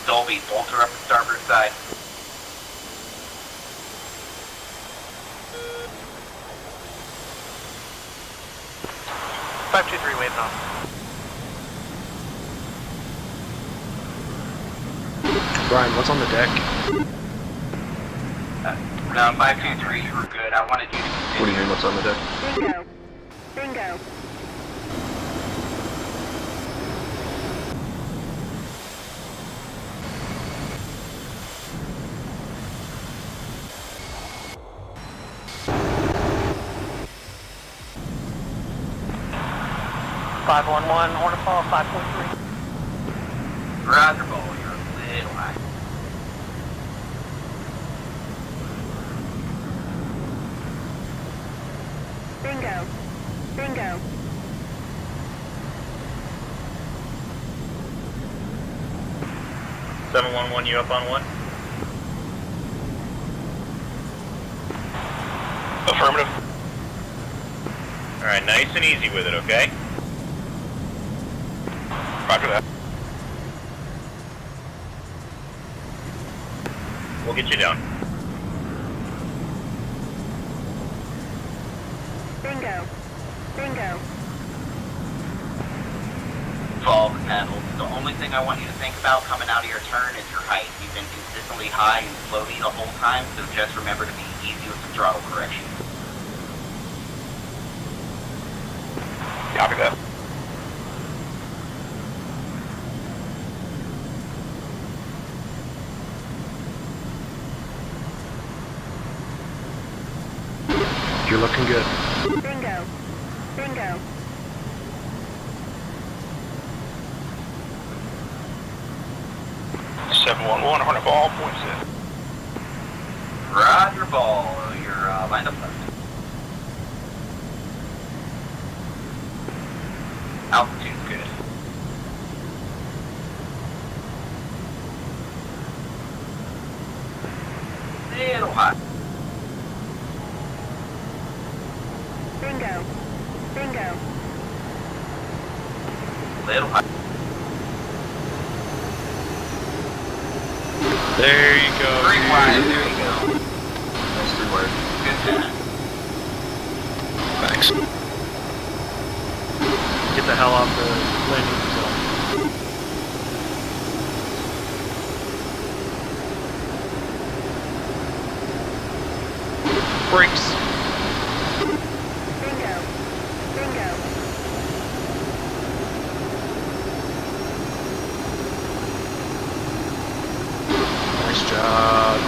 Dolby, bolter up the starboard side. Waving off. Brian, what's on the deck? No, 523, you were good. I wanted you to continue. What do you mean, what's on the deck? Bingo. Bingo. Hornifall, 5.3. Roger, ball, you're a little high. Bingo. Bingo. You up on one? Affirmative. Alright, nice and easy with it, okay? Roger that. We'll get you down. Bingo. Bingo. Fall the paddles. The only thing I want you to think about coming out of your turn is your height. You've been consistently high and floaty the whole time, so just remember to be easy with the throttle correction. Copy that. You're looking good. Bingo. Bingo. Hornet ball, point 7. Roger, ball. You're lined up left. Altitude's good. Little high. Bingo. There you go. Great dude. ride. There you go. Nice work. Good pass. Thanks. Get the hell off the landing zone. Brakes. Bingo. Bingo. Nice job.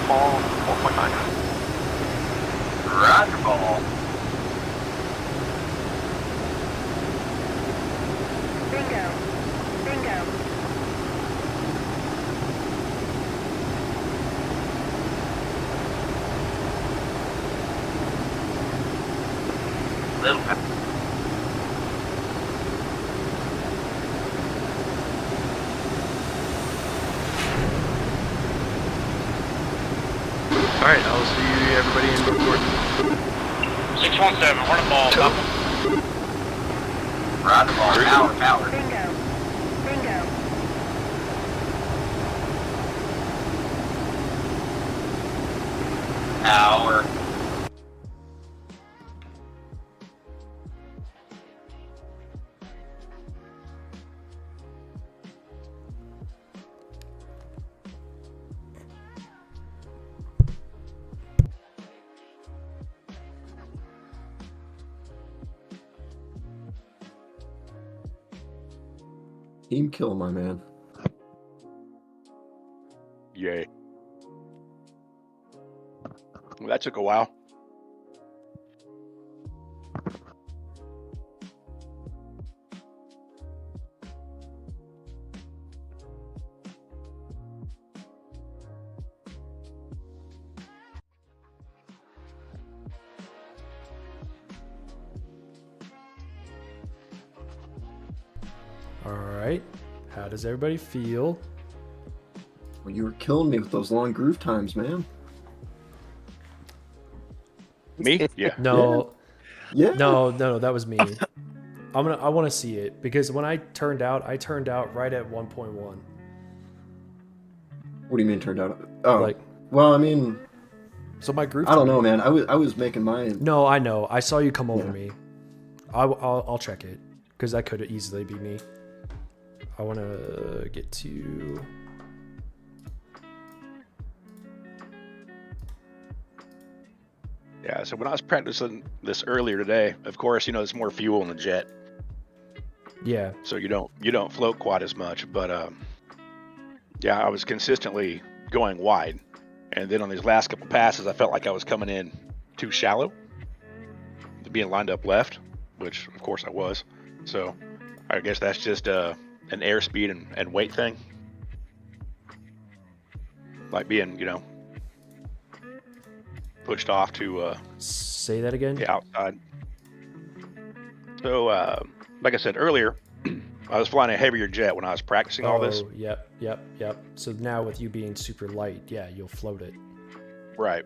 Ball 4.9. Roger ball. Bingo. Bingo. Little pass. Alright, I'll see everybody in North 617, we're on ball. Roger ball. Power. Bingo. Bingo. Power. Team kill, my man. Yay. Well, that took a while. Alright. How does everybody feel? Well, you were killing me with those long groove times, man. Me? Yeah. No. Yeah. No, that was me. I want to see it because when I turned out right at 1.1. What do you mean turned out? Oh, Like, well, I mean, so my groove. I don't know, man. I was making mine. No, I know. I saw you come over me. I'll check it because that could easily be me. I want to get to. Yeah, so when I was practicing this earlier today, of course, you know, there's more fuel in the jet. Yeah. So you don't float quite as much, but yeah, I was consistently going wide. And then on these last couple passes, I felt like I was coming in too shallow, being lined up left, which of course I was. So I guess that's just an airspeed and weight thing. Like being, you know, pushed off to say that again. The outside. So, like I said earlier, I was flying a heavier jet when I was practicing all this. Yep. So now with you being super light, yeah, you'll float it. Right.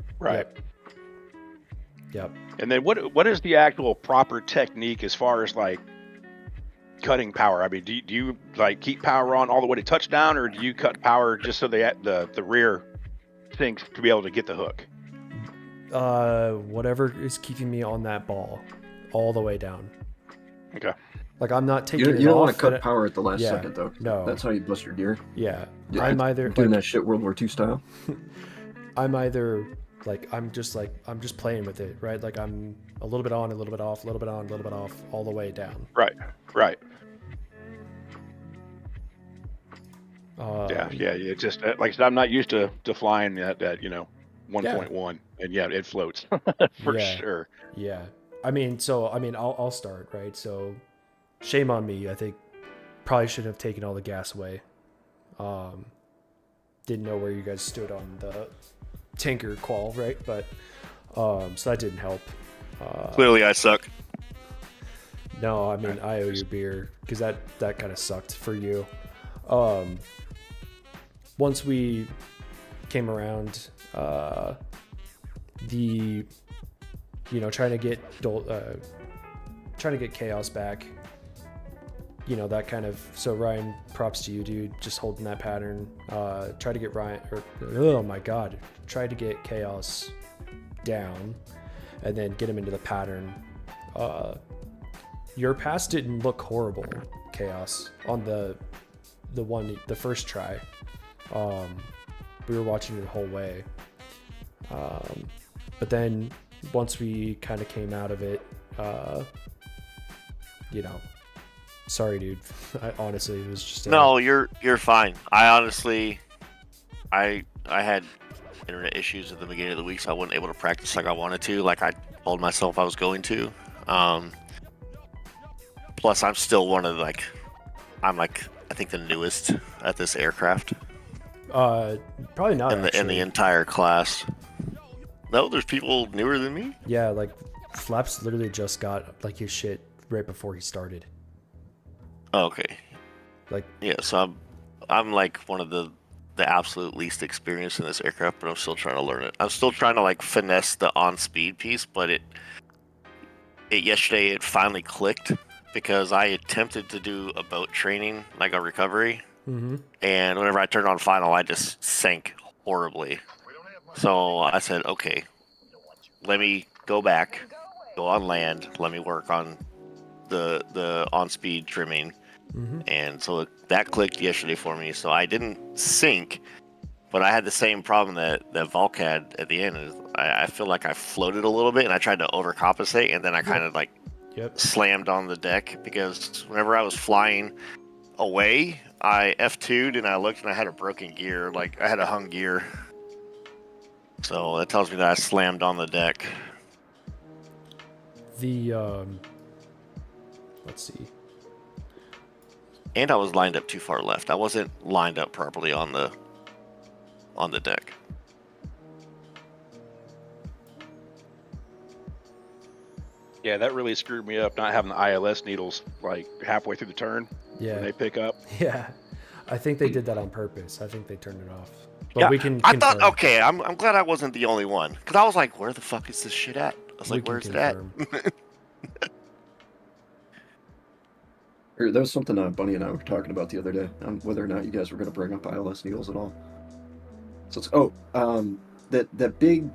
Yep. And then what is the actual proper technique as far as like cutting power? I mean, do you like keep power on all the way to touchdown, or do you cut power just so the rear sinks to be able to get the hook? Whatever is keeping me on that ball all the way down. Okay. Like I'm not taking You it don't off. want to cut power at the last second, though. No. That's how you bust your gear. Yeah. Yeah, I'm either doing that shit World War II style. I'm either like I'm just playing with it, right? Like I'm a little bit on, a little bit off, a little bit on, a little bit off, all the way down. Right. Yeah. It's just like I said, I'm not used to flying at 1.1, and yeah, it floats for sure. Yeah. I mean, I'll start, right? So shame on me. I think probably should have taken all the gas away. Didn't know where you guys stood on the tanker qual, right? But so that didn't help. Clearly I suck. No, I mean, I owe you beer because that kind of sucked for you. Once we came around, the trying to get chaos back. That kind of. So Ryan, props to you, dude. Just holding that pattern. Try to get Ryan. Oh my God. Try to get chaos down, and then get him into the pattern. Your pass didn't look horrible, chaos, on the first try. We were watching it the whole way. But then once we kind of came out of it, sorry, dude. Honestly, it was just no. You're fine. I honestly, I had internet issues at the beginning of the week, so I wasn't able to practice like I wanted to, like I told myself I was going to. Plus, I'm still one of I think the newest at this aircraft. Probably not in the entire class. No, there's people newer than me. Yeah, like Flaps literally just got his shit right before he started. Okay. Yeah, so I'm like one of the absolute least experienced in this aircraft, but I'm still trying to learn it. I'm still trying to finesse the on-speed piece, but yesterday it finally clicked because I attempted to do a boat training, like a recovery, and whenever I turned on final, I just sank horribly. So I said, okay, let me go back, go on land, let me work on the on-speed trimming. And so that clicked yesterday for me. So I didn't sink, but I had the same problem that Volk had at the end. I feel like I floated a little bit, and I tried to overcompensate, and then I kind of slammed on the deck, because whenever I was flying away, I F2'd and I looked and I had a broken gear, I had a hung gear. So that tells me that I slammed on the deck. Let's see. And I was lined up too far left. I wasn't lined up properly on the deck. Yeah, that really screwed me up, not having the ILS needles halfway through the turn when they pick up. Yeah, I think they did that on purpose. I think they turned it off. But yeah, we can. I thought, okay, I'm glad I wasn't the only one, because I was like, where the fuck is this shit at? I was like, where's it at? That was something Bunny and I were talking about the other day, whether or not you guys were going to bring up ILS needles at all. So it's that big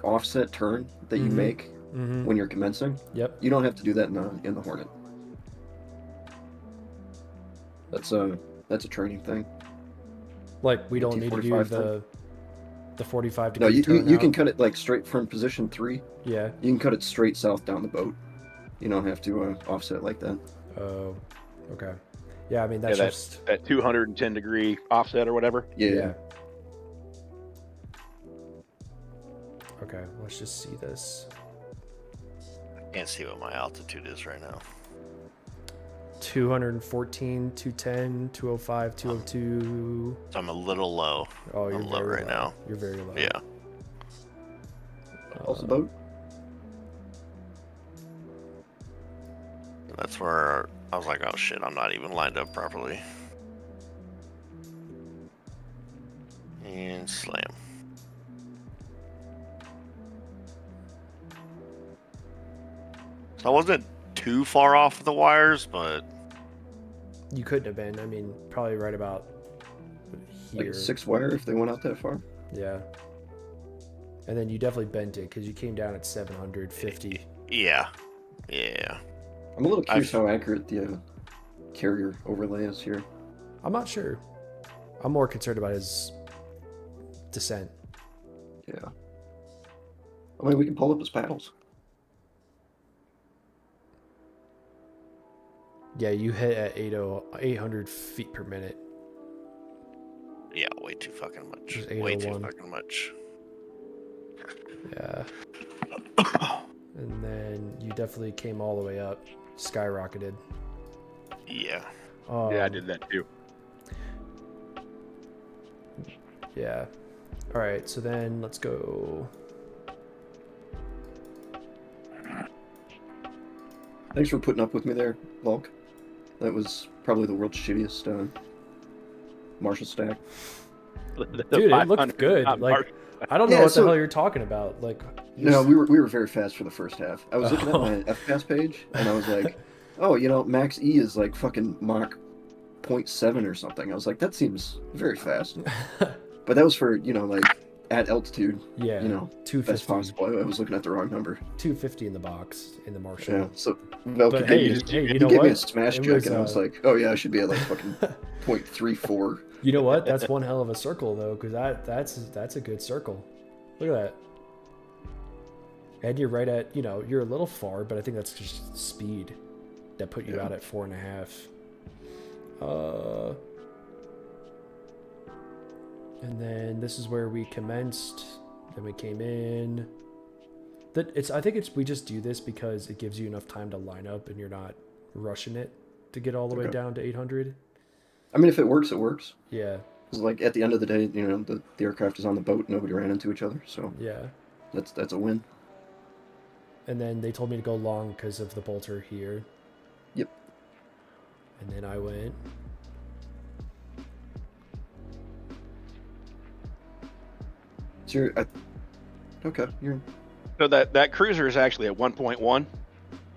offset turn that you make when you're commencing. Yep. You don't have to do that in the Hornet. That's a training thing. We don't need to do the 45 degree. No, you turn can out. cut it straight from position 3. Yeah. You can cut it straight south down the boat. You don't have to offset it like that. Oh, okay. Yeah, I mean that's just that 210 degree offset or whatever. Yeah. Okay, let's just see this. I can't see what my altitude is right now. 214, 210, 205, 202. So I'm a little low. Oh, you're I'm low right now. You're very low. Yeah. How's the boat? That's where I was like, oh shit, I'm not even lined up properly. And slam. So I wasn't too far off the wires, but you couldn't have been. I mean, probably right about here. 6 wire if they went out that far. Yeah. And then you definitely bent it because you came down at 750. Yeah. I'm a little curious how accurate the carrier overlay is here. I'm not sure. I'm more concerned about his descent. Yeah. I mean, we can pull up his paddles. Yeah, you hit at 800 feet per minute. Yeah, way too fucking much. Just Way too 801. fucking much. Yeah. And then you definitely came all the way up, skyrocketed. Yeah. Yeah, I did that too. Yeah. All right, so then let's go. Thanks for putting up with me there, Volk. That was probably the world's shittiest Marshall stack. Dude, it looked good. I don't know Yeah, what so- the hell you're talking about. Like, No, we were very fast for the first half. I was looking at my FPAS page, and I was like, oh, max E is like fucking Mach 0.7 or something. I was like, that seems very fast. But that was for, like, at altitude. Yeah, 250. Best possible. I was looking at the wrong number. 250 in the box in the marshal. Yeah, so Velky But gave hey, me you know gave me a what? smash It check, was, and I was like, oh yeah, I should be at like fucking 0.34. You know what? That's one hell of a circle though, because that's a good circle. Look at that. And you're right at, you're a little far, but I think that's just speed that put you out at 4.5. And then this is where we commenced. Then we came in. We just do this because it gives you enough time to line up and you're not rushing it to get all the way down to 800. I mean, if it works, it works. Yeah. Because like at the end of the day, the aircraft is on the boat. Nobody ran into each other, so yeah, that's a win. And then they told me to go long because of the bolter here. Yep. And then I went. So you're. So that cruiser is actually at 1.1.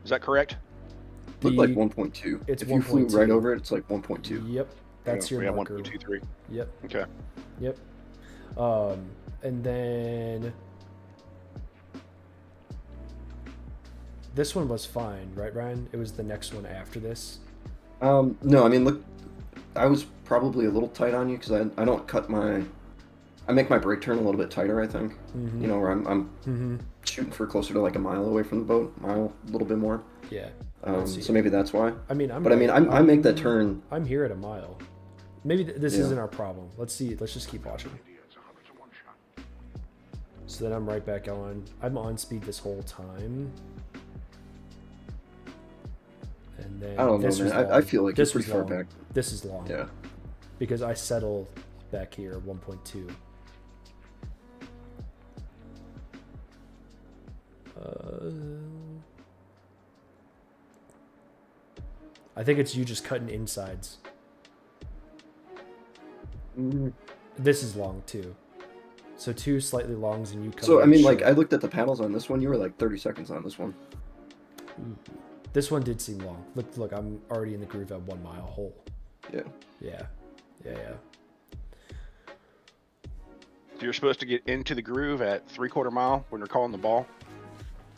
Is that correct? Looked like 1.2. It's if you flew 1.2. right over it, it's like 1.2. Yep, that's your marker. 1.23. Yep. Okay. Yep. And then this one was fine, right, Ryan? It was the next one after this. No, I mean, look, I was probably a little tight on you because I don't cut I make my brake turn a little bit tighter, I think. Mhm. Where I'm shooting for closer to like a mile away from the boat, a little bit more. Yeah. So maybe that's why. I mean, I make that turn. I'm here at a mile. Maybe this Yeah. isn't our problem. Let's see. Let's just keep watching. So then I'm right back on. I'm on speed this whole time. And then I don't know, this was man. I long. feel like this you're pretty was far long. back. This is long. Yeah. Because I settle back here at 1.2. I think it's you just cutting insides. This is long too. So 2 slightly longs and you come So I in mean, short. like I looked at the paddles on this one. You were like 30 seconds on this one. This one did seem long. Look, I'm already in the groove at 1 mile hole. Yeah. Yeah. So you're supposed to get into the groove at 3/4 mile when you're calling the ball.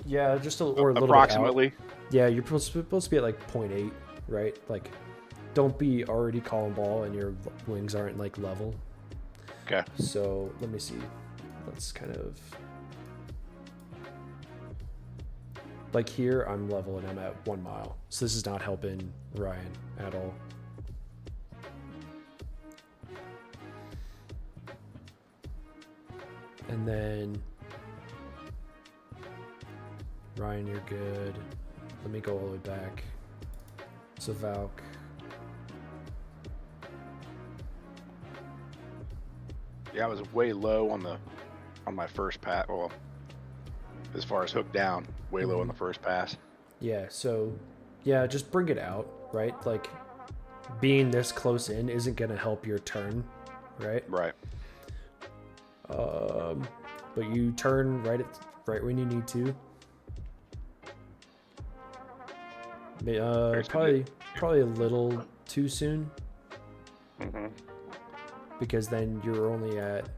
Yeah, just a little approximately. bit out. Yeah, you're supposed to be at like 0.8, right? Like, don't be already calling ball and your wings aren't like level. Okay. So let me see. Let's kind of like here. I'm level and I'm at 1 mile. So this is not helping Ryan at all. And then Ryan, you're good. Let me go all the way back. So Valk. Yeah, I was way low on my first pass. Well, as far as hook down, way low on the first pass. Yeah, so yeah, just bring it out, right? Like being this close in isn't gonna help your turn, right? Right. But you turn right when you need to. Probably a little too soon. Because then you're only at,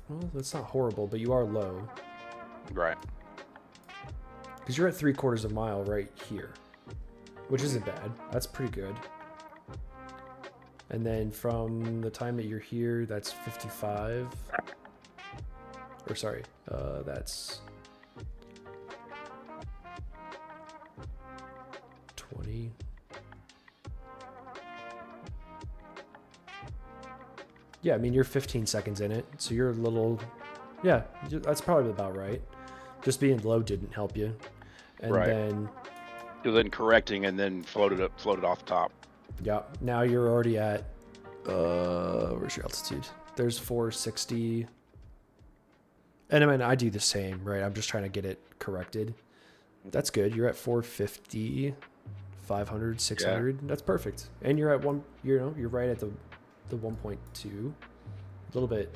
well, that's not horrible, but you are low. Right. Because you're at 3/4 of a mile right here, which isn't bad. That's pretty good. And then from the time that you're here, that's 55. Or sorry, that's 20. Yeah, I mean, you're 15 seconds in it, so you're a little... Yeah, that's probably about right. Just being low didn't help you. And Right. then... Then correcting and then floated off the top. Yeah, now you're already at... where's your altitude? There's 460. And I mean, I do the same, right? I'm just trying to get it corrected. That's good. You're at 450, 500, 600. Yeah. That's perfect. And you're at you're right at the 1.2. A little bit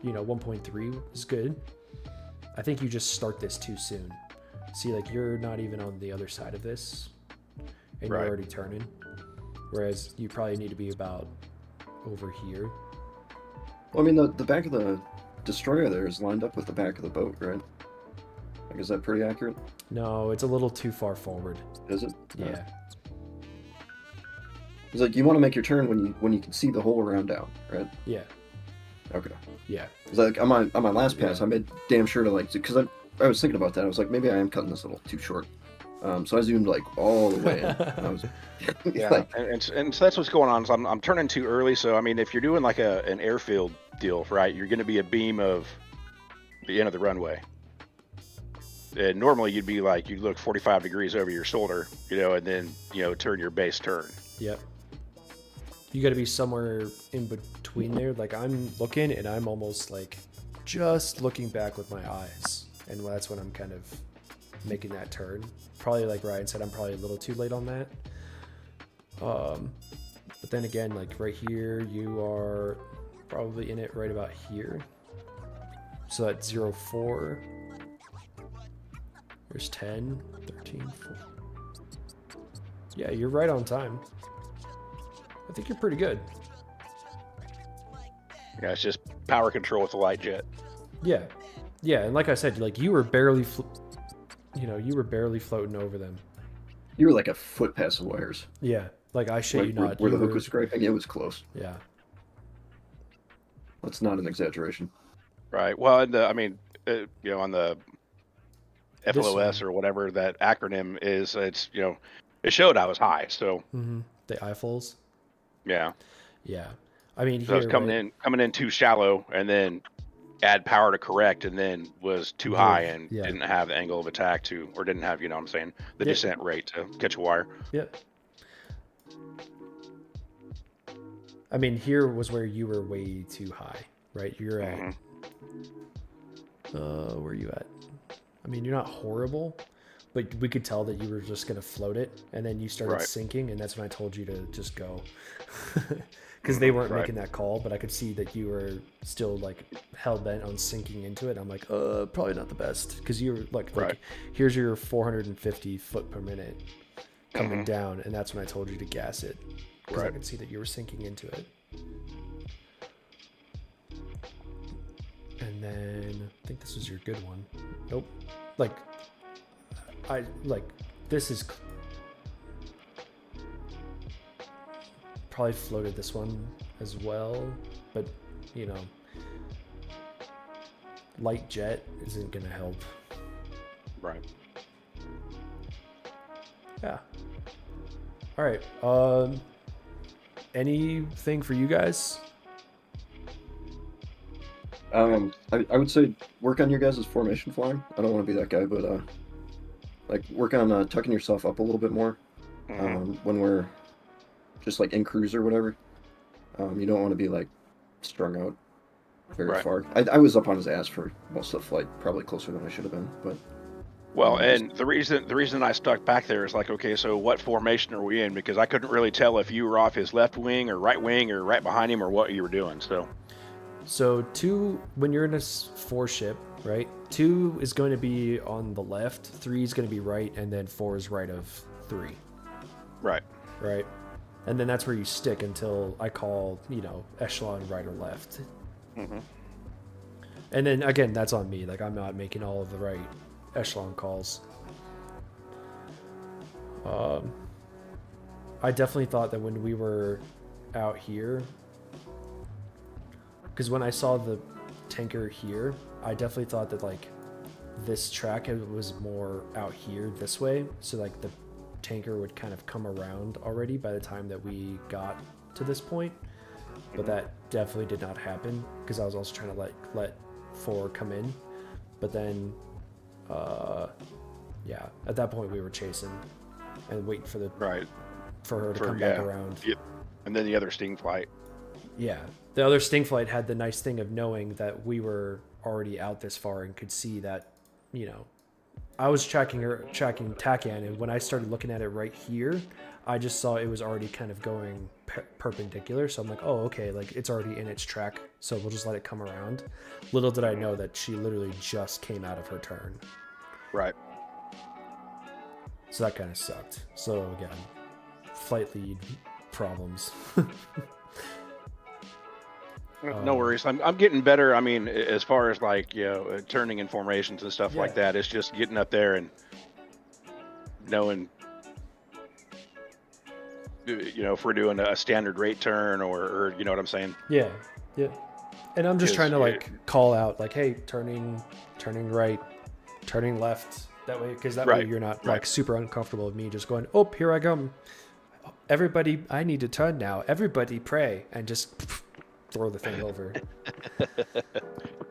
1.3 is good. I think you just start this too soon. See, like, you're not even on the other side of this, and you're already turning. Whereas you probably need to be about over here. Well, I mean, the back of the destroyer there is lined up with the back of the boat, right? Like, is that pretty accurate? No, it's a little too far forward. Is it? Yeah. It's like you want to make your turn when you can see the whole around down, right? Yeah. Okay. Yeah. It's like on my last pass, I made damn sure to, like, because I was thinking about that. I was like, maybe I am cutting this a little too short. So I zoomed like all the way in. And I was, Yeah, like, and so that's what's going on. So I'm turning too early. So I mean, if you're doing like an airfield deal, right, you're going to be a beam of the end of the runway. And normally you'd be like, you look 45 degrees over your shoulder, and then turn your base turn. Yep. You got to be somewhere in between there. Like, I'm looking and I'm almost like just looking back with my eyes, and that's when I'm kind of making that turn. Probably, like Ryan said, I'm probably a little too late on that. But then again, like right here, you are probably in it right about here. So that's 0.4. There's 10, 13, 4. Yeah, you're right on time. I think you're pretty good. Yeah, it's just power control with the light jet. Yeah. Yeah, and like I said, like you were barely floating over them. you were like a foot past the wires. Yeah, like I shit you not. Where you the hook were... was scraping, it was close. Yeah. That's not an exaggeration. Right. Well, and on the FLOS or whatever that acronym is, it's it showed I was high. So the IFLs. Yeah. Yeah. I mean, so I was coming in too shallow, and then add power to correct, and then was too high and didn't have the angle of attack or didn't have the descent rate to catch a wire. Yep. I mean, here was where you were way too high, right? You're at where are you at? I mean, you're not horrible, but we could tell that you were just gonna float it, and then you started sinking, and that's when I told you to just go, because they weren't making that call, but I could see that you were still like hell bent on sinking into it. I'm like, probably not the best, because you were like here's your 450 foot per minute coming down, and that's when I told you to gas it, because I could see that you were sinking into it. And then I think this was your good one. Nope. This is probably floated this one as well, but light jet isn't gonna help. Right. Yeah. All right. Anything for you guys? I would say work on your guys' formation flying. I don't want to be that guy, but work on tucking yourself up a little bit more when we're just like in cruise or whatever. You don't want to be like strung out very far. I was up on his ass for most of the flight, probably closer than I should have been, but. Well, and the reason I stuck back there is like, okay, so what formation are we in? Because I couldn't really tell if you were off his left wing or right behind him or what you were doing. So 2, when you're in a 4 ship, right? 2 is going to be on the left, 3 is going to be right, and then 4 is right of 3. Right. Right. And then that's where you stick until I call, echelon right or left. And then again, that's on me. Like, I'm not making all of the right echelon calls. I definitely thought that when we were out here, because when I saw the tanker here, I definitely thought that like this track was more out here this way, so like the tanker would kind of come around already by the time that we got to this point. But that definitely did not happen, because I was also trying to let 4 come in, but then at that point we were chasing and waiting for her to come back around. Yep. And then the other sting flight. Yeah, the other sting flight had the nice thing of knowing that we were already out this far and could see that I was tracking TACAN, and when I started looking at it right here, I just saw it was already kind of going perpendicular. So I'm like, oh, okay, like it's already in its track. So we'll just let it come around. Little did I know that she literally just came out of her turn. Right. So that kind of sucked. So again, flight lead problems. No worries. I'm getting better. I mean, as far as like, you know, turning in formations and stuff like that, it's just getting up there and knowing, you know, if we're doing a standard rate turn or you know what I'm saying? Yeah. And I'm just trying to like call out like, hey, turning right, turning left. That way, because that way you're not like super uncomfortable with me just going, oh, here I come. Everybody, I need to turn now. Everybody pray, and just throw the thing over.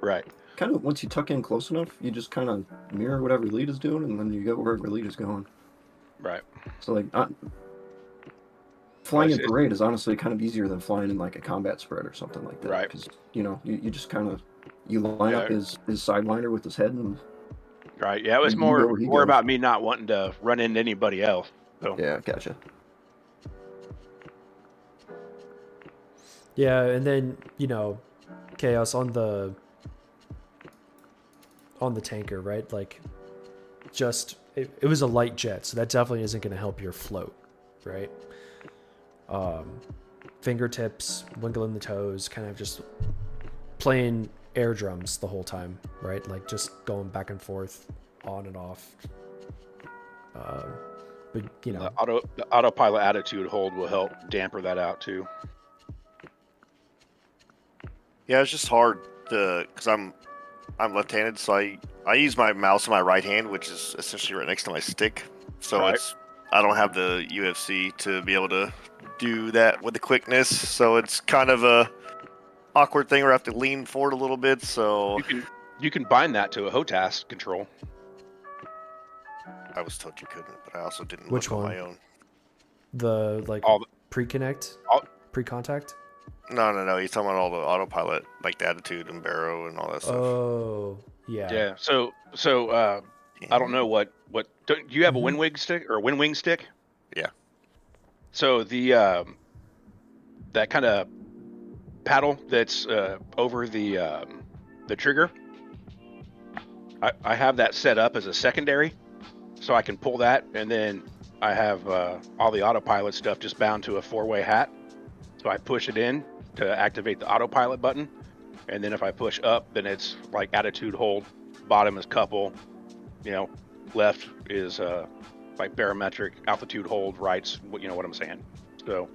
Right. Kind of once you tuck in close enough, you just kind of mirror whatever lead is doing, and then you go wherever lead is going. Right. So like, flying in parade is honestly kind of easier than flying in like a combat spread or something like that. Right. Because you know you just kind of line up his sideliner with his head and. Right. Yeah, it was more about me not wanting to run into anybody else. So. Yeah, gotcha. Yeah, and then, you know, Chaos on the tanker, right? Like, just it was a light jet, so that definitely isn't going to help your float, right? Fingertips, wiggling the toes, kind of just playing air drums the whole time, right? Like just going back and forth, on and off. But you know, the autopilot attitude hold will help damper that out too. Yeah, it's just hard to, because I'm left-handed, so I use my mouse in my right hand, which is essentially right next to my stick. So I don't have the UFC to be able to do that with the quickness. So it's kind of a awkward thing where I have to lean forward a little bit. So you can bind that to a HOTAS control. I was told you couldn't, but I also didn't Which look on one? my own. The like pre-connect, pre-contact. No. He's talking about all the autopilot, like the attitude and barrow and all that stuff. Oh, yeah. Yeah. So I don't know what do you have a WinWing stick or a WinWing stick? Yeah. So the that kind of paddle that's over the trigger, I have that set up as a secondary, so I can pull that, and then I have all the autopilot stuff just bound to a 4-way hat. So I push it in to activate the autopilot button, and then if I push up, then it's like attitude hold, bottom is couple, you know, left is like barometric, altitude hold, right's, you know what I'm saying. So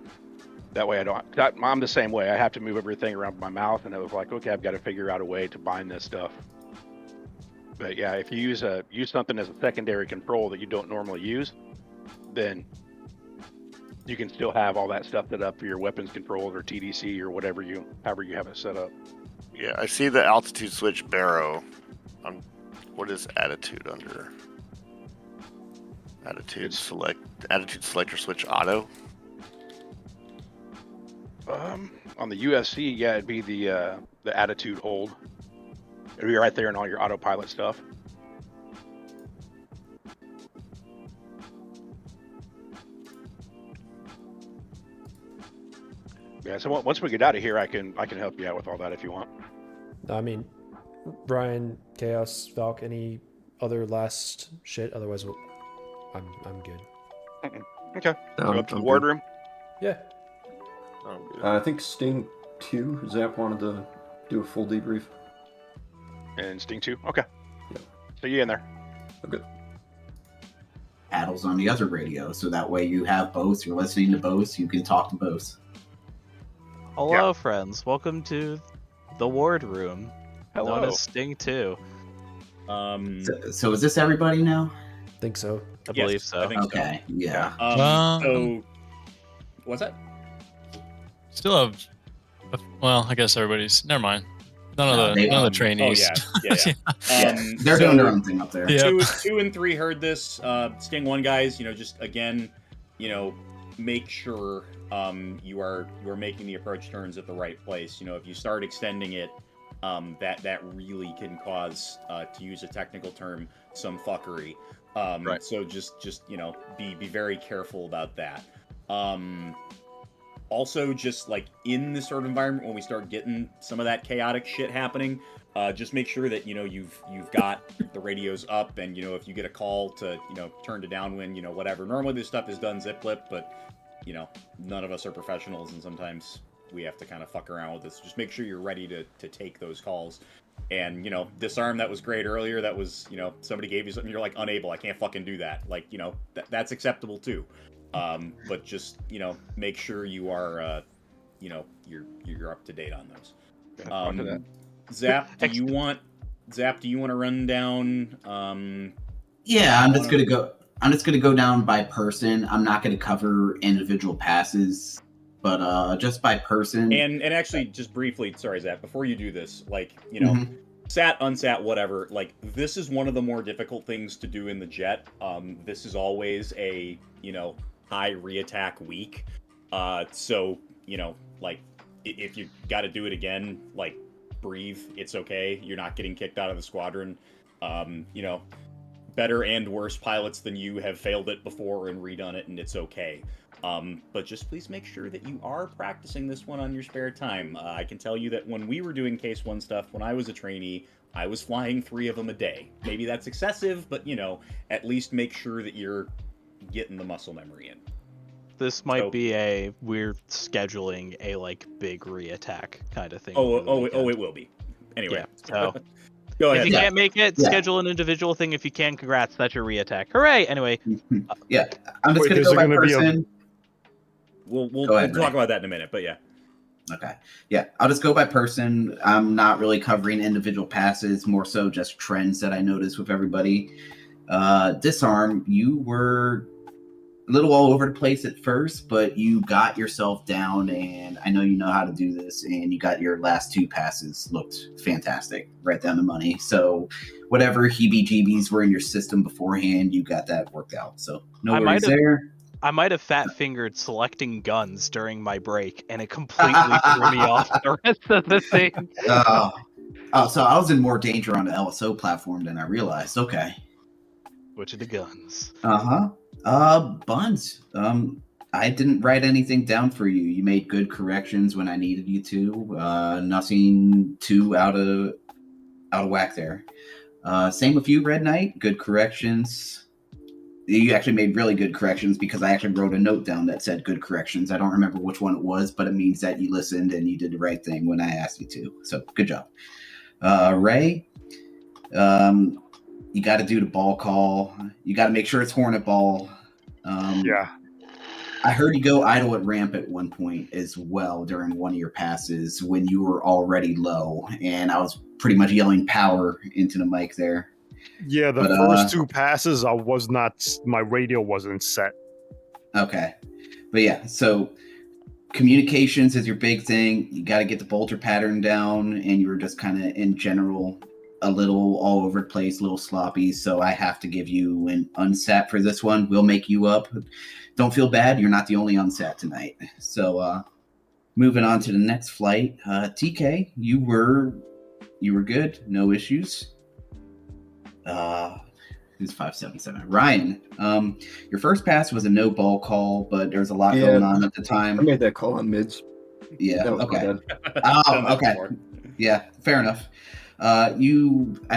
that way I'm the same way. I have to move everything around my mouth, and it was like, okay, I've got to figure out a way to bind this stuff. But yeah, if you use something as a secondary control that you don't normally use, then you can still have all that stuff set up for your weapons controls or TDC or however you have it set up. Yeah, I see the altitude switch barrow. What is attitude under? Attitude selector switch auto. On the UFC, yeah, it'd be the attitude hold. It'd be right there in all your autopilot stuff. Yeah, so once we get out of here, I can help you out with all that if you want. I mean, Ryan, Chaos, Valk, any other last shit? Otherwise, I'm good. Okay. So up to the wardroom. Yeah. I think Sting 2, Zap wanted to do a full debrief. And Sting 2? Okay. Yep. So you in there. Okay. Addles on the other radio, so that way you have both, you're listening to both, you can talk to both. Hello, friends. Welcome to the ward room. Hello. Known as Sting 2. So is this everybody now? Think so. I believe so. I think Okay, so. yeah. So, what's that? Still have, well, I guess everybody's. Never mind. None of the trainees. Oh yeah. They're doing their own thing up there. Yeah. 2 and 3 heard this. Sting 1 guys, just again, make sure you are making the approach turns at the right place. If you start extending it that really can cause, to use a technical term, some fuckery. Right. So just be very careful about that. Also, just like in this sort of environment, when we start getting some of that chaotic shit happening, just make sure that you've got the radios up, and if you get a call to turn to downwind, whatever. Normally this stuff is done zip lip, but none of us are professionals, and sometimes we have to kind of fuck around with this. Just make sure you're ready to take those calls. And disarm, that was great earlier. That was somebody gave you something, you're like unable, I can't fucking do that. Like that's acceptable too. But just make sure you are you're up to date on those. Zap, do you want to run down? Yeah, I'm just gonna go down by person. I'm not gonna cover individual passes, but just by person. And actually, just briefly, sorry, Zap, before you do this, sat, unsat, whatever, this is one of the more difficult things to do in the jet. This is always a high reattack week. So if you got to do it again, breathe. It's okay. You're not getting kicked out of the squadron. Better and worse pilots than you have failed it before and redone it, and it's okay. But just please make sure that you are practicing this one on your spare time. I can tell you that when we were doing Case 1 stuff, when I was a trainee, I was flying 3 of them a day. Maybe that's excessive, but at least make sure that you're getting the muscle memory in. This might be a weird scheduling a big reattack kind of thing. It will be. Anyway, so go ahead. If you can't make it, schedule an individual thing. If you can, congrats, that's your reattack. Hooray! Anyway, I'm just gonna go by person. We'll talk about that in a minute, but yeah. Okay. Yeah, I'll just go by person. I'm not really covering individual passes, more so just trends that I noticed with everybody. Disarm, you were a little all over the place at first, but you got yourself down, and I know you know how to do this, and you got your last 2 passes looked fantastic, right down the money. So whatever heebie-jeebies were in your system beforehand, you got that worked out. So no worries there. I might have fat-fingered selecting guns during my break, and it completely threw me off the rest of the thing. So I was in more danger on the LSO platform than I realized. Okay. Which of the guns? Buns. I didn't write anything down for you. You made good corrections when I needed you to. Nothing too out of whack there. Same with you, Red Knight. Good corrections. You actually made really good corrections because I actually wrote a note down that said good corrections. I don't remember which one it was, but it means that you listened and you did the right thing when I asked you to. So good job. Ray, you got to do the ball call. You got to make sure it's Hornet ball. Yeah. I heard you go idle at ramp at one point as well during one of your passes when you were already low, and I was pretty much yelling power into the mic there. Yeah, the first 2 passes, my radio wasn't set. Okay. But yeah, so communications is your big thing. You got to get the bolter pattern down, and you were just kind of, in general, a little all over the place, a little sloppy. So I have to give you an unsat for this one. We'll make you up. Don't feel bad. You're not the only unsat tonight. So moving on to the next flight. TK, you were good. No issues. Who's 577? Ryan, your first pass was a no ball call, but there was a lot going on at the time. I made that call on mids. Yeah. Okay. Okay. Yeah. Fair enough. I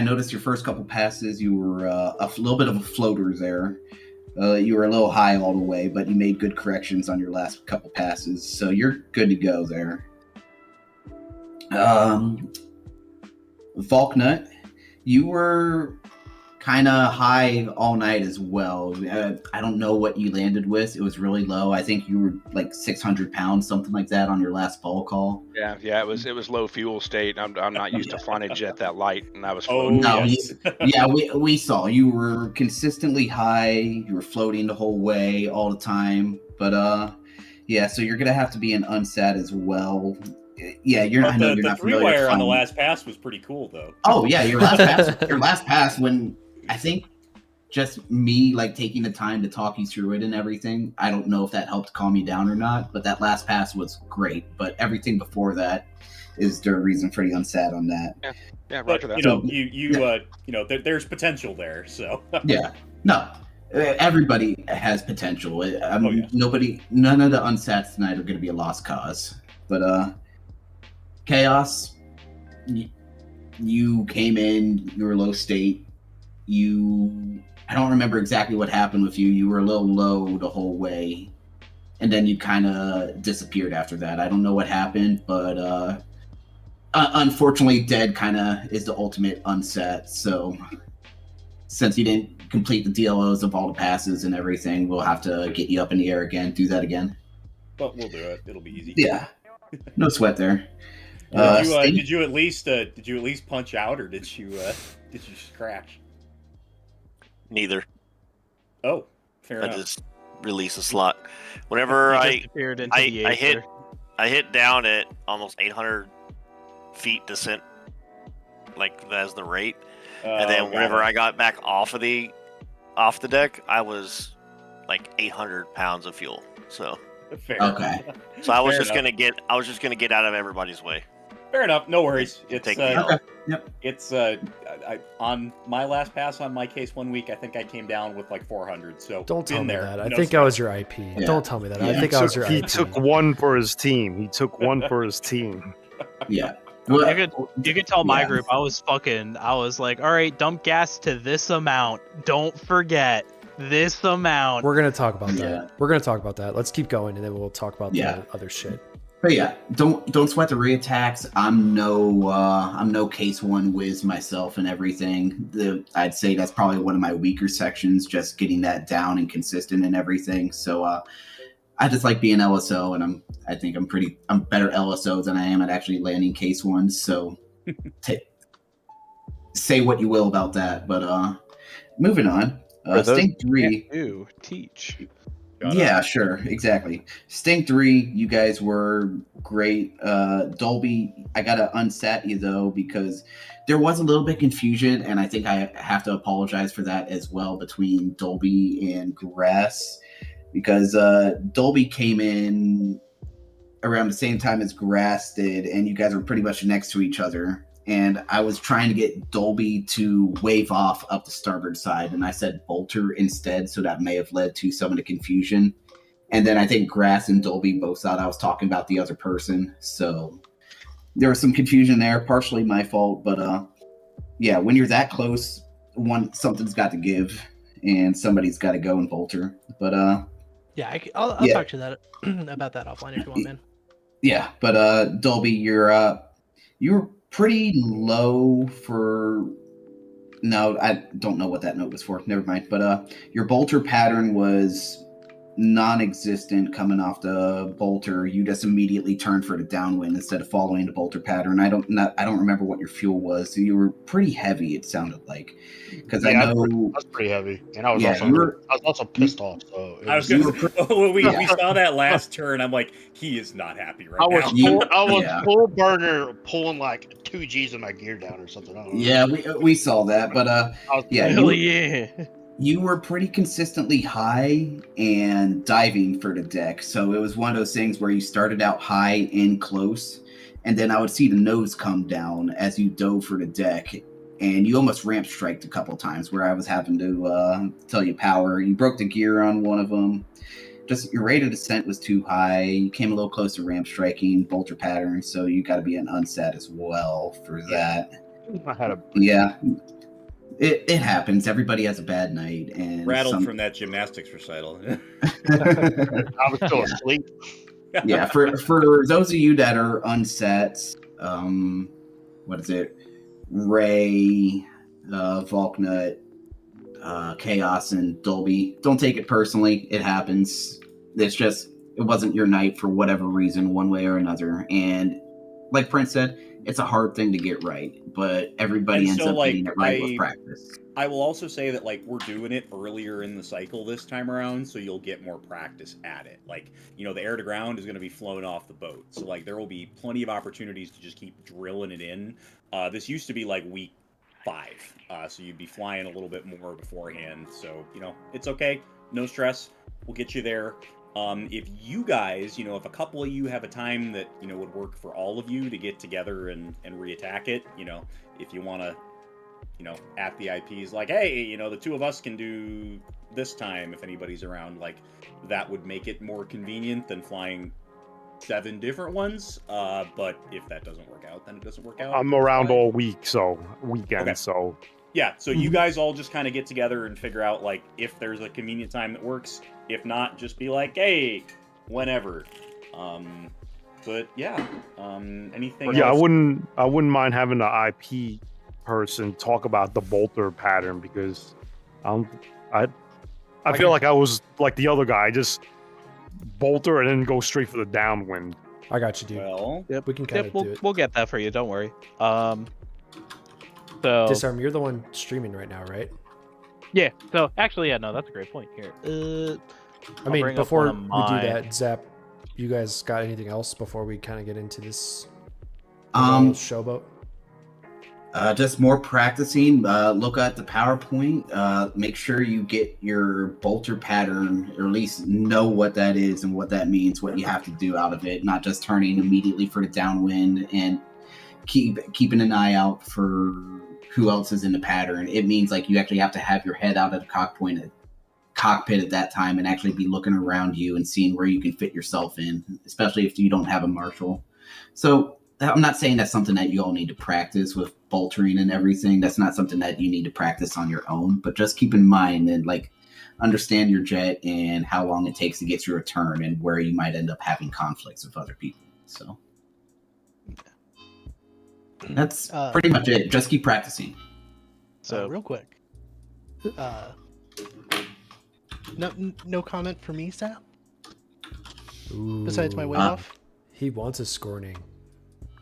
noticed your first couple passes, you were a little bit of a floater there. You were a little high all the way, but you made good corrections on your last couple passes, so you're good to go there. Volknut, you were kind of high all night as well. I don't know what you landed with. It was really low. I think you were like 600 pounds, something like that, on your last ball call. Yeah, it was low fuel state. I'm not used to flying a jet that light, and I was floating. floating. Yeah, we saw you were consistently high. You were floating the whole way, all the time. But yeah, so you're gonna have to be an unsat as well. Yeah, you're not. The 3-wire on the last pass was pretty cool, though. Oh yeah, your last pass. Your last pass when I think just me like taking the time to talk you through it and everything. I don't know if that helped calm you down or not, but that last pass was great. But everything before that is the reason for the unsat on that. Yeah, roger that. You know, there's potential there. So yeah, no, everybody has potential. yeah. None of the unsats tonight are going to be a lost cause. But Chaos, you came in, you were low state. I don't remember exactly what happened with you. You were a little low the whole way, and then you kind of disappeared after that. I don't know what happened, but unfortunately, dead kind of is the ultimate unset. So since you didn't complete the DLOs of all the passes and everything, we'll have to get you up in the air again. Do that again. But we'll do it. It'll be easy. Yeah, no sweat there. Did you at least punch out, or did you scratch? Neither. Oh, fair enough. I just release a slot. Whenever I hit down at almost 800 feet descent, like as the rate, and then whenever I got back off the deck, I was like 800 pounds of fuel. So fair. Okay. So I was just gonna get out of everybody's way. Fair enough. No worries. Okay. Yep. It's on my last pass on my case 1 week, I think I came down with like 400. So Don't tell me there. that. I think I was your IP. Yeah. Don't tell me that. Yeah. I think I was your He IP. took one for his team. Yeah. You could tell my group I was like, all right, dump gas to this amount. Don't forget this amount. We're gonna talk about that. Yeah. We're gonna talk about that. Let's keep going, and then we'll talk about Yeah. the other shit. But yeah, don't sweat the reattacks. I'm no case 1 whiz myself and everything. I'd say that's probably one of my weaker sections, just getting that down and consistent and everything. So I just like being LSO, and I think I'm better LSO than I am at actually landing case 1. So say what you will about that. But moving on. Sting 3. Teach. Yeah, sure, exactly. Sting 3, you guys were great. Dolby, I gotta unsat you though, because there was a little bit confusion, and I think I have to apologize for that as well between Dolby and Grass, because Dolby came in around the same time as Grass did, and you guys were pretty much next to each other. And I was trying to get Dolby to wave off up the starboard side, and I said Bolter instead, so that may have led to some of the confusion. And then I think Grass and Dolby both thought I was talking about the other person, so there was some confusion there, partially my fault, but yeah, when you're that close, something's got to give, and somebody's got to go and Bolter. But yeah, I'll talk to that about that offline if you want, man. Yeah, but Dolby, you're pretty low for. No, I don't know what that note was for. Never mind. But your bolter pattern was non-existent coming off the bolter. You just immediately turned for the downwind instead of following the bolter pattern. I don't remember what your fuel was. So you were pretty heavy. It sounded like, because I know I was pretty heavy, and I was also pissed off. So when we saw that last turn, I'm like, he is not happy right now. I was full burner pulling like 2 G's of my gear down or something. I don't know. Yeah, we saw that, but you were pretty consistently high and diving for the deck. So it was one of those things where you started out high and close, and then I would see the nose come down as you dove for the deck, and you almost ramp striked a couple times where I was having to tell you power. You broke the gear on one of them. Just your rate of descent was too high. You came a little close to ramp striking, bolter pattern, so you got to be an unsat as well for that. I had a It happens. Everybody has a bad night, and rattled from that gymnastics recital. I was still asleep. Yeah, for those of you that are unsets, what is it? Ray, Volknut, Chaos, and Dolby. Don't take it personally. It happens. It wasn't your night for whatever reason, one way or another. And like Prince said, it's a hard thing to get right, but everybody ends up getting it right with practice. I will also say that we're doing it earlier in the cycle this time around, so you'll get more practice at it. The air to ground is going to be flown off the boat, so there will be plenty of opportunities to just keep drilling it in. This used to be week 5. So you'd be flying a little bit more beforehand. So, it's okay. No stress. We'll get you there. If you guys, if a couple of you have a time that, would work for all of you to get together and reattack it, if you want to, at the IPs, like, hey, the 2 of us can do this time if anybody's around, like, that would make it more convenient than flying 7 different ones. But if that doesn't work out, then it doesn't work out. I'm around all week, weekend, Okay. so. Yeah, so you guys all just kind of get together and figure out, like, if there's a convenient time that works. If not, just be like, hey, whenever. But yeah, anything Yeah, else? I wouldn't mind having an IP person talk about the bolter pattern, because I feel like I was like the other guy, just bolter and then go straight for the downwind. I got you, dude. Well, Yep. We can kind of do it. We'll get that for you. Don't worry. So Disarm, you're the one streaming right now, right? yeah. So actually, yeah, no, that's a great point here. I mean, before we do that, Zap, you guys got anything else before we kind of get into this showboat? Just more practicing. Look at the PowerPoint. Make sure you get your bolter pattern, or at least know what that is and what that means, what you have to do out of it. Not just turning immediately for the downwind, and keeping an eye out for who else is in the pattern. It means like you actually have to have your head out of the cockpit at that time and actually be looking around you and seeing where you can fit yourself in, especially if you don't have a marshal. So I'm not saying that's something that you all need to practice with boltering and everything. That's not something that you need to practice on your own, but just keep in mind and like understand your jet and how long it takes to get your return and where you might end up having conflicts with other people. So that's pretty much it. Just keep practicing. So real quick, no comment for me, Sap. Besides my wave off. He wants a scorning.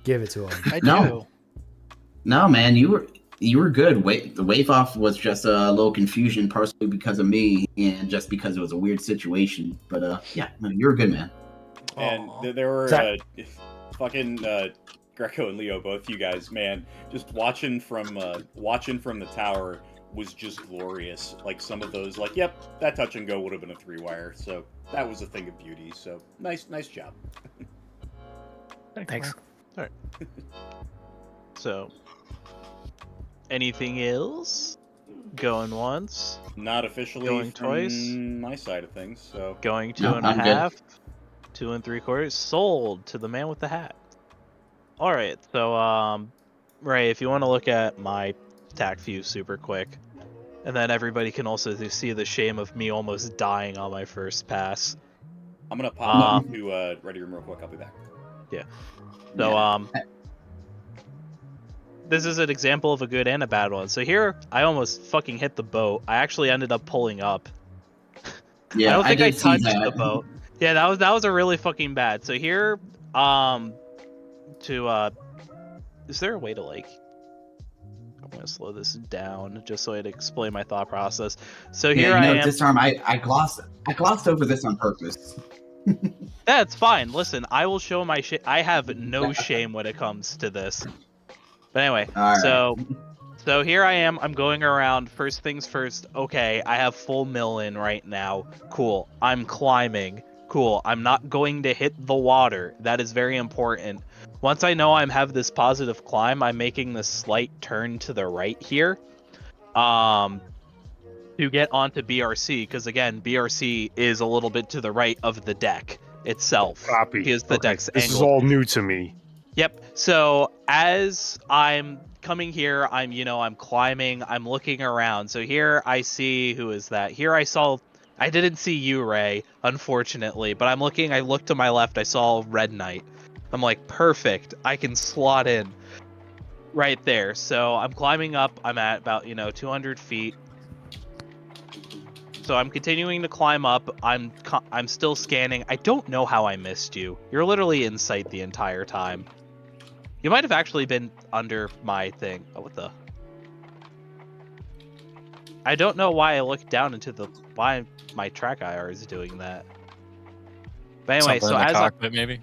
Give it to him. I do. No, man, you were good. The wave off was just a little confusion, partially because of me and just because it was a weird situation. But yeah, no, you were good, man. And there were fucking Greco and Leo, both you guys, man. Just watching from the tower was just glorious. Like some of those, like, yep, that touch and go would have been a 3-wire. So that was a thing of beauty. So nice job. Thanks. All right. So, anything else? Going once? Not officially. Going from twice? My side of things. So going 2 1/2. 2 3/4. Sold to the man with the hat. All right. So, Ray, if you want to look at my tac view super quick, and then everybody can also see the shame of me almost dying on my first pass. I'm gonna pop into ready room real quick. I'll be back. Yeah. So, this is an example of a good and a bad one. So here, I almost fucking hit the boat. I actually ended up pulling up. Yeah, I don't think I did see touched that. the boat. Yeah, that was a really fucking bad. So here, is there a way to like? I'm gonna slow this down just so I can explain my thought process. So here I am. Disarm. I glossed over this on purpose. That's fine. Listen, I will show my shit. I have no shame when it comes to this. But anyway, so here I am. I'm going around. First things first. Okay, I have full mill in right now. Cool. I'm climbing. Cool. I'm not going to hit the water. That is very important. Once I know I have this positive climb, I'm making this slight turn to the right here. To get onto BRC, because again, BRC is a little bit to the right of the deck itself. Copy. Here's the deck's This angle. is all new to me. Yep. So as I'm coming here, I'm climbing, I'm looking around. So here I see, who is that? Here I didn't see you, Ray, unfortunately, but I looked to my left, I saw Red Knight. I'm like, perfect, I can slot in right there. So I'm climbing up, I'm at about, 200 feet. So I'm continuing to climb up, I'm still scanning. I don't know how I missed you. You're literally in sight the entire time. You might have actually been under my thing. Oh, what the? I don't know why I looked down into why my track IR is doing that. But anyway, Something so in the as cockpit, maybe.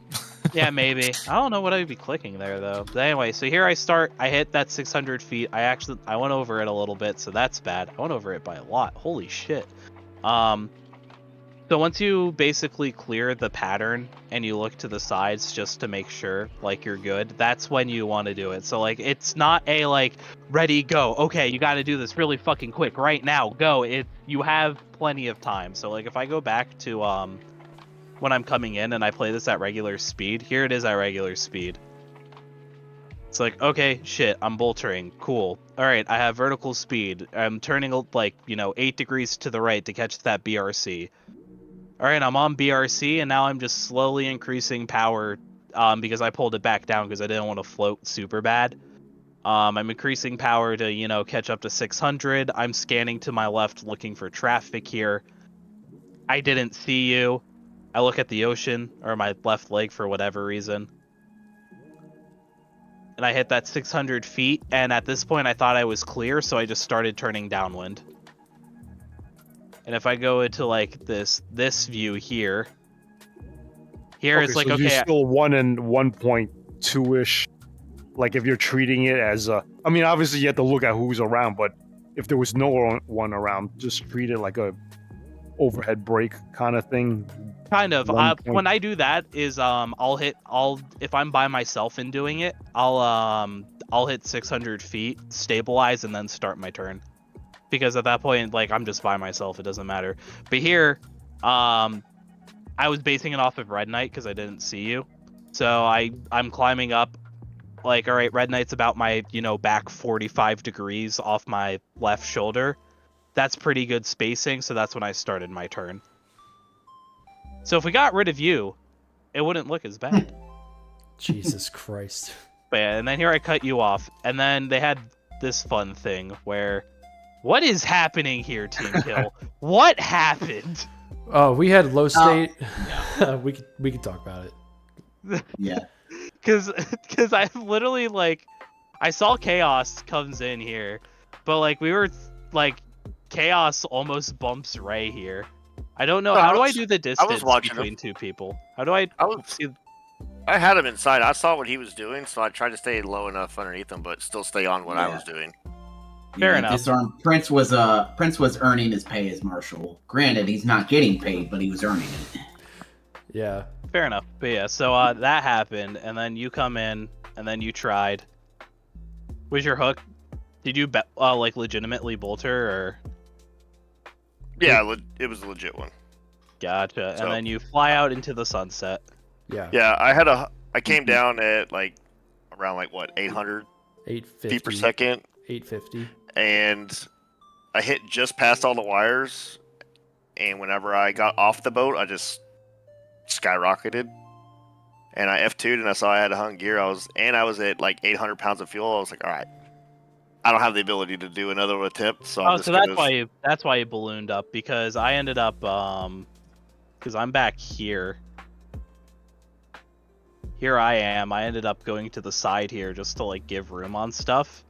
Yeah, maybe. I don't know what I'd be clicking there though. But anyway, so here I start. I hit that 600 feet. I went over it a little bit, so that's bad. I went over it by a lot. Holy shit. So once you basically clear the pattern and you look to the sides just to make sure like you're good, that's when you want to do it. So like it's not a like ready go. Okay, you got to do this really fucking quick right now. Go. You have plenty of time. So like if I go back to when I'm coming in and I play this at regular speed, here it is at regular speed. It's like, okay, shit, I'm boltering. Cool. All right, I have vertical speed. I'm turning like, 8 degrees to the right to catch that BRC. All right, I'm on BRC, and now I'm just slowly increasing power because I pulled it back down because I didn't want to float super bad. I'm increasing power to, catch up to 600. I'm scanning to my left looking for traffic here. I didn't see you. I look at the ocean, or my left leg for whatever reason. And I hit that 600 feet, and at this point I thought I was clear, so I just started turning downwind. And if I go into like this view here it's like, so okay, you're still 1 and 1.2-ish. Like if you're treating it as a, I mean, obviously you have to look at who's around, but if there was no one around, just treat it like a overhead brake kind of thing. Kind of. When I do that is if I'm by myself and doing it, I'll hit 600 feet, stabilize, and then start my turn. Because at that point, like, I'm just by myself, it doesn't matter. But here, I was basing it off of Red Knight because I didn't see you. So I'm climbing up, like, all right, Red Knight's about my, back 45 degrees off my left shoulder. That's pretty good spacing, so that's when I started my turn. So if we got rid of you, it wouldn't look as bad. Jesus Christ. But yeah, and then here I cut you off, and then they had this fun thing where... What is happening here, Team Kill? What happened? Oh, we had low state. We could talk about it. Yeah. Because I literally, like, I saw Chaos comes in here, but, like, we were, like, Chaos almost bumps Ray here. I don't know. How do I do the distance between two people? How do I see... I had him inside. I saw what he was doing, so I tried to stay low enough underneath him, but still stay on what I was doing. Fair enough. Disarm. Prince was earning his pay as marshal. Granted, he's not getting paid, but he was earning it. Yeah. Fair enough. But yeah, so that happened, and then you come in, and then you tried. Was your hook? Did you like legitimately bolter or? Yeah, it was a legit one. Gotcha. So, and then you fly out into the sunset. Yeah. Yeah, I came down at like around like what 800 feet per second. 850. And I hit just past all the wires, and whenever I got off the boat, I just skyrocketed. And I F2'd, and I saw I had a hung gear. I was at like 800 pounds of fuel. I was like, all right, I don't have the ability to do another attempt. So that's why you ballooned up, because I ended up because I'm back here. Here I am. I ended up going to the side here just to like give room on stuff.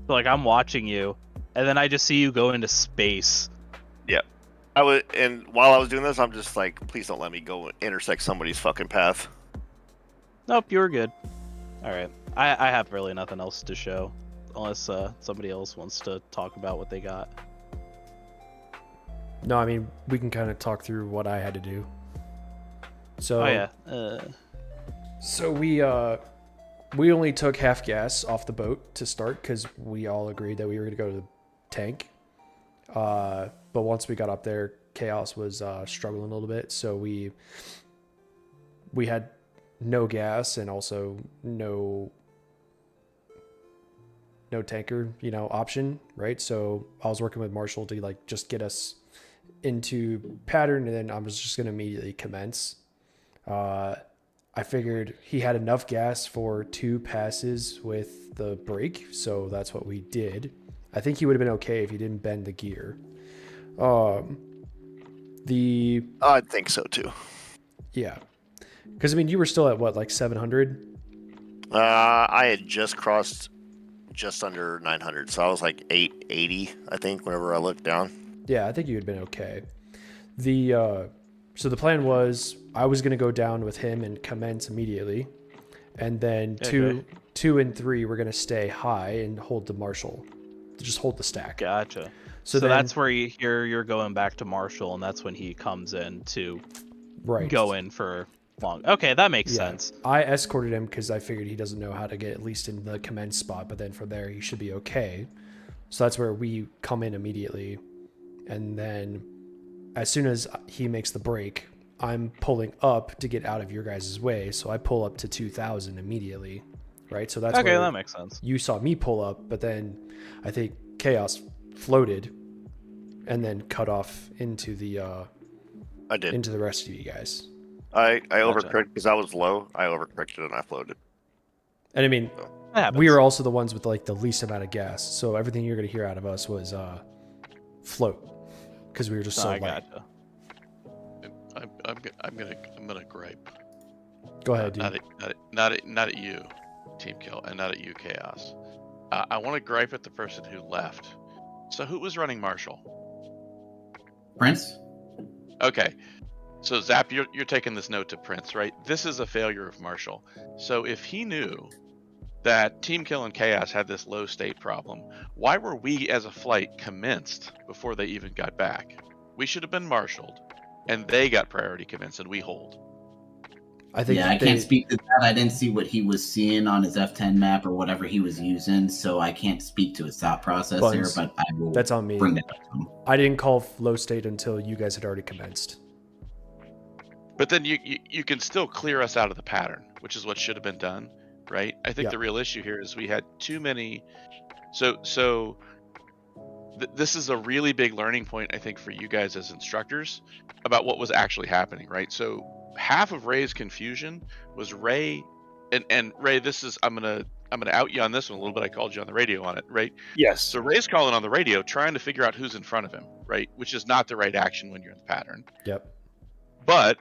So, like, I'm watching you, and then I just see you go into space. Yep. And while I was doing this, I'm just like, please don't let me go intersect somebody's fucking path. Nope, you were good. Alright. I have really nothing else to show, unless somebody else wants to talk about what they got. No, I mean, we can kind of talk through what I had to do. So, oh, yeah. So we only took half gas off the boat to start because we all agreed that we were going to go to the tank. But once we got up there, Chaos was struggling a little bit. So we had no gas and also no tanker, option, right? So I was working with Marshall to like just get us into pattern, and then I was just going to immediately commence. I figured he had enough gas for 2 passes with the brake, so that's what we did. I think he would have been okay if he didn't bend the gear. I think so too. Yeah. Because, I mean, you were still at what, like 700? I had just crossed just under 900, so I was like 880, I think, whenever I looked down. Yeah, I think you had been okay. The So the plan was I was going to go down with him and commence immediately. And then two and 3 were going to stay high and hold the marshal. Just hold the stack. Gotcha. So then, that's where you're going back to Marshall, and that's when he comes in to go in for long. Okay, that makes sense. I escorted him because I figured he doesn't know how to get at least in the commence spot, but then from there he should be okay. So that's where we come in immediately. And then as soon as he makes the break, I'm pulling up to get out of your guys' way. So I pull up to 2,000 immediately, right? So that's okay. That makes sense. You saw me pull up, but then I think Chaos floated and then cut off into the I did into the rest of you guys. I overcorrected because I was low. I overcorrected and I floated. And I mean, we were also the ones with like the least amount of gas, so everything you're gonna hear out of us was float because we were just so light. Gotcha. I'm gonna gripe. Go ahead, dude. Not at you, Team Kill, and not at you, Chaos. I want to gripe at the person who left. So who was running Marshall? Prince. Okay. So Zap, you're taking this note to Prince, right? This is a failure of Marshall. So if he knew that Team Kill and Chaos had this low state problem, why were we as a flight commenced before they even got back? We should have been marshaled, and they got priority commenced, and we hold. I think I can't speak to that. I didn't see what he was seeing on his F10 map or whatever he was using, so I can't speak to his thought process there, but I will that's on me. bring that up to him. I didn't call low state until you guys had already commenced. But then you can still clear us out of the pattern, which is what should have been done, right? I think the real issue here is we had too many. So this is a really big learning point, I think, for you guys as instructors about what was actually happening, right? So half of Ray's confusion was Ray, and Ray, this is I'm gonna out you on this one a little bit. I called you on the radio on it, right? Yes. So Ray's calling on the radio, trying to figure out who's in front of him, right? Which is not the right action when you're in the pattern. Yep. But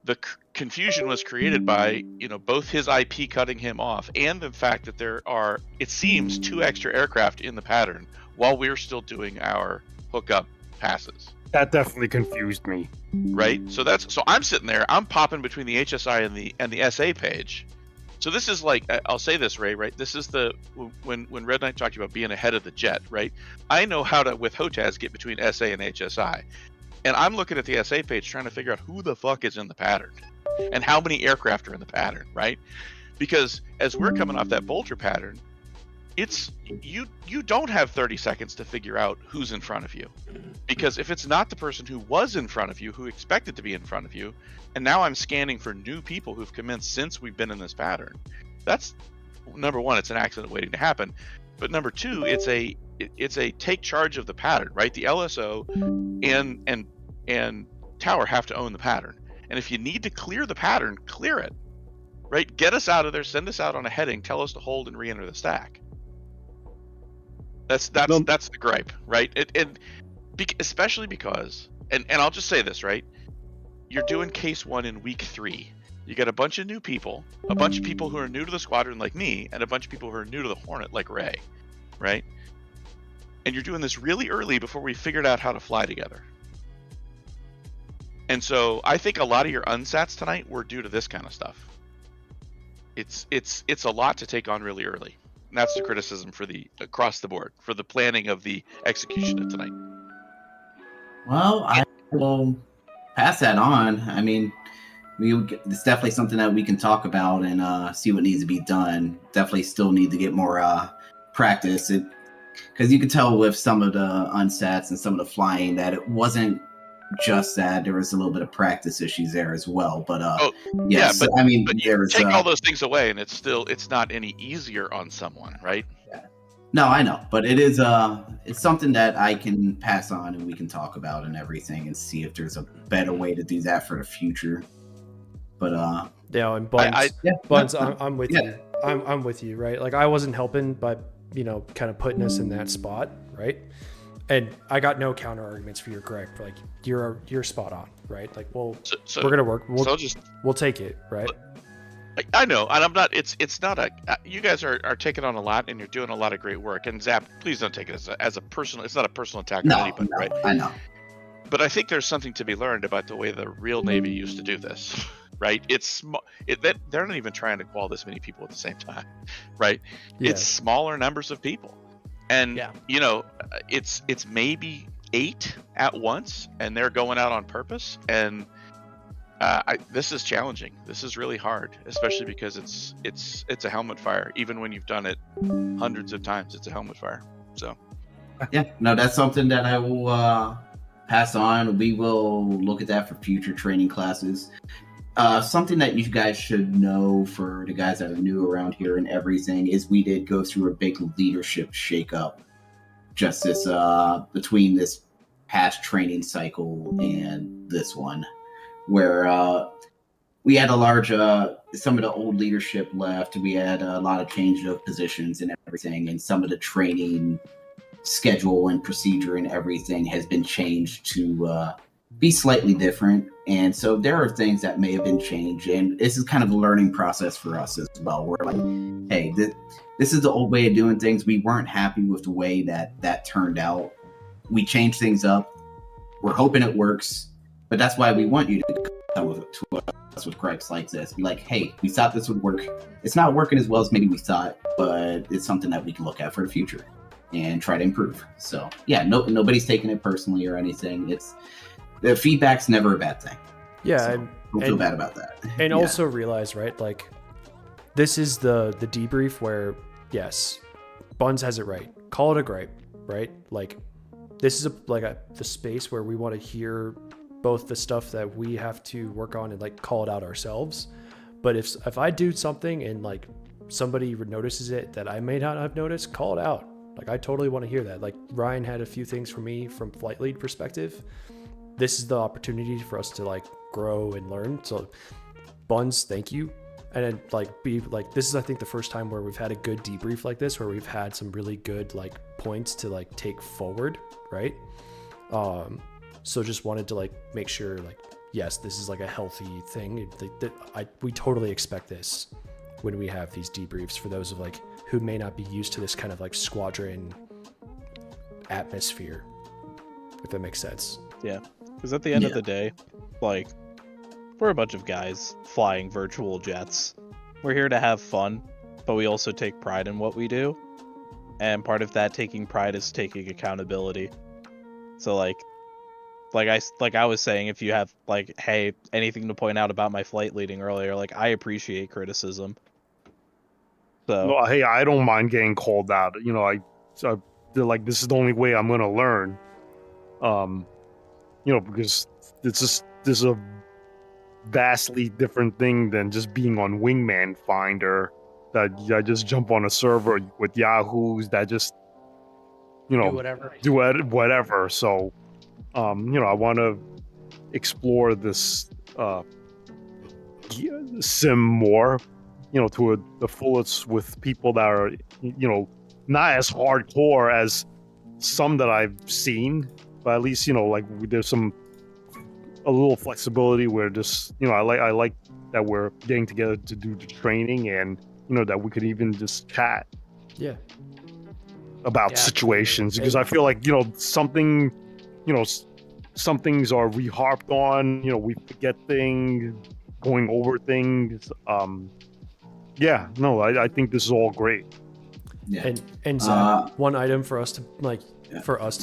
the confusion was created by, both his IP cutting him off and the fact that there are, it seems, 2 extra aircraft in the pattern while we're still doing our hookup passes. That definitely confused me. Right? So I'm sitting there, I'm popping between the HSI and the SA page. So this is like, I'll say this, Ray, right? This is when Red Knight talked about being ahead of the jet, right? I know how to, with HOTAS, get between SA and HSI. And I'm looking at the SA page trying to figure out who the fuck is in the pattern and how many aircraft are in the pattern, right? Because as we're coming off that bolter pattern, it's you don't have 30 seconds to figure out who's in front of you. Because if it's not the person who was in front of you, who expected to be in front of you, and now I'm scanning for new people who've commenced since we've been in this pattern, that's number one, it's an accident waiting to happen. But number two, it's a take charge of the pattern, right? The LSO and tower have to own the pattern. And if you need to clear the pattern, clear it, right? Get us out of there, send us out on a heading, tell us to hold and re-enter the stack. That's the gripe, right? Especially because, and I'll just say this, right? You're doing case 1 in week 3. You got a bunch of new people, a bunch of people who are new to the squadron like me, and a bunch of people who are new to the Hornet like Ray, right? And you're doing this really early before we figured out how to fly together. And so I think a lot of your unsats tonight were due to this kind of stuff. It's a lot to take on really early. And that's the criticism for the across the board for the planning of the execution of tonight. Well, I will pass that on. I mean, it's definitely something that we can talk about and see what needs to be done. Definitely still need to get more practice. Because you could tell with some of the unsats and some of the flying that it wasn't just that. There was a little bit of practice issues there as well. But yes, but, I mean, but you take all those things away and it's not any easier on someone, right? Yeah. No, I know, but it is it's something that I can pass on and we can talk about and everything and see if there's a better way to do that for the future. But yeah, and Buns, I'm with you. I'm with you, right? Like I wasn't helping, but kind of putting us in that spot, right? And I got no counter arguments for your gripe. Like you're spot on, right? Like, well, we're gonna work. We'll take it, right? I know, and I'm not. It's not a. You guys are taking on a lot, and you're doing a lot of great work. And Zap, please don't take it as a personal. It's not a personal attack on anybody, right? I know. But I think there's something to be learned about the way the real Navy used to do this, right? They're not even trying to qual this many people at the same time, right? Yeah. It's smaller numbers of people, and it's maybe 8 at once, and they're going out on purpose. And this is challenging. This is really hard, especially because it's a helmet fire. Even when you've done it hundreds of times, it's a helmet fire. So yeah, no, that's something that I will pass on. We will look at that for future training classes. Something that you guys should know for the guys that are new around here and everything is we did go through a big leadership shakeup just this between this past training cycle and this one, where we had a large some of the old leadership left. We had a lot of change of positions and everything, and some of the training schedule and procedure and everything has been changed to be slightly different. And so there are things that may have been changed, and this is kind of a learning process for us as well. We're like, hey, this is the old way of doing things. We weren't happy with the way that turned out. We changed things up. We're hoping it works, but that's why we want you to come to us with gripes like this. Be like, hey, we thought this would work. It's not working as well as maybe we thought, but it's something that we can look at for the future and try to improve. So yeah, nobody's taking it personally or anything. The feedback's never a bad thing. Yeah, so don't feel bad about that. And also realize, right, like this is the debrief where, yes, Buns has it right. Call it a gripe, right? Like this is the space where we want to hear both the stuff that we have to work on and like call it out ourselves. But if I do something and like somebody notices it that I may not have noticed, call it out. Like I totally want to hear that. Like Ryan had a few things for me from flight lead perspective. This is the opportunity for us to like grow and learn. So Buns, thank you. And then this is I think the first time where we've had a good debrief like this, where we've had some really good like points to like take forward, right? So just wanted to like make sure like, yes, this is like a healthy thing. We totally expect this when we have these debriefs for those of like who may not be used to this kind of like squadron atmosphere, if that makes sense. Yeah, because at the end of the day, like, we're a bunch of guys flying virtual jets. We're here to have fun, but we also take pride in what we do. And part of that taking pride is taking accountability. So like I was saying, if you have like, hey, anything to point out about my flight leading earlier, like I appreciate criticism. So no, hey, I don't mind getting called out. You know, I feel like this is the only way I'm gonna learn. You know, because this is a vastly different thing than just being on Wingman Finder. That I just jump on a server with yahoos that just, you know, do whatever. So, you know, I want to explore this sim more, you know, to the fullest with people that are, you know, not as hardcore as some that I've seen, but at least, you know, like there's a little flexibility where just, you know, I like that we're getting together to do the training, and you know that we could even just chat about situations, because I feel like, you know, some things are we harped on, you know, we forget things, going over things. I think this is all great. And Zach, one item for us to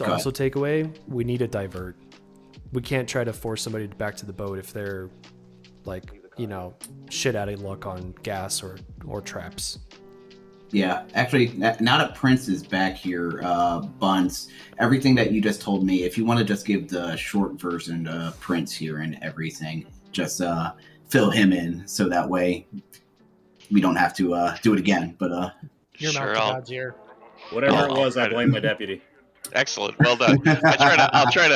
also take away, we need to divert. We can't try to force somebody back to the boat if they're like, you know, shit out of luck on gas or traps. Yeah, actually, now that Prince is back here, Buns, everything that you just told me, if you want to just give the short version to Prince here and everything, just fill him in, so that way we don't have to do it again. But your mouth to God's ear. Whatever it was, I blame my deputy. Excellent, well done. I'll try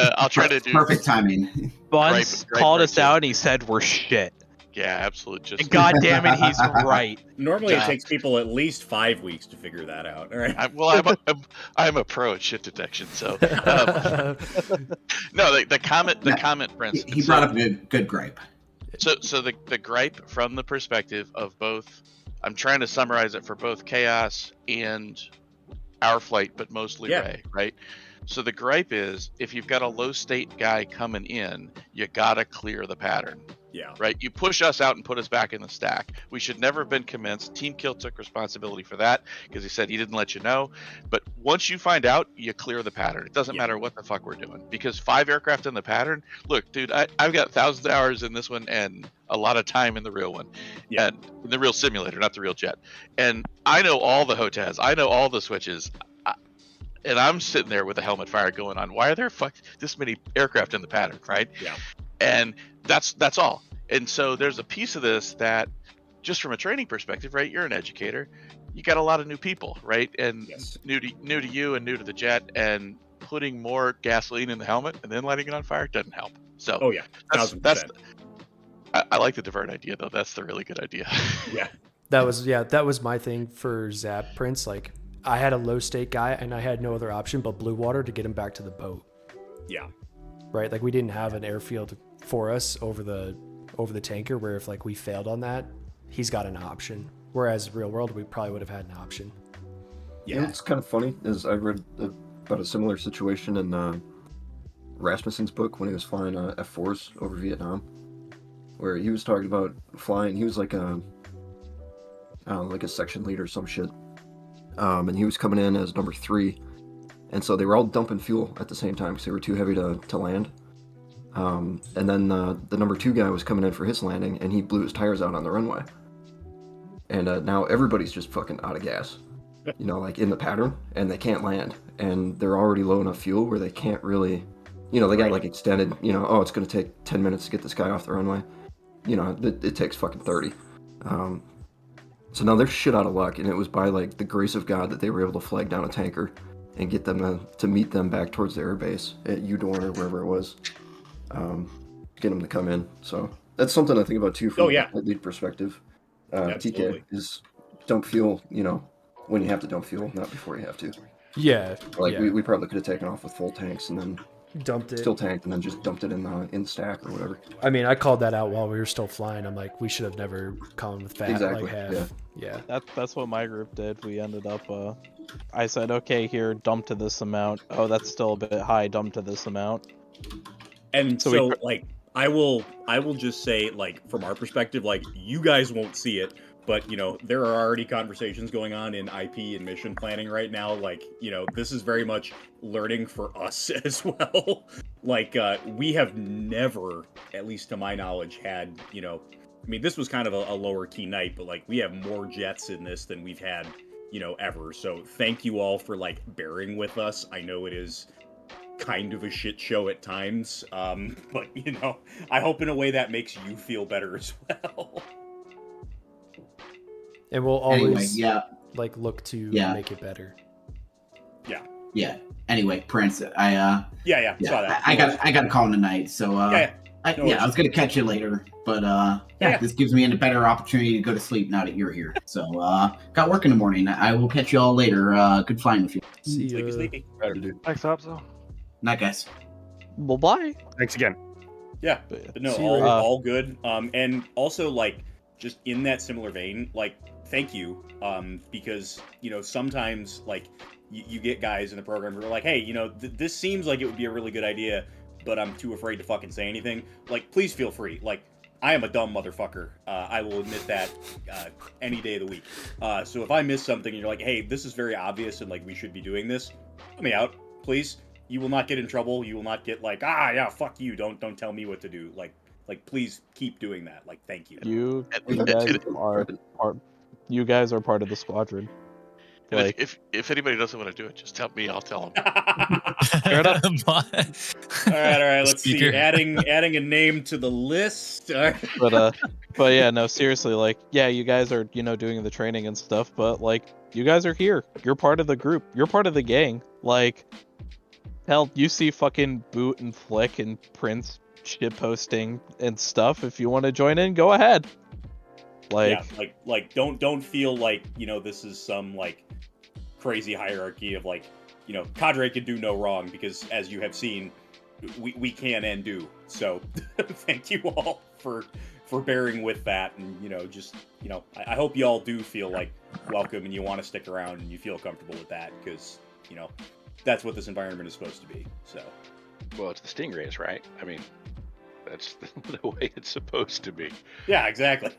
to do perfect timing. Buns called us out and he said we're shit. Yeah, absolutely. And God damn it, he's right. Normally, it takes people at least 5 weeks to figure that out. All right. I'm a pro at shit detection. So no, the comment, Prince. He brought up a good gripe. So the gripe from the perspective of both, I'm trying to summarize it for both Chaos and our flight, but mostly Ray, right? So the gripe is, if you've got a low state guy coming in, you gotta clear the pattern. Yeah. Right? You push us out and put us back in the stack. We should never have been commenced. Team Kill took responsibility for that because he said he didn't let you know. But once you find out, you clear the pattern. It doesn't matter what the fuck we're doing. Because 5 aircraft in the pattern, look, dude, I've got thousands of hours in this one and a lot of time in the real one. Yeah. And in the real simulator, not the real jet. And I know all the HOTAS. I know all the switches. And I'm sitting there with a helmet fire going on. Why are there this many aircraft in the pattern, right? Yeah. And that's all. And so there's a piece of this that, just from a training perspective, right? You're an educator. You got a lot of new people, right? And new to you and new to the jet, and putting more gasoline in the helmet and then lighting it on fire doesn't help. So oh yeah, that's I like the divert idea though. That's the really good idea. Yeah. That was my thing for Zap Prince. Like, I had a low state guy and I had no other option but blue water to get him back to the boat. Yeah. Right? Like, we didn't have an airfield for us over the tanker where if like we failed on that, he's got an option. Whereas real world, we probably would have had an option. Yeah. You know, it's kind of funny is I read about a similar situation in Rasmussen's book when he was flying F4s over Vietnam, where he was talking about flying. He was like a section leader or some shit. And he was coming in as number 3. And so they were all dumping fuel at the same time because they were too heavy to land. And then the number 2 guy was coming in for his landing, and he blew his tires out on the runway. And now everybody's just fucking out of gas, you know, like in the pattern, and they can't land. And they're already low enough fuel where they can't really, you know, they got like extended, you know, oh, it's going to take 10 minutes to get this guy off the runway. You know, it takes fucking 30. So now they're shit out of luck, and it was by like the grace of God that they were able to flag down a tanker and get them to meet them back towards the air base at Udorn or wherever it was. Get them to come in. So that's something I think about too from a lead perspective. TK is dump fuel, you know, when you have to dump fuel, not before you have to. Yeah. Like we probably could have taken off with full tanks and then dumped it, still tanked, and then just dumped it in the stack or whatever. I mean, I called that out while we were still flying. I'm like, we should have never gone with that. Exactly. Like half. Yeah. That's what my group did. We ended up. I said, okay, here, dump to this amount. Oh, that's still a bit high. Dump to this amount. And so like, I will just say, like, from our perspective, like, you guys won't see it, but, you know, there are already conversations going on in IP and mission planning right now. Like, you know, this is very much learning for us as well. Like, we have never, at least to my knowledge, had, you know, I mean, this was kind of a lower key night, but, like, we have more jets in this than we've had, you know, ever. So thank you all for, like, bearing with us. I know it is kind of a shit show at times, but, you know, I hope in a way that makes you feel better as well. And we'll always like look to make it better. Yeah. Anyway, Prince, saw that. I got a call tonight, so I was gonna catch you later, but this gives me a better opportunity to go to sleep now that you're here. So got work in the morning. I will catch you all later. Good flying with you. Sleepy. Better do. Thanks, Opso. Night, guys. Well, bye. Thanks again. Yeah, but no, all good. And also, like, just in that similar vein, like, thank you, because, you know, sometimes, like, you get guys in the program who are like, hey, you know, this seems like it would be a really good idea, but I'm too afraid to fucking say anything. Like, please feel free. Like, I am a dumb motherfucker. I will admit that any day of the week. So if I miss something and you're like, hey, this is very obvious and, like, we should be doing this, let me out, please. You will not get in trouble. You will not get like, fuck you. Don't tell me what to do. Like, please keep doing that. Like, thank you. You guys are part of the squadron. Like, if anybody doesn't want to do it, just tell me. I'll tell them. Fair enough. All right. Let's see. Adding a name to the list. But yeah, no, seriously. Like, yeah, you guys are, you know, doing the training and stuff. But like, you guys are here. You're part of the group. You're part of the gang. Like, hell, you see fucking Boot and Flick and Prince shit posting and stuff. If you want to join in, go ahead. Like, yeah, don't feel like, you know, this is some like crazy hierarchy of like, you know, cadre can do no wrong, because as you have seen, we can and do. So thank you all for bearing with that, and, you know, just, you know, I hope you all do feel like welcome and you want to stick around and you feel comfortable with that, because, you know, that's what this environment is supposed to be. So, well, it's the stingrays, right? I mean, that's the way it's supposed to be. Yeah, exactly.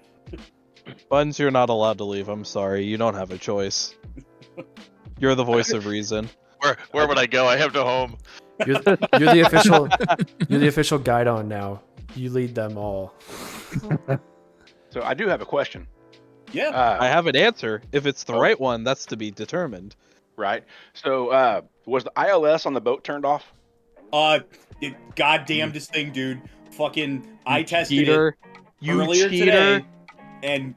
Buns, you're not allowed to leave. I'm sorry. You don't have a choice. You're the voice of reason. Where would I go? I have no home. You're the official guide on now. You lead them all. So I do have a question. Yeah. I have an answer. If it's the right one, that's to be determined. Right. So was the ILS on the boat turned off? Goddamnedest thing, dude. Fucking, I tested cheater. it earlier today. And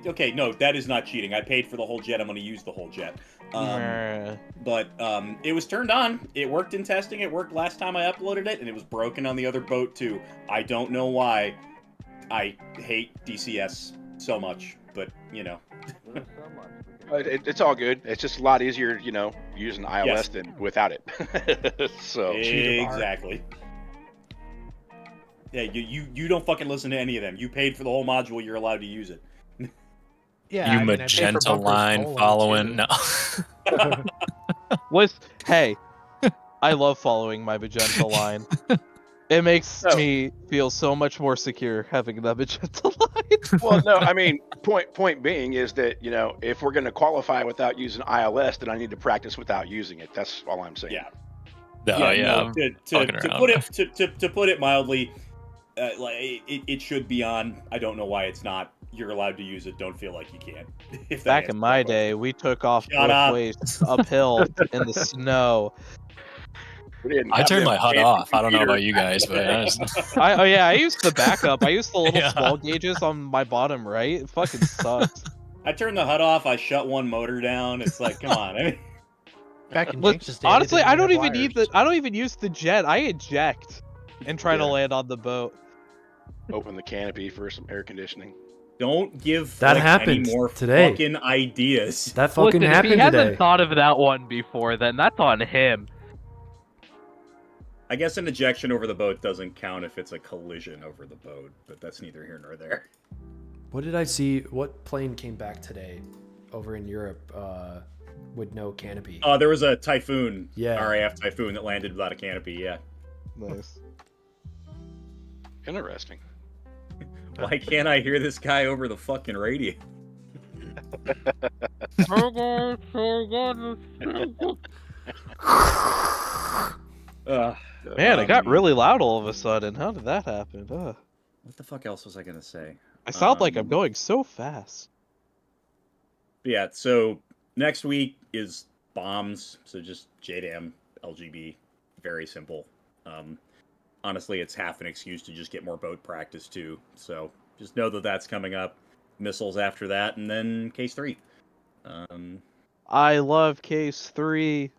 okay, no, that is not cheating. I paid for the whole jet. I'm going to use the whole jet. But it was turned on. It worked in testing. It worked last time I uploaded it, and it was broken on the other boat too. I don't know why. I hate DCS so much, but you know. It's all good. It's just a lot easier, you know, using ILS than without it. So exactly. Yeah, you don't fucking listen to any of them. You paid for the whole module. You're allowed to use it. Yeah, you magenta line following. No. Hey, I love following my magenta line. It makes me feel so much more secure having that magenta line. Well, no, I mean, point being is that, you know, if we're going to qualify without using ILS, then I need to practice without using it. That's all I'm saying. Yeah. No, To put it mildly, like it should be on. I don't know why it's not. You're allowed to use it. Don't feel like you can't. If that Back in my day, we took off Shut both up. ways uphill in the snow. I turned my HUD off. I don't know about you guys, but I used the backup. I used the little small gauges on my bottom right. It fucking sucks. I turned the HUD off. I shut one motor down. It's like, come on. I mean, back in Look, honestly, I don't even need the. I don't even use the jet. I eject and try to land on the boat. Open the canopy for some air conditioning. Don't give that Flick happened any more today. fucking ideas. That fucking Listen, happened if he hasn't today. thought of that one before, then that's on him. I guess an ejection over the boat doesn't count if it's a collision over the boat, but that's neither here nor there. What did I see? What plane came back today over in Europe with no canopy? Oh, there was a Typhoon, Yeah. RAF Typhoon that landed without a canopy, yeah. Nice. Interesting. Why can't I hear this guy over the fucking radio? Man, it got really loud all of a sudden. How did that happen? What the fuck else was I gonna say? I sound like I'm going so fast. Yeah, so next week is bombs, so just JDAM, LGB, very simple. Honestly, it's half an excuse to just get more boat practice too. So just know that that's coming up. Missiles after that, and then case 3. I love case 3.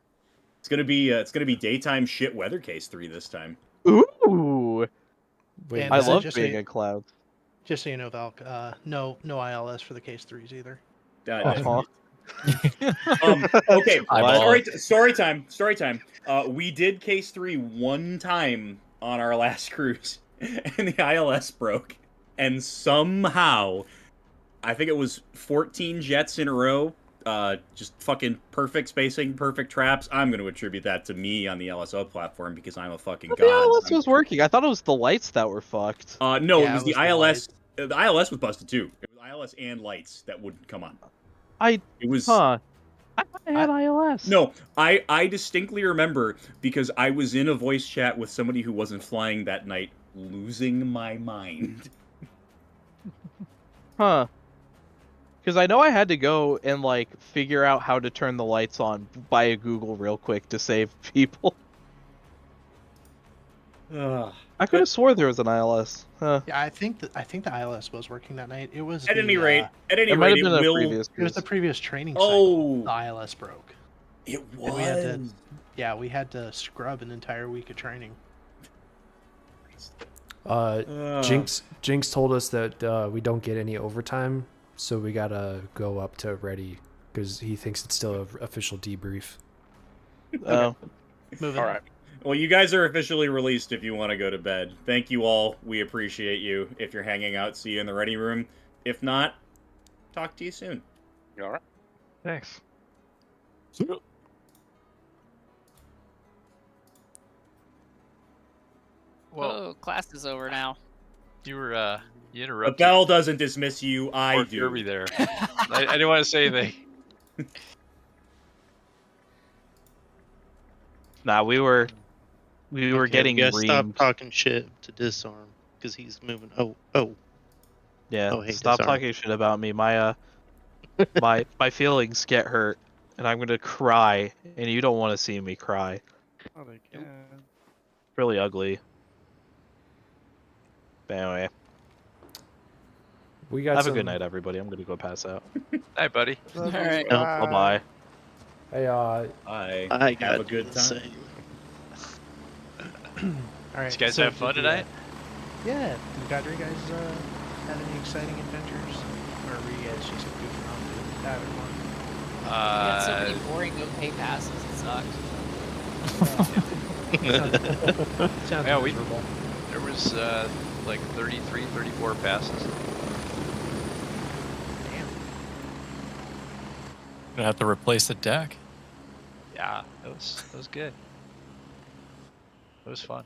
It's gonna be daytime shit weather case 3 this time. Ooh. And, I love just being so in clouds. Just so you know, Valk, no ILS for the case 3s either. Okay, Wow. story time. We did case 3 one time on our last cruise, and the ILS broke, and somehow, I think it was 14 jets in a row, just fucking perfect spacing, perfect traps. I'm going to attribute that to me on the LSO platform because I'm a fucking god. The ILS was working. I thought it was the lights that were fucked. No, it was the ILS. The ILS was busted too. It was ILS and lights that wouldn't come on. I had ILS. No, I distinctly remember because I was in a voice chat with somebody who wasn't flying that night, losing my mind. Huh. Because I know I had to go and, like, figure out how to turn the lights on by a Google real quick to save people. I could have swore there was an ILS. Huh. Yeah, I think the ILS was working that night. It was At any rate, it will. was the previous training cycle. The ILS broke. It was. We had to scrub an entire week of training. Jinx told us that we don't get any overtime, so we gotta go up to ready because he thinks it's still an official debrief. Oh, moving. All right. Well, you guys are officially released if you want to go to bed. Thank you all. We appreciate you. If you're hanging out, see you in the ready room. If not, talk to you soon. You all right? Thanks. See you. Well, class is over now. You were you interrupted. But Bell doesn't dismiss you. I do. Kirby there. I didn't want to say anything. Nah, we were getting you guys stop reamed. talking shit to disarm because he's moving. Oh. Yeah, Oh, hey, stop disarm. talking shit about me. My my feelings get hurt, and I'm gonna cry, and you don't want to see me cry. Oh, they can. Really ugly. But anyway, We got have some... a good night, everybody. I'm gonna go pass out. Hi, buddy. All right. Bye bye. Hey, I got have a good time. All right. Did you guys so have fun did tonight? Yeah. Did Godry guys have any exciting adventures, or were you guys just goofing around with the pattern one? We got so many boring okay passes. It sucked. Sounds Yeah, miserable. there was like 33, 34 passes. Gonna have to replace the deck. Yeah, that was good. It was fun.